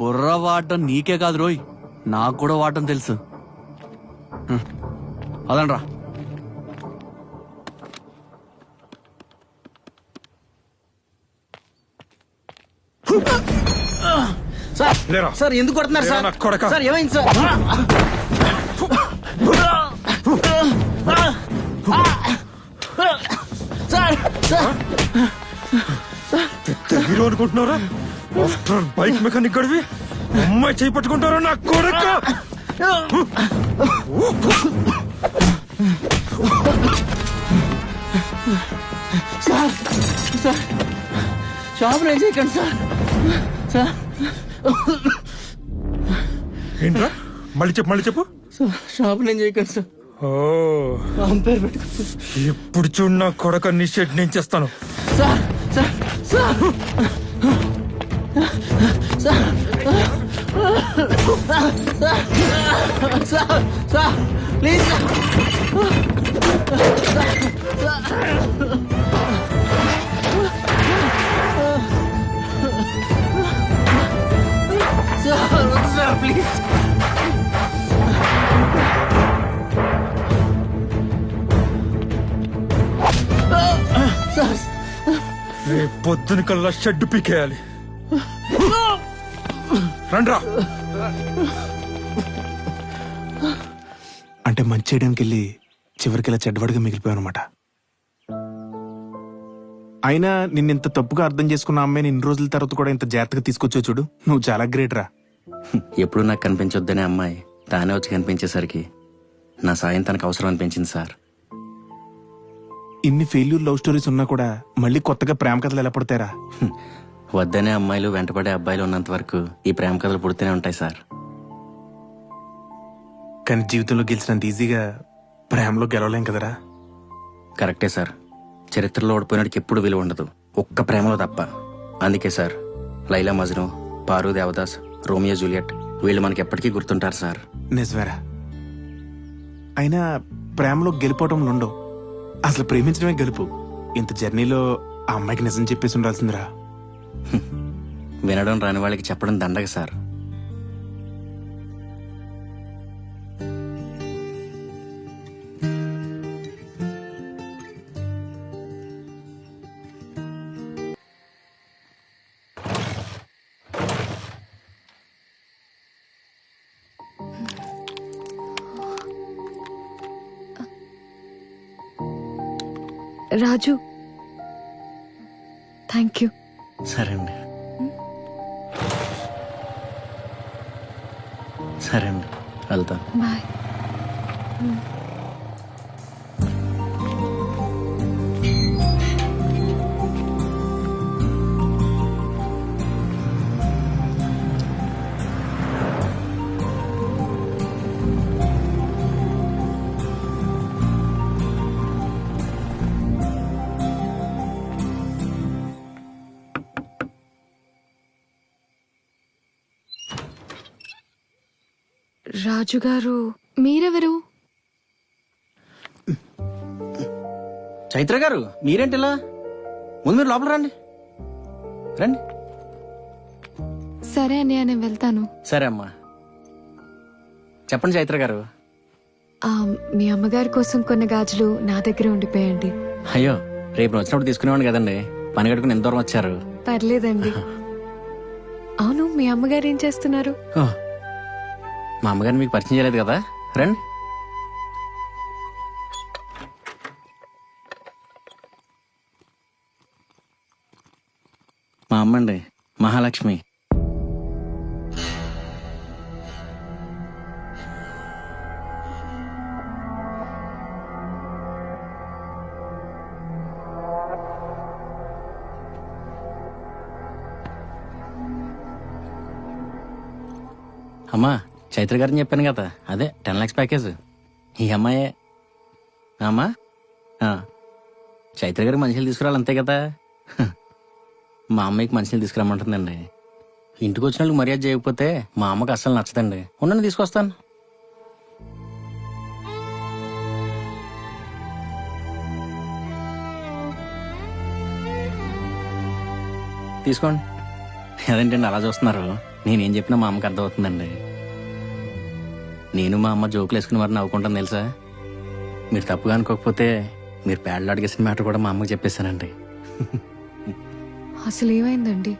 బుర్ర వాడటం నీకే కాదు రోయ్, నాకు కూడా వాడటం తెలుసు. అదనరా. సార్ ఎందుకు కొడుతున్నారు సార్? సార్ ఏమైంది సార్? హీరో అనుకుంటున్నారా? ఆఫ్టర్ బైక్ మెకానిక్ గడివి అమ్మాయి చేయి పట్టుకుంటారా నా కొడుకు? సార్ సార్ షాప్ ఏం చేయకండి సార్. సార్ ఏంట్రా మళ్ళీ చెప్పు. షాప్ ఏం చేయకండి సార్. ఓ పేరు పెట్టుకో. ఇప్పుడు చూడు నా కొడక, నీ షెడ్ నేను చేస్తాను. Sir sir sir sir sir sir please sir please. రేపు పొద్దున కల్లా షెడ్ పీకేయాలి. రండ్రా. అంటే మంచి చేయడానికి వెళ్ళి చివరికి ఇలా చెడ్డవాడిగా మిగిలిపోయావు అనమాట. అయినా నిన్నింత తప్పుగా అర్థం చేసుకున్న అమ్మాయిని ఇన్ని రోజుల తర్వాత కూడా ఇంత జాగ్రత్తగా తీసుకొచ్చావు చూడు, నువ్వు చాలా గ్రేట్ రా. ఎప్పుడు నాకు కనిపించొద్దనే అమ్మాయి తానే వచ్చి కనిపించేసరికి నా సాయం తనకు అవసరం అనిపించింది సార్. ఇన్ని ఫెయిల్యూర్ లవ్ స్టోరీస్ ఉన్నా కూడా మళ్ళీ కొత్తగా ప్రేమ కథలు ఎలా పడతారా? వద్దనే అమ్మాయిలు వెంటపడే అబ్బాయిలు ఉన్నంత వరకు ఈ ప్రేమ కథలు పుడుతూనే ఉంటాయి సార్. కానీ జీవితంలో గెలిచినంత ఈజీగా ప్రేమలో గెలవలేం కదరా. కరెక్టే సార్, చరిత్రలో ఓడిపోయినడికి ఎప్పుడు విలువ ఉండదు, ఒక్క ప్రేమలో తప్ప. అందుకే సార్ లైలా మజ్ను, పారు దేవదాస్, రోమియో జూలియట్ వీళ్ళు మనకి ఎప్పటికీ గుర్తుంటారు సార్. నిజమేరా. అయినా ప్రేమలో గెలిపోవటం ఉండవు, అసలు ప్రేమించడమే గెలుపు. ఇంత జర్నీలో ఆ అమ్మాయికి నిజం చెప్పేసి ఉండాల్సిందిరా. వినడం రాని వాళ్ళకి చెప్పడం దండగ సార్. Raju, thank you. సరే అండి, సరే అండి, వెళ్తాను. బాయ్. రాజుగారు మీరెవరు? చైత్ర గారు మీరేంటి ఇలా? ముందు మీరు లోపల రండి. రండి. సరే అన్నయ్య, నేను వెళ్తాను. సరే అమ్మా. చెప్పండి చైత్ర గారు. మీ అమ్మగారి కోసం కొన్ని గాజులు నా దగ్గర ఉండిపోయండి. అయ్యో, రేపు వచ్చినప్పుడు తీసుకునేవాడిని కదండి. పని కట్టుకుని ఎంత దూరం వచ్చారు? పర్లేదండి. అవును, మీ అమ్మగారు ఏం చేస్తున్నారు? మా అమ్మగారిని మీకు పరిచయం చేయలేదు కదా, రండి. మా అమ్మండి, మహాలక్ష్మి. అమ్మా, చైత్ర గారిని చెప్పాను కదా, అదే 10 lakhs ప్యాకేజ్. ఈ అమ్మాయే అమ్మా. చైత్ర గారికి మనుషులు తీసుకురావాలి, అంతే కదా. మా అమ్మాయికి మనుషులు తీసుకురమ్మంటుందండి. ఇంటికి వచ్చిన వాళ్ళకి మర్యాద చేయకపోతే మా అమ్మకి అస్సలు నచ్చదండి. ఉండండి, తీసుకొస్తాను. తీసుకోండి. అదేంటండి అలా చూస్తున్నారు? నేనేం చెప్పినా మా అమ్మకి అర్థమవుతుందండి. నేను మా అమ్మ జోకులు వేసుకుని మరి నవ్వుకుంటాను తెలుసా. మీరు తప్పుగా అనుకోకపోతే మీరు పేడలు అడిగేసిన మ్యాటర్ కూడా మా అమ్మకి చెప్పేశానండి. అసలు ఏమైందండి?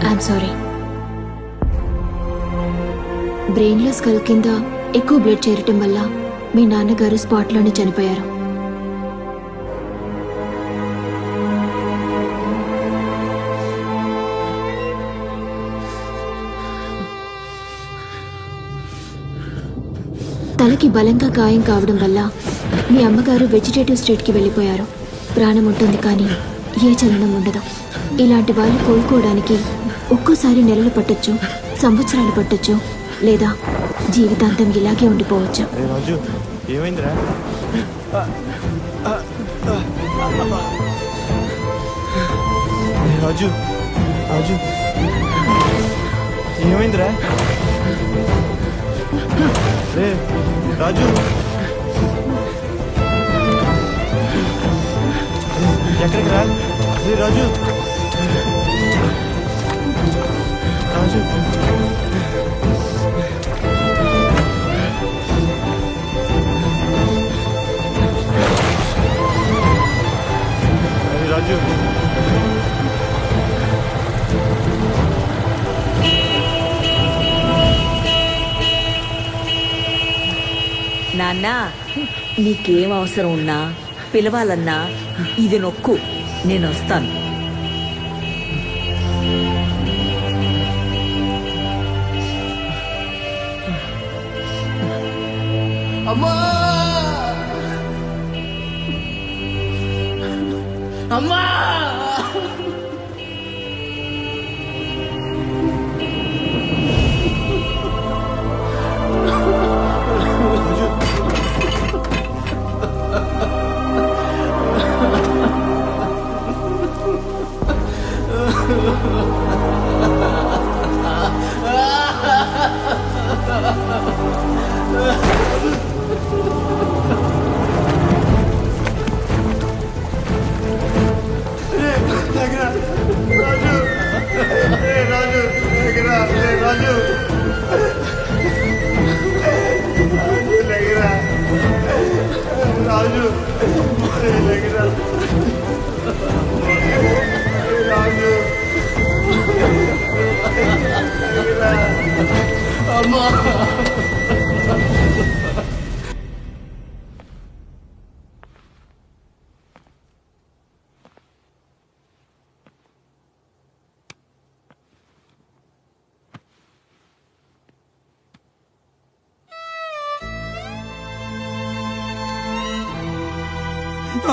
I'm sorry. బ్రెయిన్ లో స్కల్ కింద ఎక్కువ బ్లడ్ చేరటం వల్ల మీ నాన్నగారు స్పాట్ లోనే చనిపోయారు. తలకి బలంగా గాయం కావడం వల్ల మీ అమ్మగారు వెజిటేటివ్ స్టేట్ కి వెళ్ళిపోయారు. ప్రాణం ఉంటుంది కానీ ఏ చలనం ఉండదు. ఇలాంటి వాళ్ళు కోలుకోవడానికి ఒక్కోసారి నెలలు పట్టొచ్చు, సంవత్సరాలు పట్టొచ్చు, లేదా జీవితాంతం ఇలాగే ఉండిపోవచ్చు. రాజు, ఏమైందిరా? రాజు, రాజు, ఏమైందిరా? రే రాజు, ఎక్కడికి రా? రే రాజు, రాజు, రాజు, నాన్నా, నీకేం అవసరం ఉన్నా పిలవాలన్నా ఇది నొక్కు, నేను వస్తాను. అమ్మా అమ్మా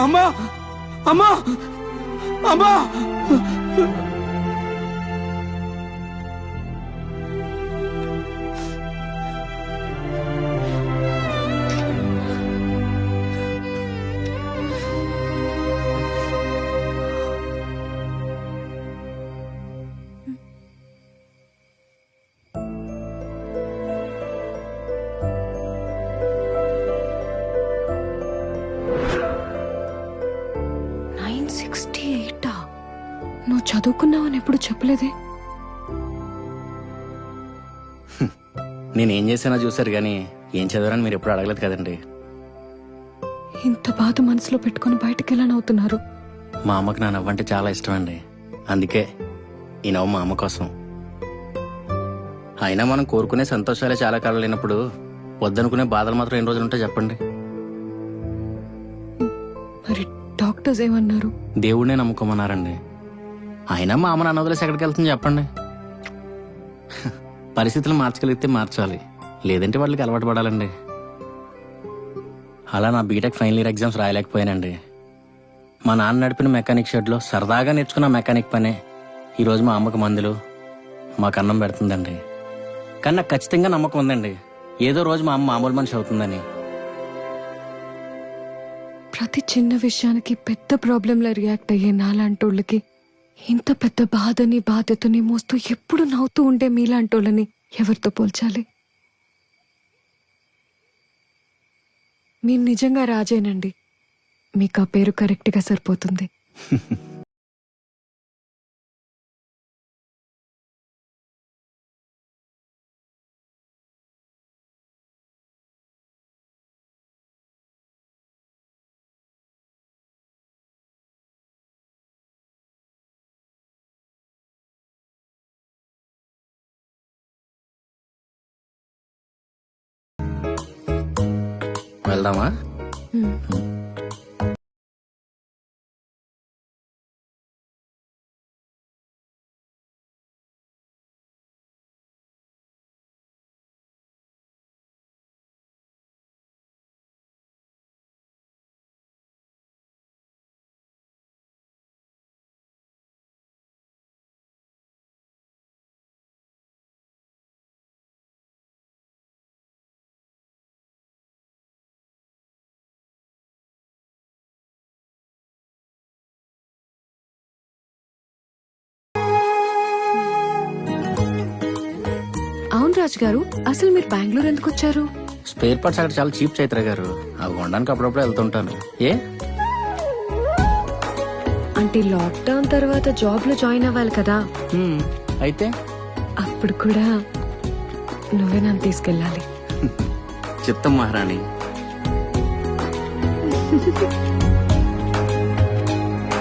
అమ్మా అమ్మా అమ్మా నువ్వు చదువుకున్నావని ఎప్పుడు చెప్పలేదే. నేనేం చేశానో చూసారు కానీ ఏం చదివారని మీరు ఎప్పుడు అడగలేదు కదండి. ఇంత బాధ మనసులో పెట్టుకుని బయటకు ఎలా నవ్వుతున్నారు? మా అమ్మకి నా నవ్వంటే చాలా ఇష్టం అండి. అందుకే ఈ నవ్వు మా అమ్మ కోసం. అయినా మనం కోరుకునే సంతోషాలే చాలా కాలం లేనప్పుడు వద్దనుకునే బాధలు మాత్రం ఎన్ని రోజులు ఉంటాయి చెప్పండి. మరి డాక్టర్స్ ఏమన్నారు? దేవుడినే నమ్ముకోమన్నారండి. అయినా మా అమ్మ నన్ను వదిలేసి ఎక్కడికి వెళ్తుంది చెప్పండి. పరిస్థితులు మార్చగలిగితే మార్చాలి, లేదంటే వాళ్ళకి అలవాటు పడాలండి. అలా నా బీటెక్ ఫైనల్ ఇయర్ ఎగ్జామ్స్ రాయలేకపోయానండి. మా నాన్న నడిపిన మెకానిక్ షెడ్లో సరదాగా నేర్చుకున్న మెకానిక్ పనే ఈరోజు మా అమ్మకు మందులు మాకు అన్నం పెడుతుందండి. కానీ నాకు ఖచ్చితంగా నమ్మకం ఉందండి, ఏదో రోజు మా అమ్మ మామూలు మనిషి అవుతుందని. ప్రతి చిన్న విషయానికి పెద్ద ప్రాబ్లంలా రియాక్ట్ అయ్యే నాలాంటోళ్ళకి ఇంత పెద్ద బాధని బాధ్యతని మోస్తూ ఎప్పుడు నవ్వుతూ ఉండే మీలాంటోళ్ళని ఎవరితో పోల్చాలి? మీరు నిజంగా రాజేనండి. మీకు ఆ పేరు కరెక్ట్గా సరిపోతుంది. వెళ్దామా? అవును రాజు గారు, అసలు మీరు బెంగళూరు ఎందుకు వచ్చారు? స్పేర్ పార్ట్స్ అక్కడ చాలా చీప్ చైత్ర గారు, అవి కొనడానికి అప్పుడప్పుడు వెళ్తుంటాను. ఏ అంటే లాక్డౌన్ తర్వాత జాబ్ లో జాయిన్ అవ్వాలి కదా, అయితే అప్పుడు కూడా నువ్వే నన్ను తీసుకెళ్ళాలి. చిత్తం మహారాణి.